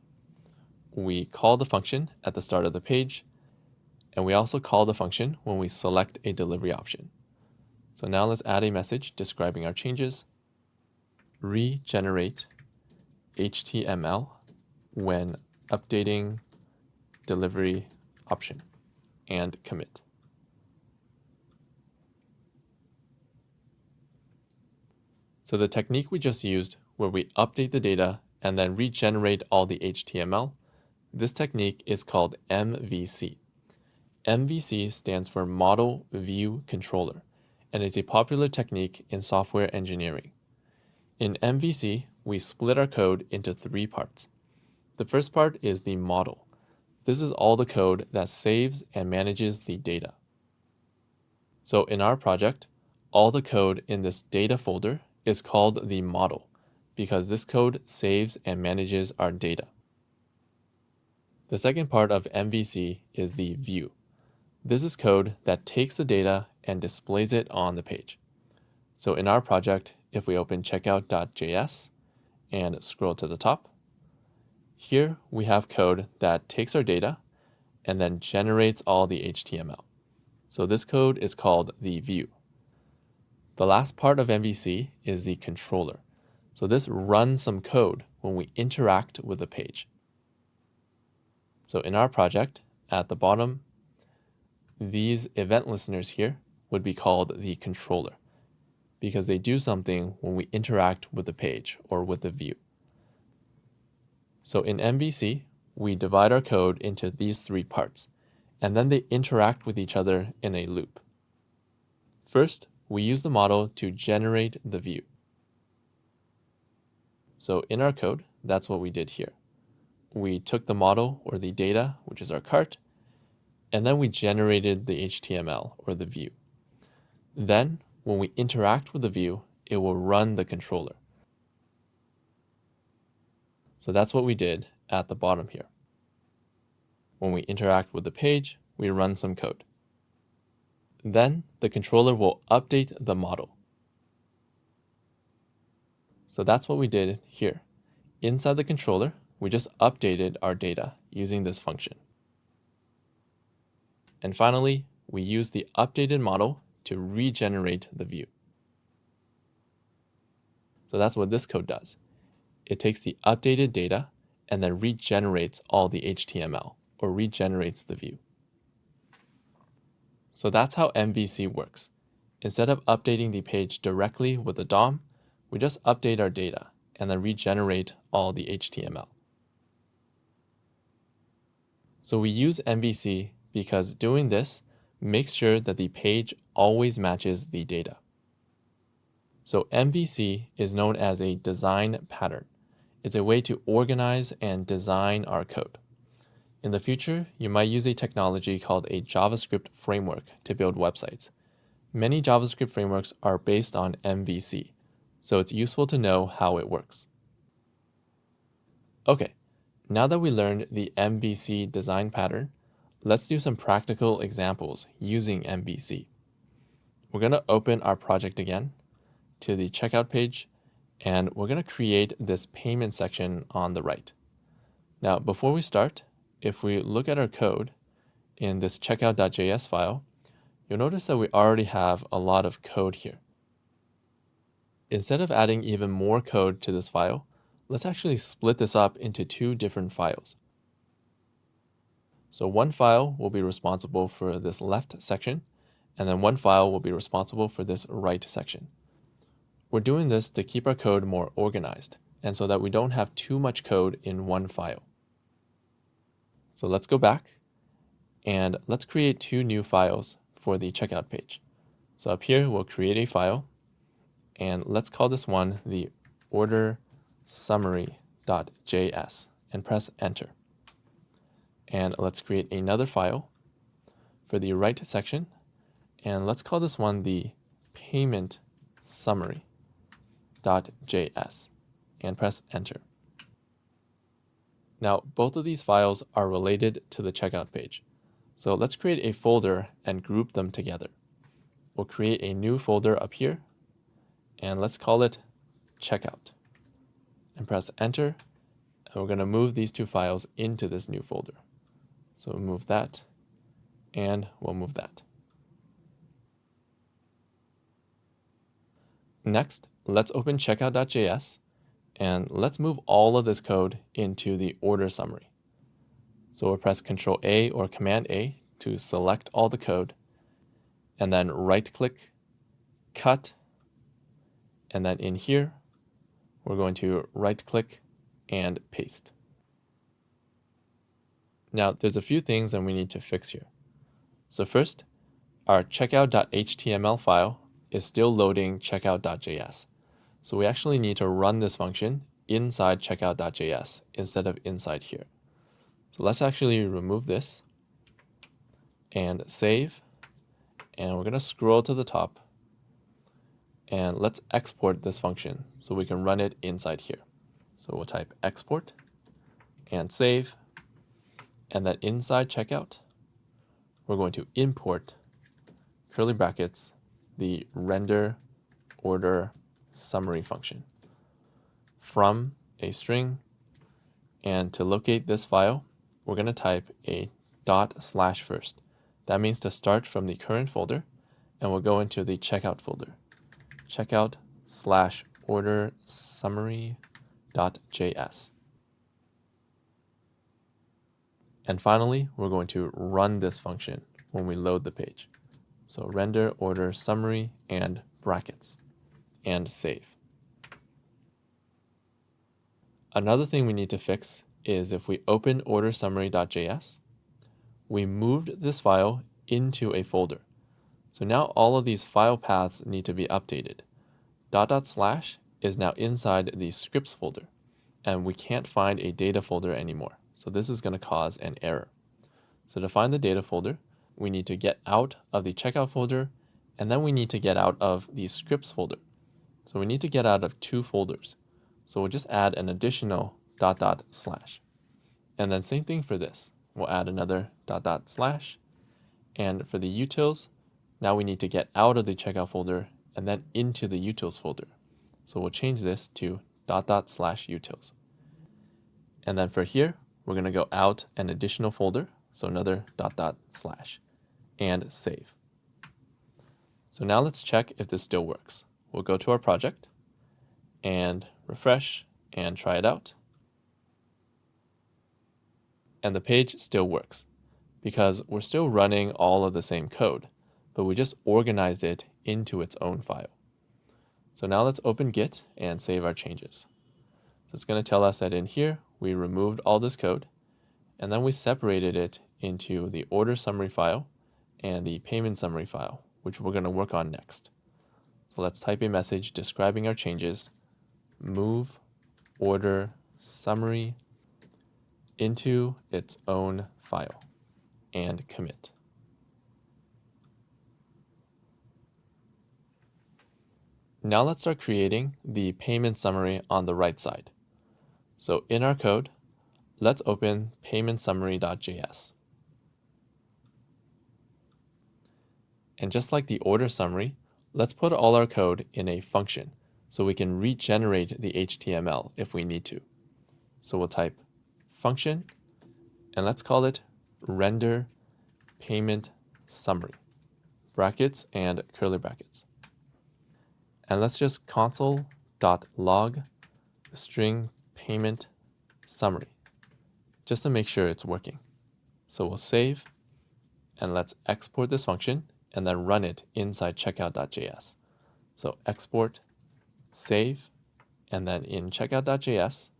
we call the function at the start of the page, and we also call the function when we select a delivery option. So now let's add a message describing our changes. Regenerate HTML when updating delivery option, and commit. So the technique we just used, where we update the data and then regenerate all the HTML, this technique is called MVC. MVC stands for Model View Controller, and it's a popular technique in software engineering. In MVC, we split our code into three parts. The first part is the model. This is all the code that saves and manages the data. So in our project, all the code in this data folder is called the model because this code saves and manages our data. The second part of MVC is the view. This is code that takes the data and displays it on the page. So in our project, if we open checkout.js and scroll to the top, here we have code that takes our data and then generates all the HTML. So this code is called the view. The last part of MVC is the controller. So this runs some code when we interact with the page. So in our project, at the bottom, these event listeners here would be called the controller. because they do something when we interact with the page or with the view. So in MVC, we divide our code into these three parts, and then they interact with each other in a loop. First, we use the model to generate the view. So in our code, that's what we did here. We took the model or the data, which is our cart, and then we generated the HTML or the view. Then, when we interact with the view, it will run the controller. So that's what we did at the bottom here. When we interact with the page, we run some code. Then the controller will update the model. So that's what we did here. Inside the controller, we just updated our data using this function. And finally, we use the updated model to regenerate the view. So that's what this code does. It takes the updated data and then regenerates all the HTML, or regenerates the view. So that's how MVC works. Instead of updating the page directly with the DOM, we just update our data and then regenerate all the HTML. So we use MVC because doing this makes sure that the page always matches the data. So MVC is known as a design pattern. It's a way to organize and design our code. In the future, you might use a technology called a JavaScript framework to build websites. Many JavaScript frameworks are based on MVC, so it's useful to know how it works. Okay, now that we learned the MVC design pattern, let's do some practical examples using MVC. We're going to open our project again to the checkout page, and we're going to create this payment section on the right. Now, before we start, if we look at our code in this checkout.js file, you'll notice that we already have a lot of code here. Instead of adding even more code to this file, let's actually split this up into two different files. So one file will be responsible for this left section, and then one file will be responsible for this right section. We're doing this to keep our code more organized, and so that we don't have too much code in one file. So let's go back, and let's create two new files for the checkout page. So up here, we'll create a file, and let's call this one the order summary.js, and press enter. And let's create another file for the right section, and let's call this one the payment summary.js, and press enter. Now, both of these files are related to the checkout page. So let's create a folder and group them together. We'll create a new folder up here, and let's call it checkout, and press enter. And we're going to move these two files into this new folder. So we'll move that, and we'll move that. Next, let's open checkout.js, and let's move all of this code into the order summary. So we'll press Ctrl A or Command A to select all the code, and then right-click, cut, and then in here, we're going to right-click and paste. Now, there's a few things that we need to fix here. So first, our checkout.html file is still loading checkout.js. So we actually need to run this function inside checkout.js instead of inside here. So let's actually remove this and save. And we're going to scroll to the top. And let's export this function so we can run it inside here. So we'll type export and save. And then inside checkout, we're going to import curly brackets, the render order summary function from a string. And to locate this file, we're going to type a / first. That means to start from the current folder, and we'll go into the checkout folder. Checkout/order summary.js. And finally, we're going to run this function when we load the page. So render order summary and brackets. and save. Another thing we need to fix is if we open ordersummary.js, we moved this file into a folder. So now all of these file paths need to be updated. // is now inside the scripts folder, and we can't find a data folder anymore. So this is going to cause an error. So to find the data folder, we need to get out of the checkout folder, and then we need to get out of the scripts folder. So we need to get out of two folders. So we'll just add an additional .. And then same thing for this. We'll add another .. And for the utils, now we need to get out of the checkout folder and then into the utils folder. So we'll change this to .. utils. And then for here, we're going to go out an additional folder, so another .. and save. So now let's check if this still works. We'll go to our project and refresh and try it out. And the page still works because we're still running all of the same code, but we just organized it into its own file. So now let's open Git and save our changes. So it's going to tell us that in here, we removed all this code, and then we separated it into the order summary file and the payment summary file, which we're going to work on next. So let's type a message describing our changes, move order summary into its own file, and commit. Now let's start creating the payment summary on the right side. So in our code, let's open paymentsummary.js. And just like the order summary, let's put all our code in a function so we can regenerate the HTML if we need to. So we'll type function, and let's call it render payment summary, brackets and curly brackets. And let's just console.log the string payment summary, just to make sure it's working. So we'll save, and let's export this function and then run it inside checkout.js. So export, save, and then in checkout.js,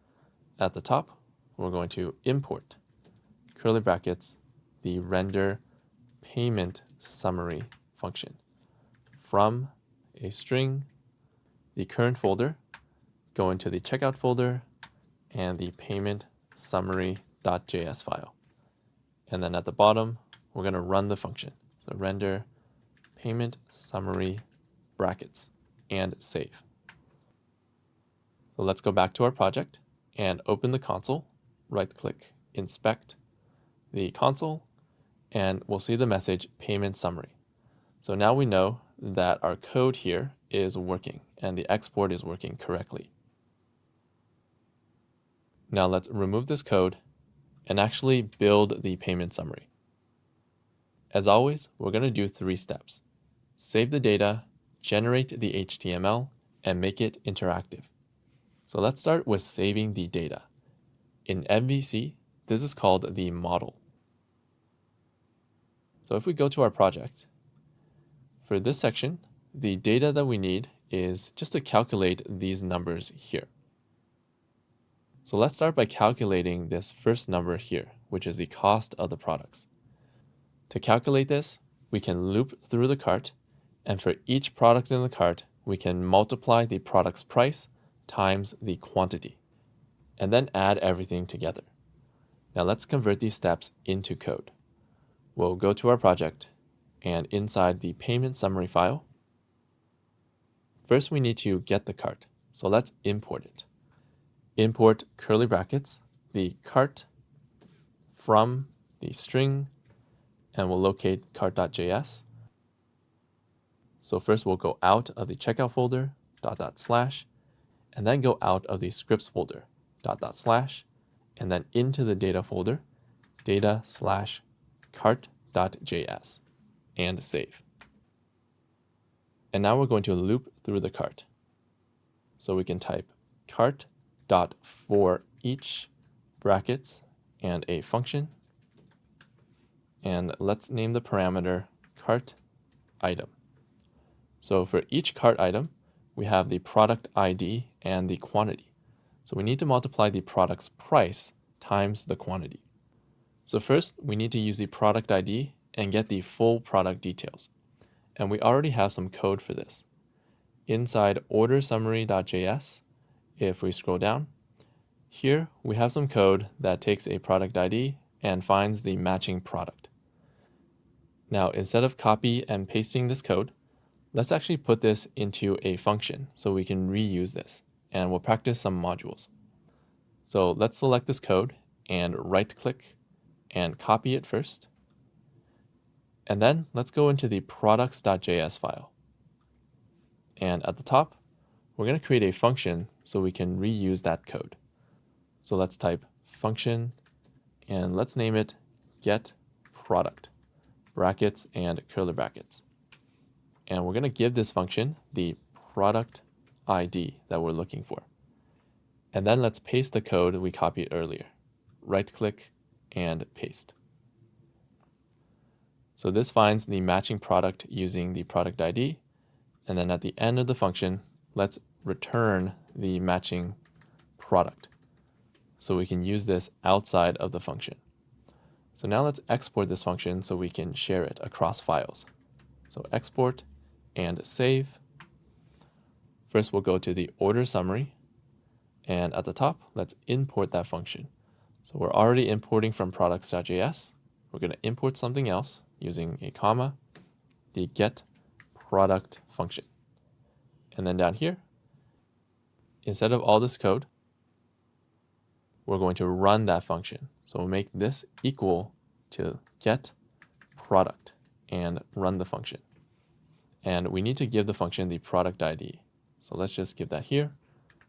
at the top, we're going to import, curly brackets, the render payment summary function from a string, the current folder, go into the checkout folder, and the payment summary.js file. And then at the bottom, we're going to run the function. So render payment summary brackets and save. So let's go back to our project and open the console, right-click, inspect the console, and we'll see the message payment summary. So now we know that our code here is working and the export is working correctly. Now let's remove this code and actually build the payment summary. As always, we're going to do 3 steps. Save the data, generate the HTML, and make it interactive. So let's start with saving the data. In MVC, this is called the model. So if we go to our project, for this section, the data that we need is just to calculate these numbers here. So let's start by calculating this first number here, which is the cost of the products. To calculate this, we can loop through the cart, and for each product in the cart, we can multiply the product's price times the quantity, and then add everything together. Now let's convert these steps into code. We'll go to our project, and inside the payment summary file, first we need to get the cart, so let's import it. Import curly brackets, the cart from the string, and we'll locate cart.js. So first we'll go out of the checkout folder, .. and then go out of the scripts folder, .. and then into the data folder, data/cart.js, and save. And now we're going to loop through the cart. So we can type cart.forEach brackets and a function. And let's name the parameter cart item. So for each cart item, we have the product ID and the quantity. So we need to multiply the product's price times the quantity. So first, we need to use the product ID and get the full product details. And we already have some code for this. Inside ordersummary.js, if we scroll down, here we have some code that takes a product ID and finds the matching product. Now, instead of copy and pasting this code, let's actually put this into a function so we can reuse this, and we'll practice some modules. So let's select this code and right-click and copy it first. And then let's go into the products.js file. And at the top, we're going to create a function so we can reuse that code. So let's type function, and let's name it getProduct, brackets and curly brackets. And we're going to give this function the product ID that we're looking for. And then let's paste the code we copied earlier. Right-click and paste. So this finds the matching product using the product ID. And then at the end of the function, let's return the matching product. So we can use this outside of the function. So now let's export this function so we can share it across files. So export and save. First, we'll go to the order summary. And at the top, let's import that function. So we're already importing from products.js. We're going to import something else using a comma, the getProduct function. And then down here, instead of all this code, we're going to run that function. So we'll make this equal to getProduct and run the function. And we need to give the function the product ID. So let's just give that here,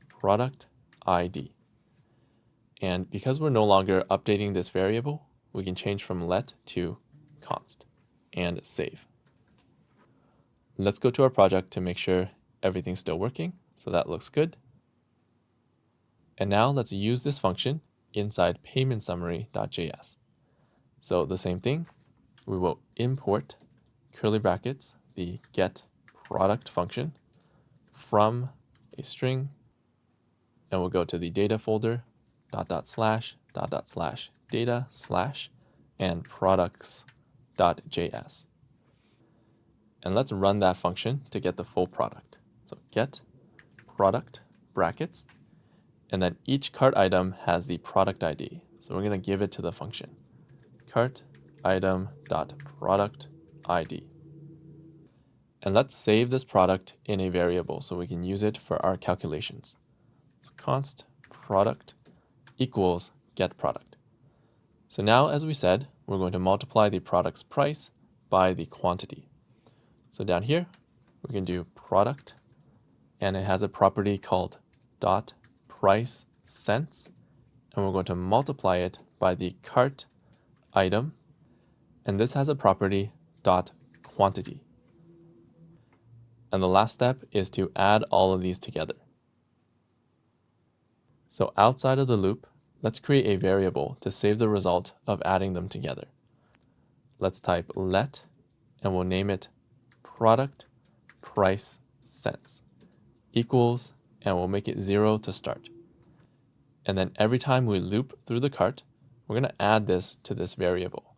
product ID. And because we're no longer updating this variable, we can change from let to const and save. Let's go to our project to make sure everything's still working. So that looks good. And now let's use this function inside paymentsummary.js. So the same thing, we will import curly brackets, the getProduct function from a string, and we'll go to the data folder, //data/ and products.js. And let's run that function to get the full product. So get product brackets, and then each cart item has the product ID. So we're going to give it to the function, cart item.product ID. And let's save this product in a variable so we can use it for our calculations. So const product equals getProduct. So now, as we said, we're going to multiply the product's price by the quantity. So down here, we can do product, and it has a property called .price cents, and we're going to multiply it by the cart item, and this has a property .quantity. And the last step is to add all of these together. So outside of the loop, let's create a variable to save the result of adding them together. Let's type let, and we'll name it product price cents equals, and we'll make it 0 to start. And then every time we loop through the cart, we're going to add this to this variable.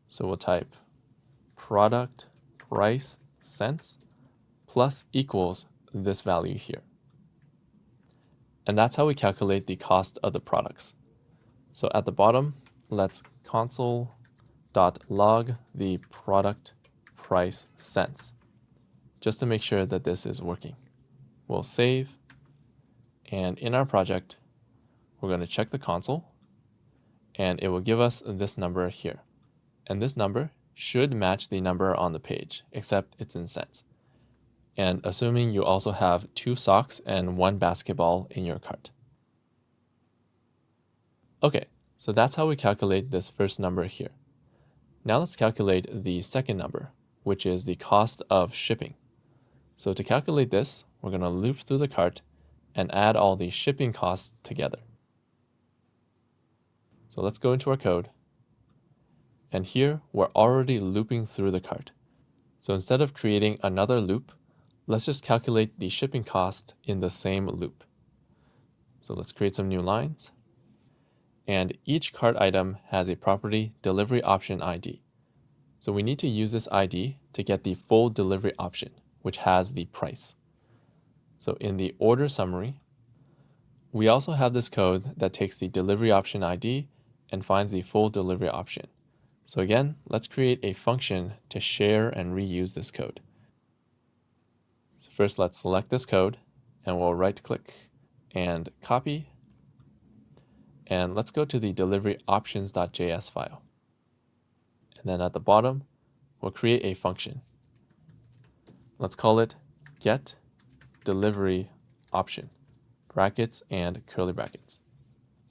So we'll type product price cents plus equals this value here. And that's how we calculate the cost of the products. So at the bottom, let's console.log the product price cents, just to make sure that this is working. We'll save, and in our project, we're going to check the console, and it will give us this number here. And this number should match the number on the page, except it's in cents. And assuming you also have 2 socks and 1 basketball in your cart. Okay, so that's how we calculate this first number here. Now let's calculate the second number, which is the cost of shipping. So to calculate this, we're going to loop through the cart and add all the shipping costs together. So let's go into our code. And here, we're already looping through the cart. So instead of creating another loop, let's just calculate the shipping cost in the same loop. So let's create some new lines. And each cart item has a property delivery option ID. So we need to use this ID to get the full delivery option, which has the price. So in the order summary, we also have this code that takes the delivery option ID and finds the full delivery option. So again, let's create a function to share and reuse this code. So first, let's select this code, and we'll right-click and copy. And let's go to the delivery options.js file. And then at the bottom, we'll create a function. Let's call it get delivery option, brackets and curly brackets.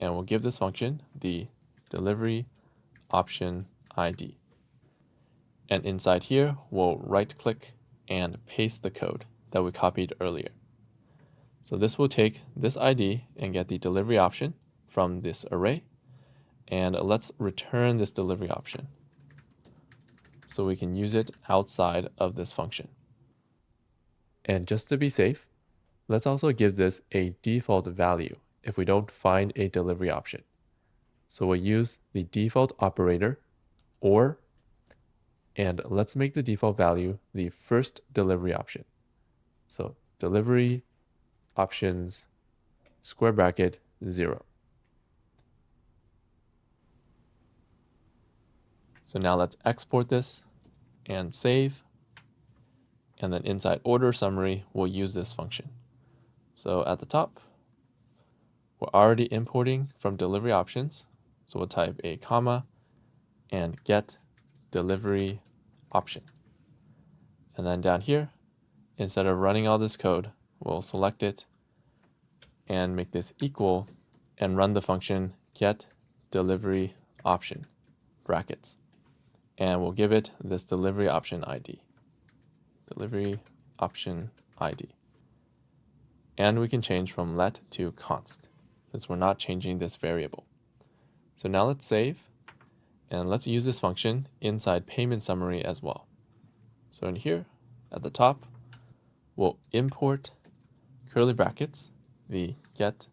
And we'll give this function the delivery option ID. And inside here, we'll right-click and paste the code that we copied earlier. So this will take this ID and get the delivery option from this array. And let's return this delivery option so we can use it outside of this function. And just to be safe, let's also give this a default value if we don't find a delivery option. So we'll use the default operator or, and let's make the default value the first delivery option. So delivery options square bracket 0. So now let's export this and save. And then inside order summary, we'll use this function. So at the top, we're already importing from delivery options. So we'll type a comma and get delivery option. And then down here, instead of running all this code, we'll select it and make this equal and run the function get delivery option, brackets. And we'll give it this delivery option ID. Delivery option ID. And we can change from let to const, since we're not changing this variable. So now let's save, and let's use this function inside payment summary as well. So in here, at the top, we'll import curly brackets, the get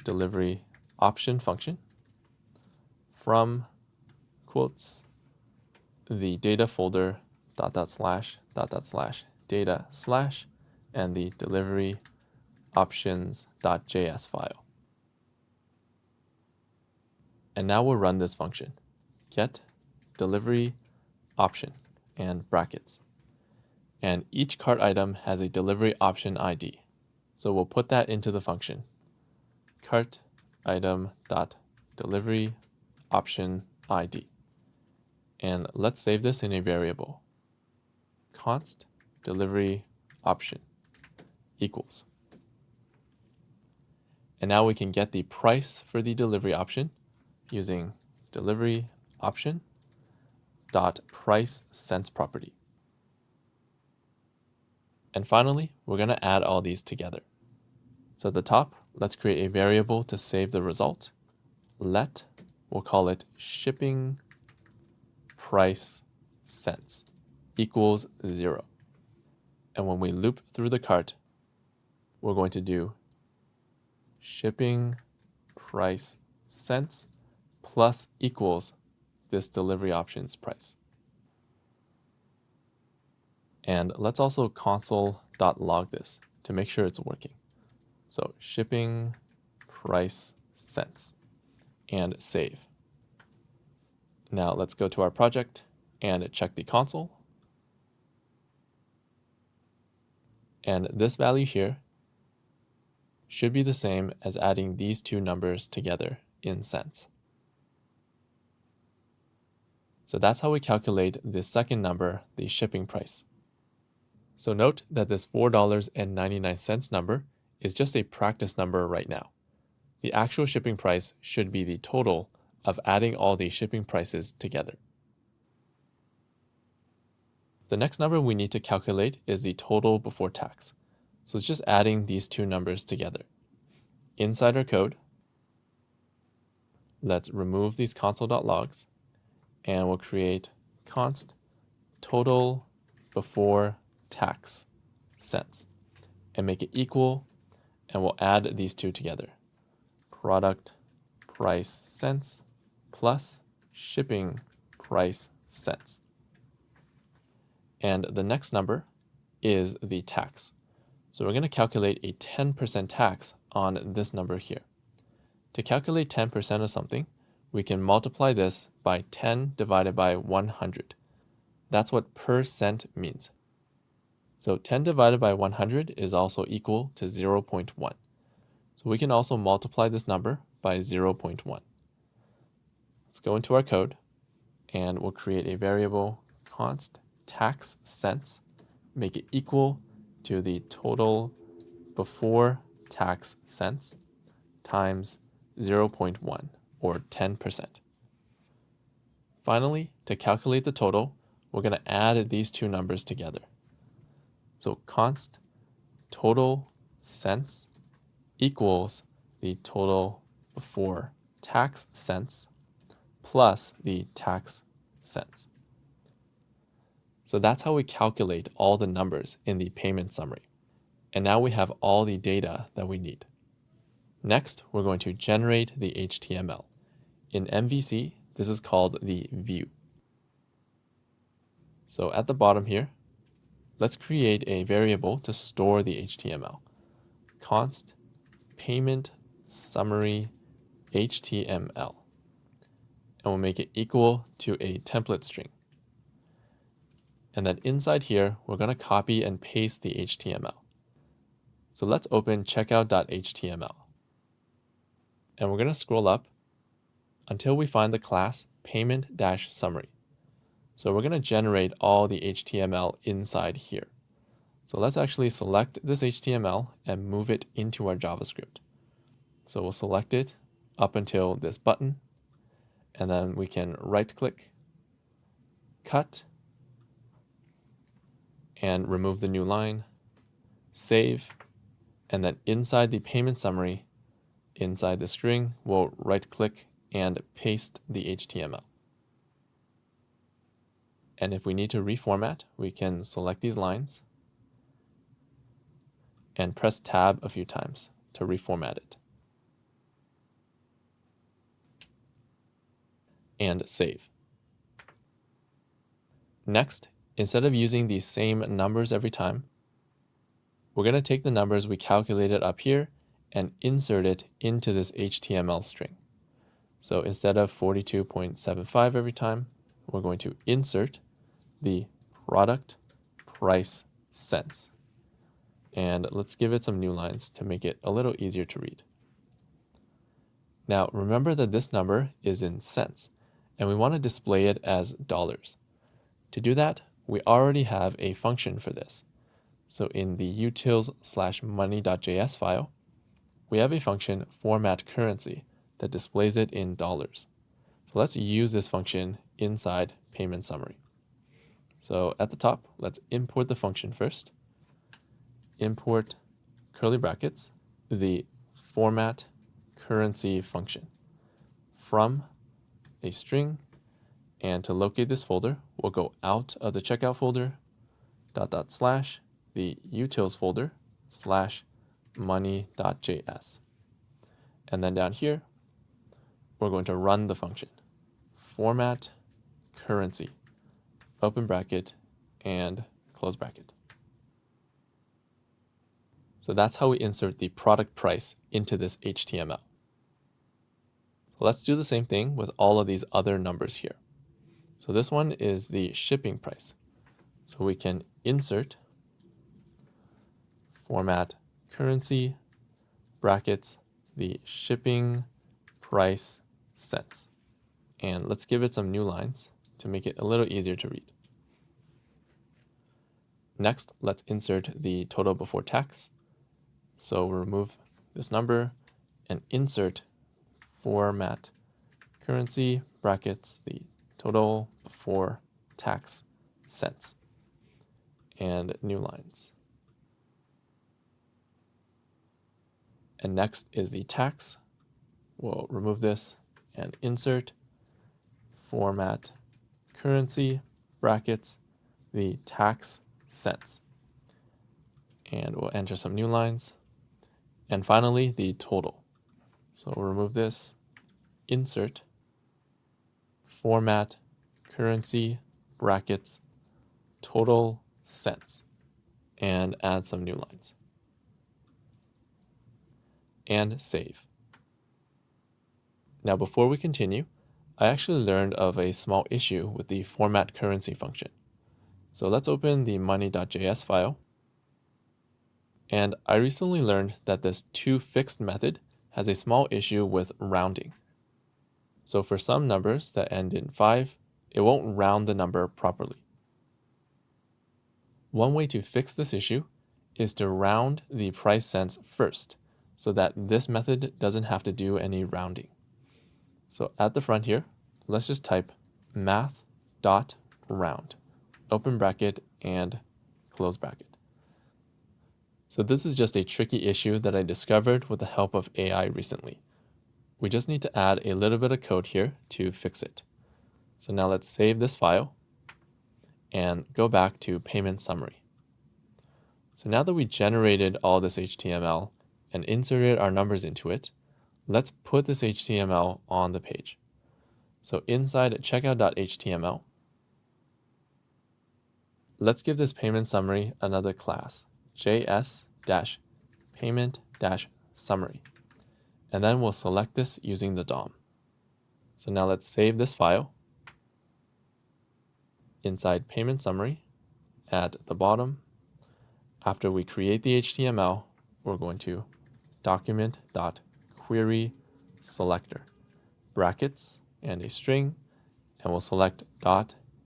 delivery option function, from quotes, the data folder ... data / and the delivery options.js file. And now we'll run this function, get delivery option and brackets. And each cart item has a delivery option ID. So we'll put that into the function, cart item.delivery option ID. And let's save this in a variable, const delivery option equals. And now we can get the price for the delivery option using delivery option dot price cents property. And finally, we're going to add all these together. So at the top, let's create a variable to save the result. Let, we'll call it shipping price cents equals 0. And when we loop through the cart, we're going to do shipping price cents plus equals this delivery options price. And let's also console.log this to make sure it's working. So shipping price cents and save. Now let's go to our project and check the console. And this value here should be the same as adding these two numbers together in cents. So that's how we calculate the second number, the shipping price. So note that this $4.99 number is just a practice number right now. The actual shipping price should be the total of adding all the shipping prices together. The next number we need to calculate is the total before tax. So it's just adding these two numbers together. Inside our code, let's remove these console.logs and we'll create const total before tax cents and make it equal, and we'll add these two together. Product price cents plus shipping price cents. And the next number is the tax. So we're going to calculate a 10% tax on this number here. To calculate 10% of something, we can multiply this by 10 divided by 100. That's what percent means. So 10 divided by 100 is also equal to 0.1. So we can also multiply this number by 0.1. Let's go into our code, and we'll create a variable const tax cents, make it equal to the total before tax cents times 0.1, or 10%. Finally, to calculate the total, we're going to add these two numbers together. So const total cents equals the total before tax cents plus the tax cents. So that's how we calculate all the numbers in the payment summary. And now we have all the data that we need. Next, we're going to generate the HTML. In MVC, this is called the view. So at the bottom here, let's create a variable to store the HTML. Const payment summary HTML. And we'll make it equal to a template string. And then inside here, we're going to copy and paste the HTML. So let's open checkout.html. And we're going to scroll up until we find the class payment-summary. So we're going to generate all the HTML inside here. So let's actually select this HTML and move it into our JavaScript. So we'll select it up until this button, and then we can right-click, cut, and remove the new line, save, and then inside the payment summary, inside the string, we'll right-click and paste the HTML. And if we need to reformat, we can select these lines and press Tab a few times to reformat it. And save. Next, instead of using these same numbers every time, we're going to take the numbers we calculated up here and insert it into this HTML string. So instead of 42.75 every time, we're going to insert the product price cents. And let's give it some new lines to make it a little easier to read. Now remember that this number is in cents, and we want to display it as dollars. To do that, we already have a function for this. So in the utils/money.js file, we have a function format currency that displays it in dollars. So let's use this function inside payment summary. So at the top, let's import the function first. Import curly brackets, the format currency function from a string, and to locate this folder, we'll go out of the checkout folder, // the utils folder /money.js. And then down here, we're going to run the function format currency, open bracket and close bracket. So that's how we insert the product price into this HTML. So let's do the same thing with all of these other numbers here. So this one is the shipping price. So we can insert format currency brackets the shipping price cents. And let's give it some new lines to make it a little easier to read. Next, let's insert the total before tax. So we'll remove this number and insert format currency brackets the total before tax cents and new lines. And next is the tax. We'll remove this and insert format currency brackets the tax cents And we'll enter some new lines. And finally, the total. So we'll remove this, insert, format, currency, brackets, total cents, and add some new lines. And save. Now before we continue, I actually learned of a small issue with the format currency function. So let's open the money.js file. And I recently learned that this toFixed method has a small issue with rounding. So for some numbers that end in 5, it won't round the number properly. One way to fix this issue is to round the price cents first, so that this method doesn't have to do any rounding. So at the front here, let's just type math.round, open bracket and close bracket. So this is just a tricky issue that I discovered with the help of AI recently. We just need to add a little bit of code here to fix it. So now let's save this file and go back to payment summary. So now that we generated all this HTML and inserted our numbers into it, let's put this HTML on the page. So inside checkout.html, let's give this payment summary another class, js-payment-summary. And then we'll select this using the DOM. So now let's save this file. Inside payment summary, at the bottom, after we create the HTML, we're going to document.query selector, brackets and a string, and we'll select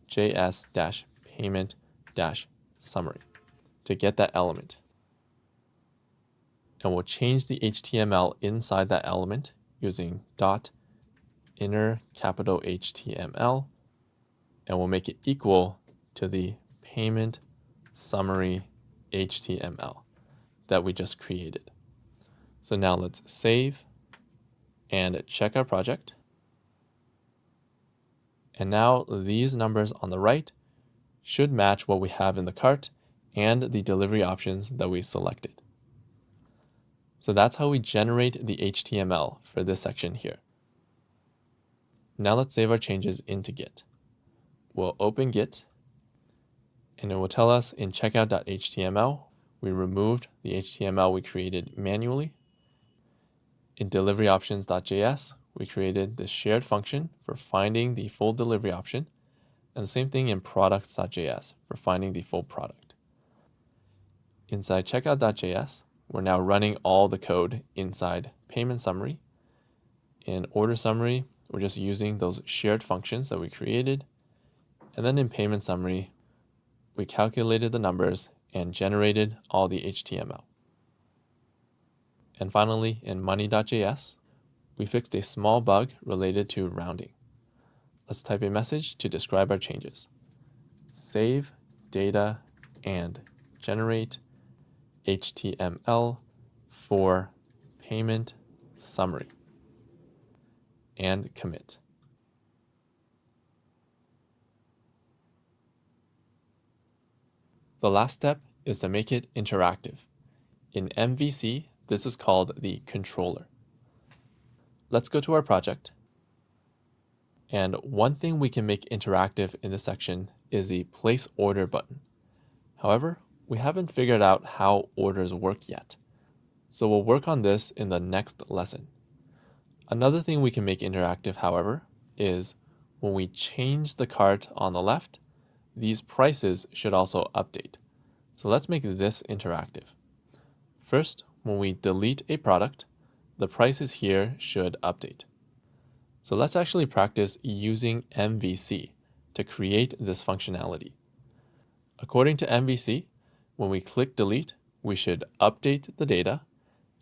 .js-payment-summary to get that element. And we'll change the HTML inside that element using .inner capital HTML, and we'll make it equal to the payment summary HTML that we just created. So now let's save and check our project. And now these numbers on the right should match what we have in the cart and the delivery options that we selected. So that's how we generate the HTML for this section here. Now let's save our changes into Git. We'll open Git, and it will tell us in checkout.html, we removed the HTML we created manually. In deliveryoptions.js, we created this shared function for finding the full delivery option, and the same thing in products.js for finding the full product. Inside checkout.js, we're now running all the code inside payment summary. In order summary, we're just using those shared functions that we created. And then in payment summary, we calculated the numbers and generated all the HTML. And finally, in money.js, we fixed a small bug related to rounding. Let's type a message to describe our changes. Save data and generate HTML for payment summary and commit. The last step is to make it interactive. In MVC, this is called the controller. Let's go to our project. And one thing we can make interactive in this section is the place order button. However, we haven't figured out how orders work yet. So we'll work on this in the next lesson. Another thing we can make interactive, however, is when we change the cart on the left, these prices should also update. So let's make this interactive. First, when we delete a product, the prices here should update. So let's actually practice using MVC to create this functionality. According to MVC, when we click delete, we should update the data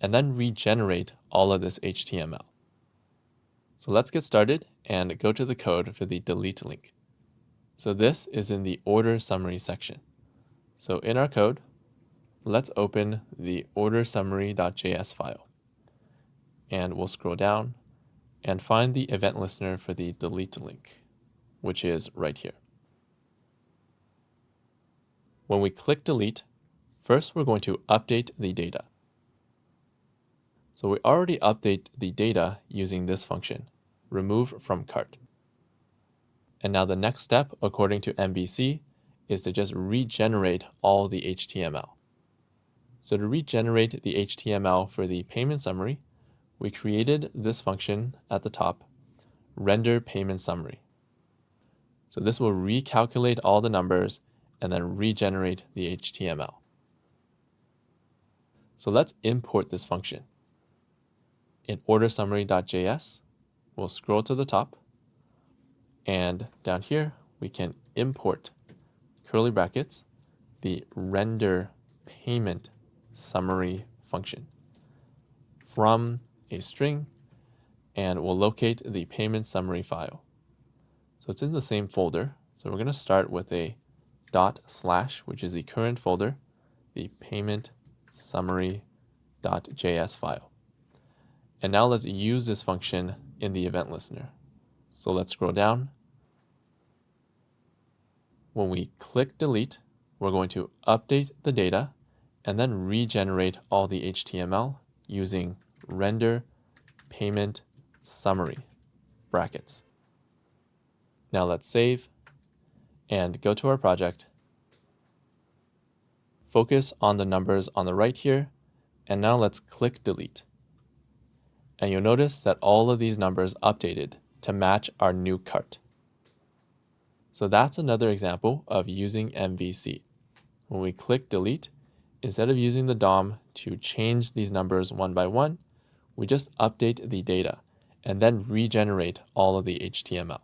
and then regenerate all of this HTML. So let's get started and go to the code for the delete link. So this is in the order summary section. So in our code, let's open the order summary.js file. And we'll scroll down and find the event listener for the delete link, which is right here. When we click delete, First, we're going to update the data. So we already update the data using this function, remove from cart. And now the next step, according to MVC, is to just regenerate all the HTML. So to regenerate the HTML for the payment summary, we created this function at the top, render payment summary. So this will recalculate all the numbers and then regenerate the HTML. So let's import this function. In ordersummary.js, we'll scroll to the top, and down here we can import curly brackets, the render payment summary function from a string, and we'll locate the payment summary file. So it's in the same folder. So we're going to start with a // which is the current folder, the payment summary.js file. And now let's use this function in the event listener. So let's scroll down. When we click delete, we're going to update the data and then regenerate all the HTML using render payment summary brackets. Now let's save and go to our project. Focus on the numbers on the right here, and now let's click delete. And you'll notice that all of these numbers updated to match our new cart. So that's another example of using MVC. When we click delete, instead of using the DOM to change these numbers one by one, we just update the data and then regenerate all of the HTML.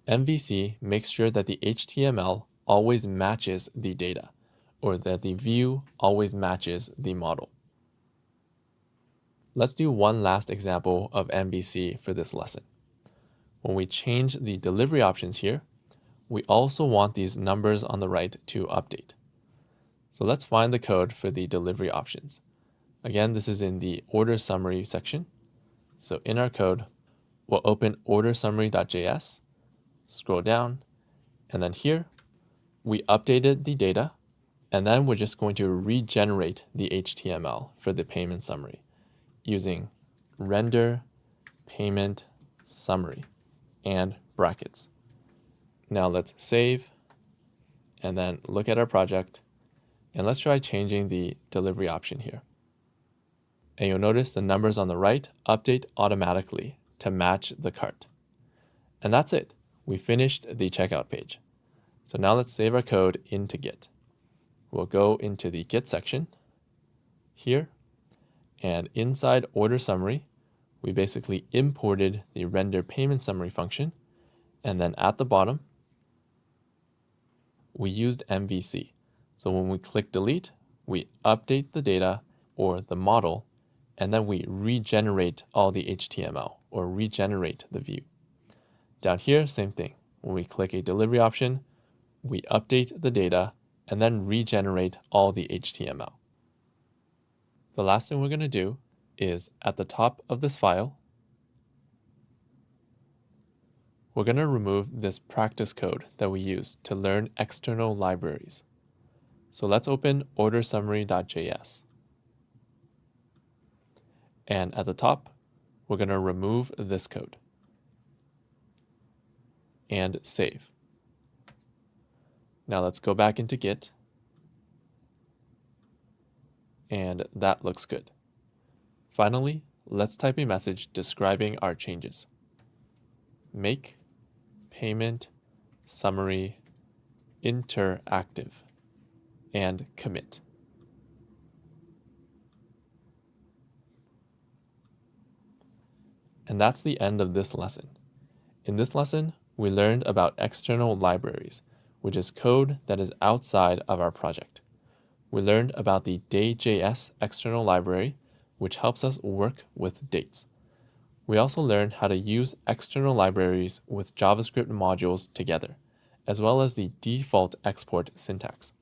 MVC makes sure that the HTML always matches the data, or that the view always matches the model. Let's do one last example of MVC for this lesson. When we change the delivery options here, we also want these numbers on the right to update. So let's find the code for the delivery options. Again, this is in the order summary section. So in our code, we'll open ordersummary.js, scroll down, and then here we updated the data, and then we're just going to regenerate the HTML for the payment summary using render payment summary and brackets. Now let's save and then look at our project, and let's try changing the delivery option here. And you'll notice the numbers on the right update automatically to match the cart. And that's it. We finished the checkout page. So now let's save our code into Git. We'll go into the Git section here, and inside order summary, we basically imported the render payment summary function, and then at the bottom, we used MVC. So when we click delete, we update the data or the model, and then we regenerate all the HTML or regenerate the view. Down here, same thing. When we click a delivery option, we update the data and then regenerate all the HTML. The last thing we're going to do is at the top of this file, we're going to remove this practice code that we use to learn external libraries. So let's open ordersummary.js. And at the top, we're going to remove this code and save. Now let's go back into Git, and that looks good. Finally, let's type a message describing our changes. Make payment summary interactive and commit. And that's the end of this lesson. In this lesson, we learned about external libraries, which is code that is outside of our project. We learned about the day.js external library, which helps us work with dates. We also learned how to use external libraries with JavaScript modules together, as well as the default export syntax.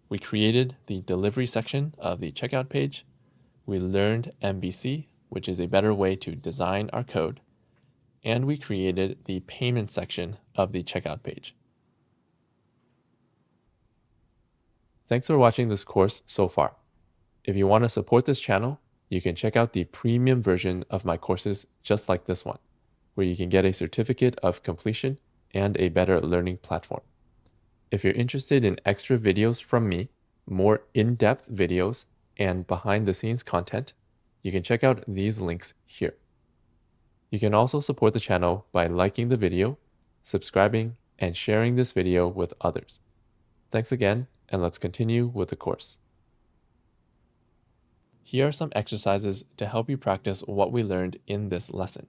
We created the delivery section of the checkout page. We learned MVC, which is a better way to design our code. And we created the payment section of the checkout page. Thanks for watching this course so far. If you want to support this channel, you can check out the premium version of my courses just like this one, where you can get a certificate of completion and a better learning platform. If you're interested in extra videos from me, more in-depth videos, and behind-the-scenes content, you can check out these links here. You can also support the channel by liking the video, subscribing, and sharing this video with others. Thanks again, and let's continue with the course. Here are some exercises to help you practice what we learned in this lesson.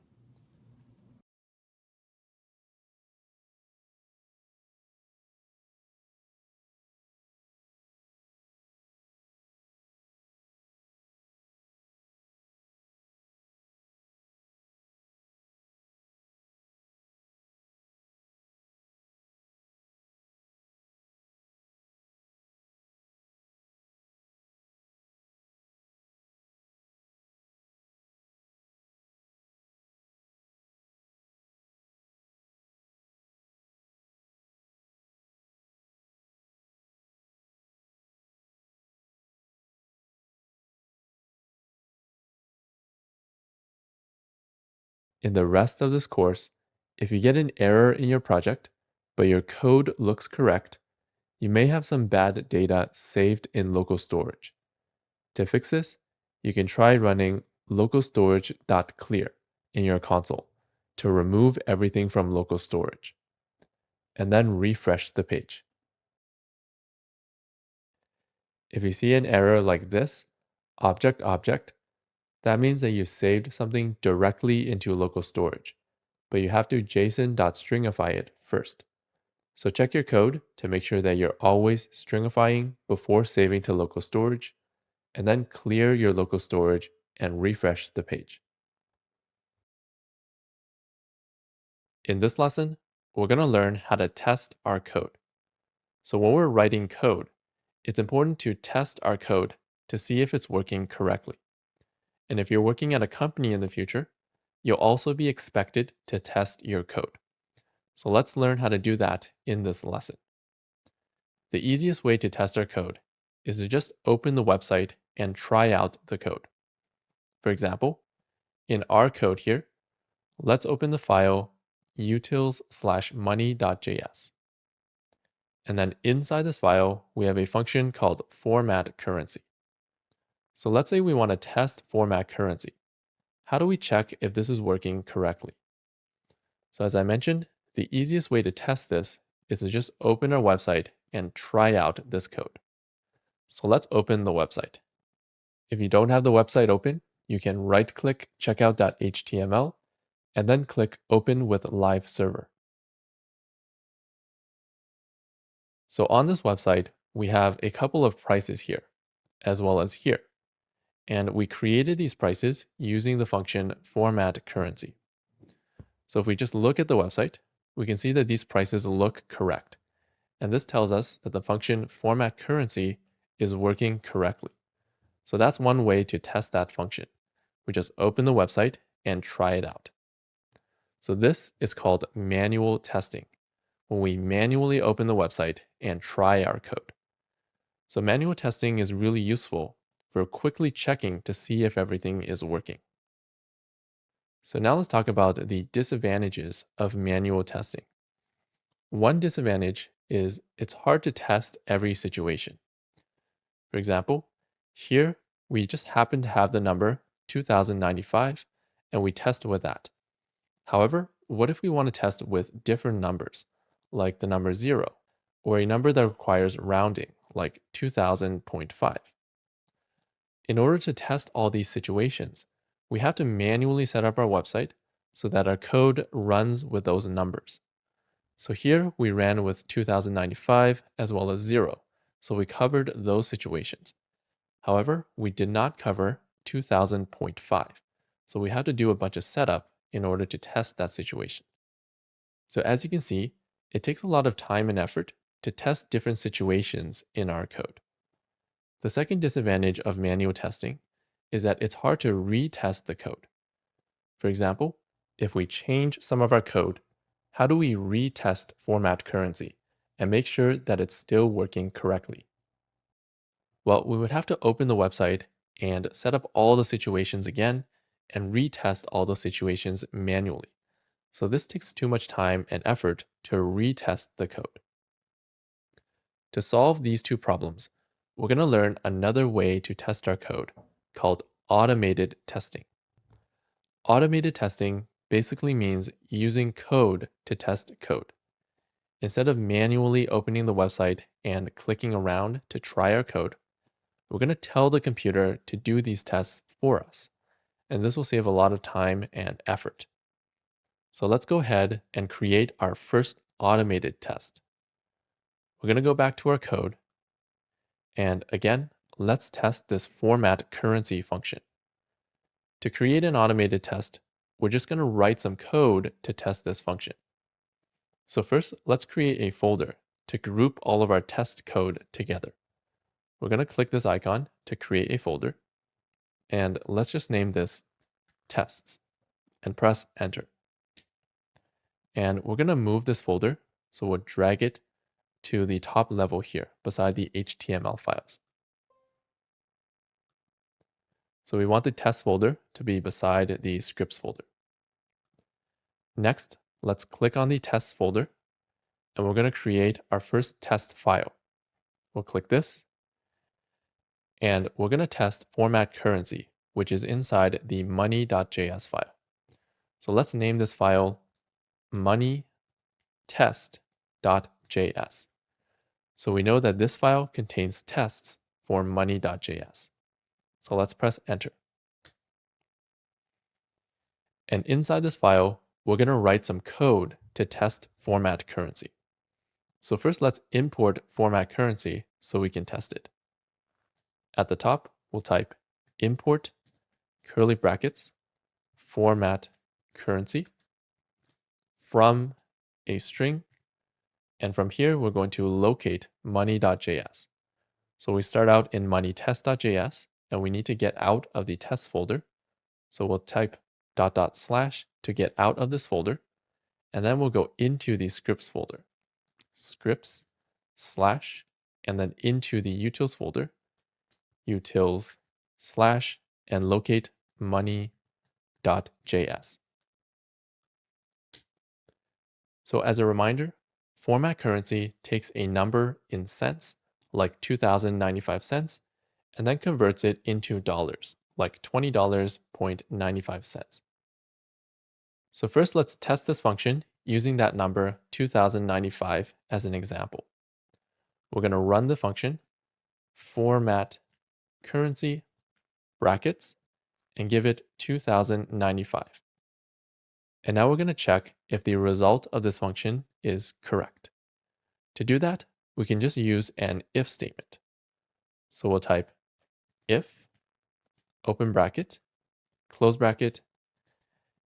In the rest of this course, if you get an error in your project, but your code looks correct, you may have some bad data saved in local storage. To fix this, you can try running localstorage.clear in your console to remove everything from local storage, and then refresh the page. If you see an error like this, object object, that means that you saved something directly into local storage, but you have to json.stringify it first. So check your code to make sure that you're always stringifying before saving to local storage, and then clear your local storage and refresh the page. In this lesson, we're going to learn how to test our code. So when we're writing code, it's important to test our code to see if it's working correctly. And if you're working at a company in the future, you'll also be expected to test your code. So let's learn how to do that in this lesson. The easiest way to test our code is to just open the website and try out the code. For example, in our code here, let's open the file utils/money.js. And then inside this file, we have a function called format currency. So let's say we want to test format currency. How do we check if this is working correctly? So as I mentioned, the easiest way to test this is to just open our website and try out this code. So let's open the website. If you don't have the website open, you can right-click checkout.html and then click Open with Live Server. So on this website, we have a couple of prices here, as well as here. And we created these prices using the function format currency. So if we just look at the website, we can see that these prices look correct. And this tells us that the function format currency is working correctly. So that's one way to test that function. We just open the website and try it out. So this is called manual testing, when we manually open the website and try our code. So manual testing is really useful for quickly checking to see if everything is working. So now let's talk about the disadvantages of manual testing. One disadvantage is it's hard to test every situation. For example, here we just happen to have the number 2095 and we test with that. However, what if we want to test with different numbers, like the number 0, or a number that requires rounding, like 2000.5? In order to test all these situations, we have to manually set up our website so that our code runs with those numbers. So here we ran with 2095 as well as 0, so we covered those situations. However, we did not cover 2000.5, so we have to do a bunch of setup in order to test that situation. So as you can see, it takes a lot of time and effort to test different situations in our code. The second disadvantage of manual testing is that it's hard to retest the code. For example, if we change some of our code, how do we retest format currency and make sure that it's still working correctly? Well, we would have to open the website and set up all the situations again and retest all those situations manually. So this takes too much time and effort to retest the code. To solve these two problems, we're going to learn another way to test our code called automated testing. Automated testing basically means using code to test code. Instead of manually opening the website and clicking around to try our code, we're going to tell the computer to do these tests for us, and this will save a lot of time and effort. So let's go ahead and create our first automated test. We're going to go back to our code, and again, let's test this format currency function. To create an automated test, we're just going to write some code to test this function. So first, let's create a folder to group all of our test code together. We're going to click this icon to create a folder, and let's just name this tests and press enter. And we're going to move this folder, so we'll drag it to the top level here beside the HTML files. So we want the test folder to be beside the scripts folder. Next, let's click on the test folder, and we're going to create our first test file. We'll click this, and we're going to test format currency, which is inside the money.js file. So let's name this file money.test.js. So we know that this file contains tests for money.js. So let's press enter. And inside this file, we're going to write some code to test format currency. So first, let's import format currency so we can test it. At the top, we'll type import curly brackets format currency from a string. And from here, we're going to locate money.js. So we start out in moneytest.js, and we need to get out of the test folder. So we'll type .. to get out of this folder, and then we'll go into the scripts folder, scripts / and then into the utils folder, utils / and locate money.js. So as a reminder, format currency takes a number in cents, like 2,095 cents, and then converts it into dollars, like $20.95. So first, let's test this function using that number 2,095 as an example. We're going to run the function format currency brackets and give it 2,095. And now we're going to check if the result of this function is correct. To do that, we can just use an if statement. So we'll type if, open bracket, close bracket,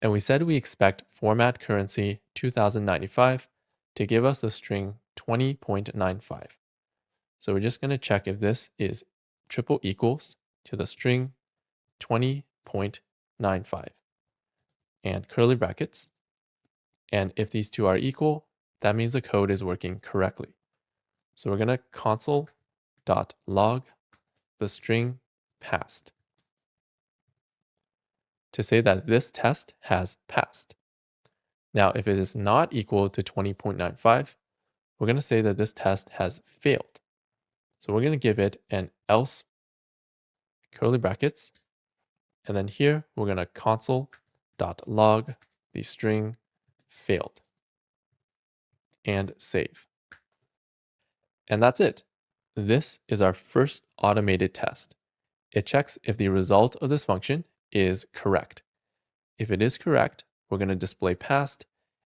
and we said we expect format currency 2095 to give us the string 20.95. So we're just going to check if this is triple equals to the string 20.95 and curly brackets. And if these two are equal, that means the code is working correctly. So we're going to console.log the string passed to say that this test has passed. Now, if it is not equal to 20.95, we're going to say that this test has failed. So we're going to give it an else curly brackets, and then here we're going to console.log the string failed and save. And that's it. This is our first automated test. It checks if the result of this function is correct. If it is correct, we're going to display passed,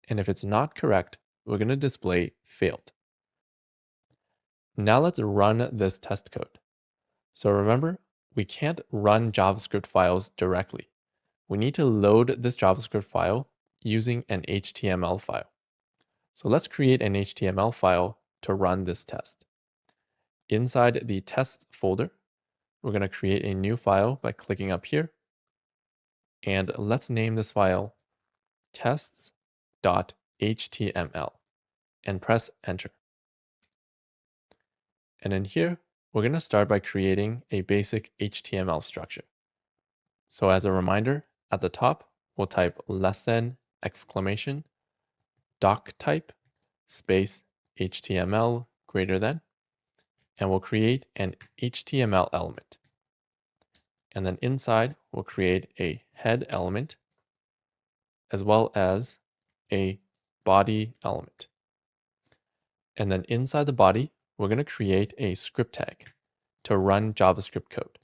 and if it's not correct, we're going to display failed. Now let's run this test code. So remember, we can't run JavaScript files directly. We need to load this JavaScript file using an HTML file. So let's create an HTML file to run this test. Inside the tests folder, we're going to create a new file by clicking up here. And let's name this file tests.html and press enter. And in here, we're going to start by creating a basic HTML structure. So as a reminder, at the top, we'll type <! doc type space HTML greater than, and we'll create an HTML element. And then inside, we'll create a head element as well as a body element. And then inside the body, we're going to create a script tag to run JavaScript code.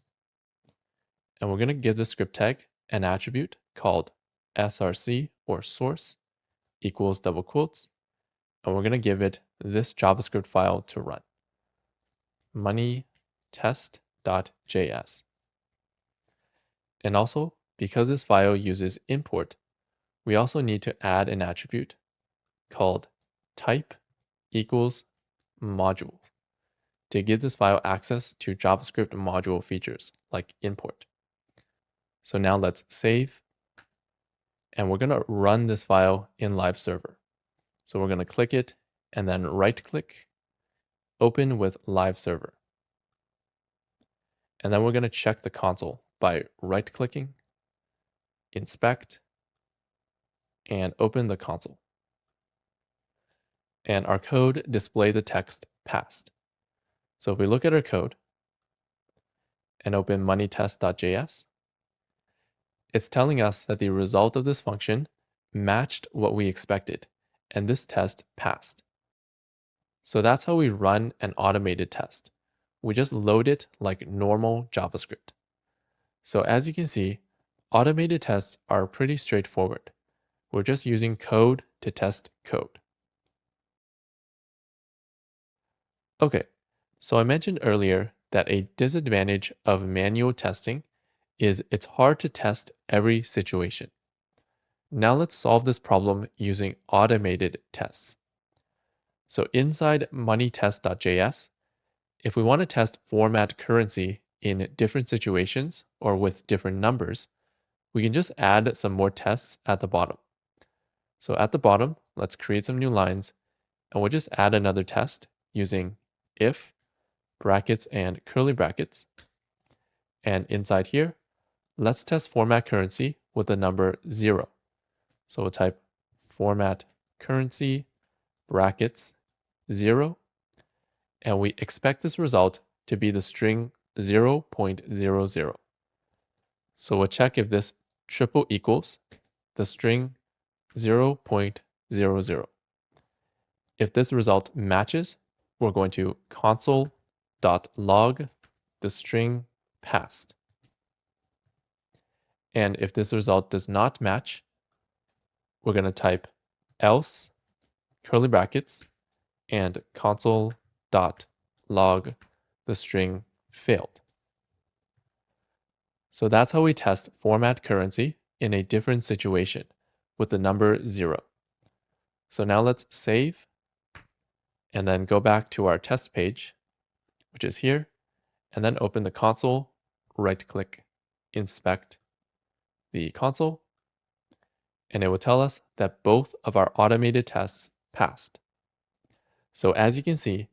And we're going to give the script tag an attribute called src or source equals double quotes. And we're going to give it this JavaScript file to run, moneytest.js. And also, because this file uses import, we also need to add an attribute called type equals module to give this file access to JavaScript module features like import. So now let's save, and we're going to run this file in live server. So we're going to click it and then right click, open with live server. And then we're going to check the console by right clicking, inspect, and open the console. And our code displays the text passed. So if we look at our code and open moneytest.js, it's telling us that the result of this function matched what we expected, and this test passed. So that's how we run an automated test. We just load it like normal JavaScript. So as you can see, automated tests are pretty straightforward. We're just using code to test code. Okay, so I mentioned earlier that a disadvantage of manual testing is it's hard to test every situation. Now let's solve this problem using automated tests. So inside moneytest.js, if we want to test format currency in different situations or with different numbers, we can just add some more tests at the bottom. So at the bottom, let's create some new lines, and we'll just add another test using if, brackets and curly brackets. And inside here, let's test format currency with the number 0. So we'll type format currency brackets 0, and we expect this result to be the string 0.00. So we'll check if this triple equals the string 0.00. If this result matches, we're going to console.log the string passed. And if this result does not match, we're going to type else, curly brackets, and console.log the string failed. So that's how we test format currency in a different situation with the number 0. So now let's save and then go back to our test page, which is here, and then open the console, right click, inspect the console, and it will tell us that both of our automated tests passed. So as you can see,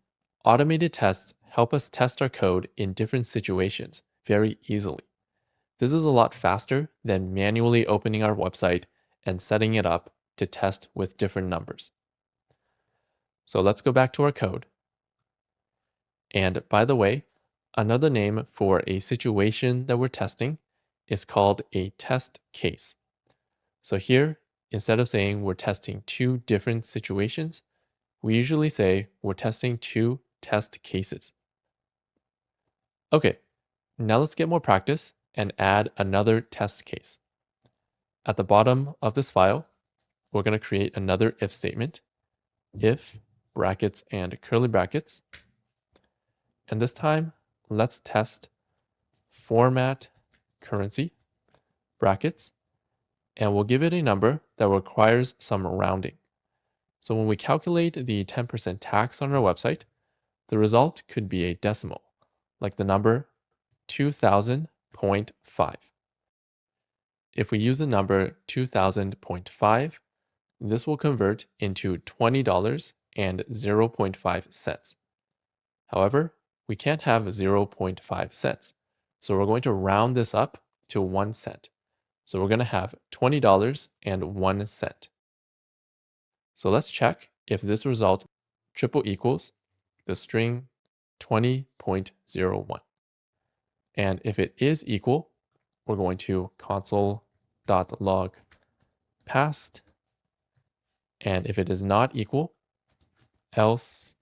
automated tests help us test our code in different situations very easily. This is a lot faster than manually opening our website and setting it up to test with different numbers. So let's go back to our code. And by the way, another name for a situation that we're testing is called a test case. So here, instead of saying we're testing 2 different situations, we usually say we're testing 2 test cases. Okay, now let's get more practice and add another test case. At the bottom of this file, we're going to create another if statement, if, brackets and curly brackets. And this time, let's test format currency, brackets, and we'll give it a number that requires some rounding. So when we calculate the 10% tax on our website, the result could be a decimal, like the number 2000.5. If we use the number 2000.5, this will convert into $20 and 0.5 cents. However, we can't have 0.5 cents. So we're going to round this up to 1 cent. So we're going to have $20.01. So let's check if this result triple equals the string 20.01. And if it is equal, we're going to console.log passed. And if it is not equal, else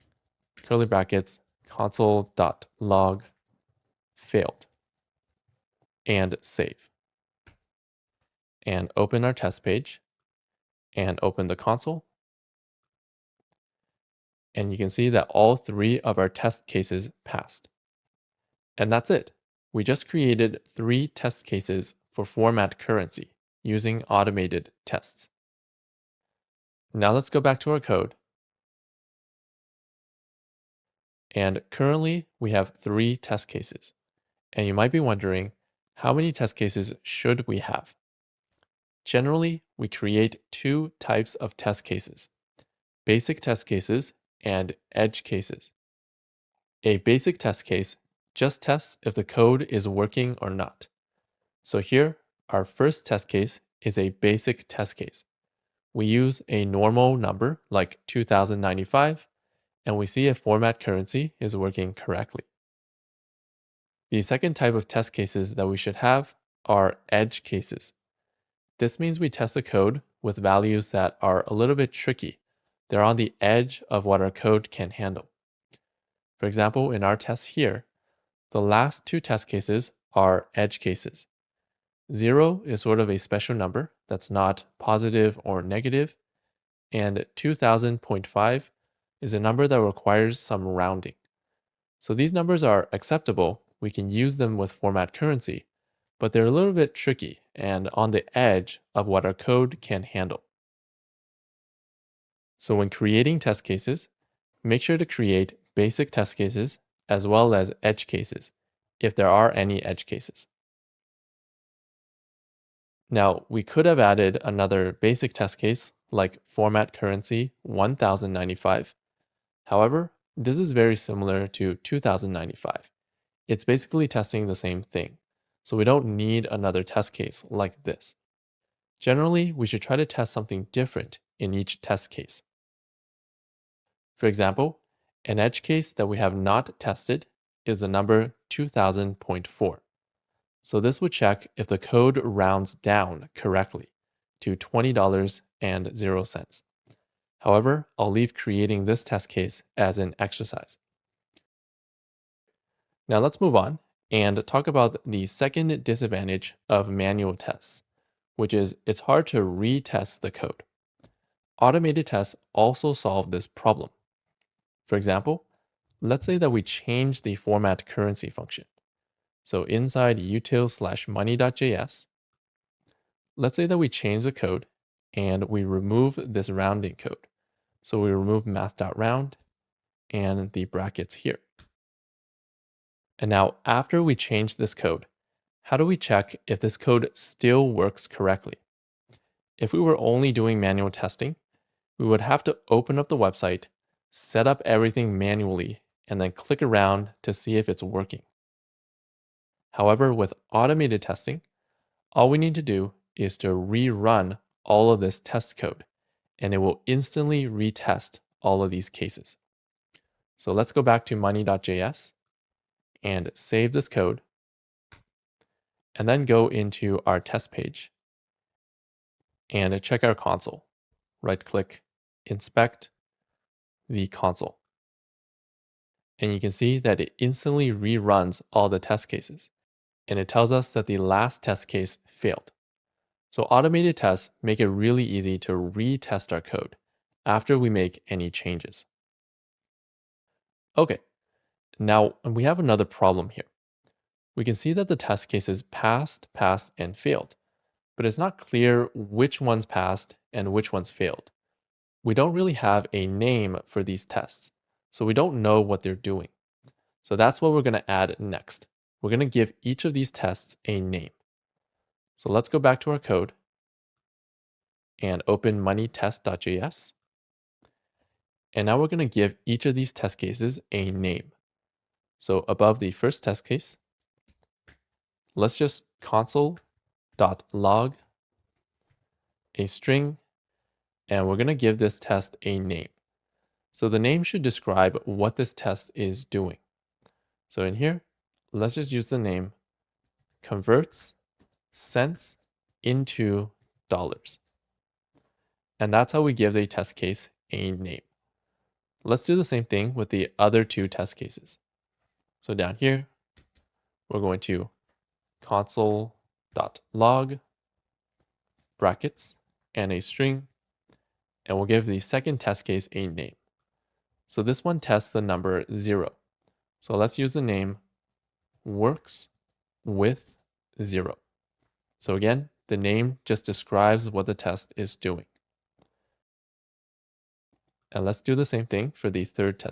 curly brackets console.log failed. And save. And open our test page and open the console. And you can see that all 3 of our test cases passed. And that's it. We just created 3 test cases for format currency using automated tests. Now let's go back to our code. And currently we have 3 test cases. And you might be wondering, how many test cases should we have? Generally, we create 2 types of test cases: basic test cases and edge cases. A basic test case just tests if the code is working or not. So here, our first test case is a basic test case. We use a normal number like 2095, and we see if format currency is working correctly. The second type of test cases that we should have are edge cases. This means we test the code with values that are a little bit tricky. They're on the edge of what our code can handle. For example, in our test here, the last 2 test cases are edge cases. 0 is sort of a special number that's not positive or negative, and 2000.5 is a number that requires some rounding. So these numbers are acceptable. We can use them with format currency, but they're a little bit tricky and on the edge of what our code can handle. So when creating test cases, make sure to create basic test cases as well as edge cases, if there are any edge cases. Now, we could have added another basic test case like format currency 1095. However, this is very similar to 2095. It's basically testing the same thing, so we don't need another test case like this. Generally, we should try to test something different in each test case. For example, an edge case that we have not tested is the number 2000.4. So this would check if the code rounds down correctly to $20.00. However, I'll leave creating this test case as an exercise. Now let's move on and talk about the second disadvantage of manual tests, which is it's hard to retest the code. Automated tests also solve this problem. For example, let's say that we change the format currency function. So inside util/money.js, let's say that we change the code and we remove this rounding code. So we remove math.round and the brackets here. And now after we change this code, how do we check if this code still works correctly? If we were only doing manual testing, we would have to open up the website, set up everything manually, and then click around to see if it's working. However, with automated testing, all we need to do is to rerun all of this test code, and it will instantly retest all of these cases. So let's go back to money.js and save this code, and then go into our test page and check our console. Right-click, inspect the console. And you can see that it instantly reruns all the test cases, and it tells us that the last test case failed. So automated tests make it really easy to retest our code after we make any changes. Okay, now we have another problem here. We can see that the test cases passed, and failed, but it's not clear which ones passed and which ones failed. We don't really have a name for these tests, so we don't know what they're doing. So that's what we're going to add next. We're going to give each of these tests a name. So let's go back to our code and open moneytest.js. And now we're going to give each of these test cases a name. So above the first test case, let's just console.log a string, and we're going to give this test a name. So the name should describe what this test is doing. So in here, let's just use the name converts cents into dollars. And that's how we give the test case a name. Let's do the same thing with the other two test cases. So down here, we're going to console.log brackets and a string, and we'll give the second test case a name. So this one tests the number 0. So let's use the name works with 0. So again, the name just describes what the test is doing. And let's do the same thing for the third test.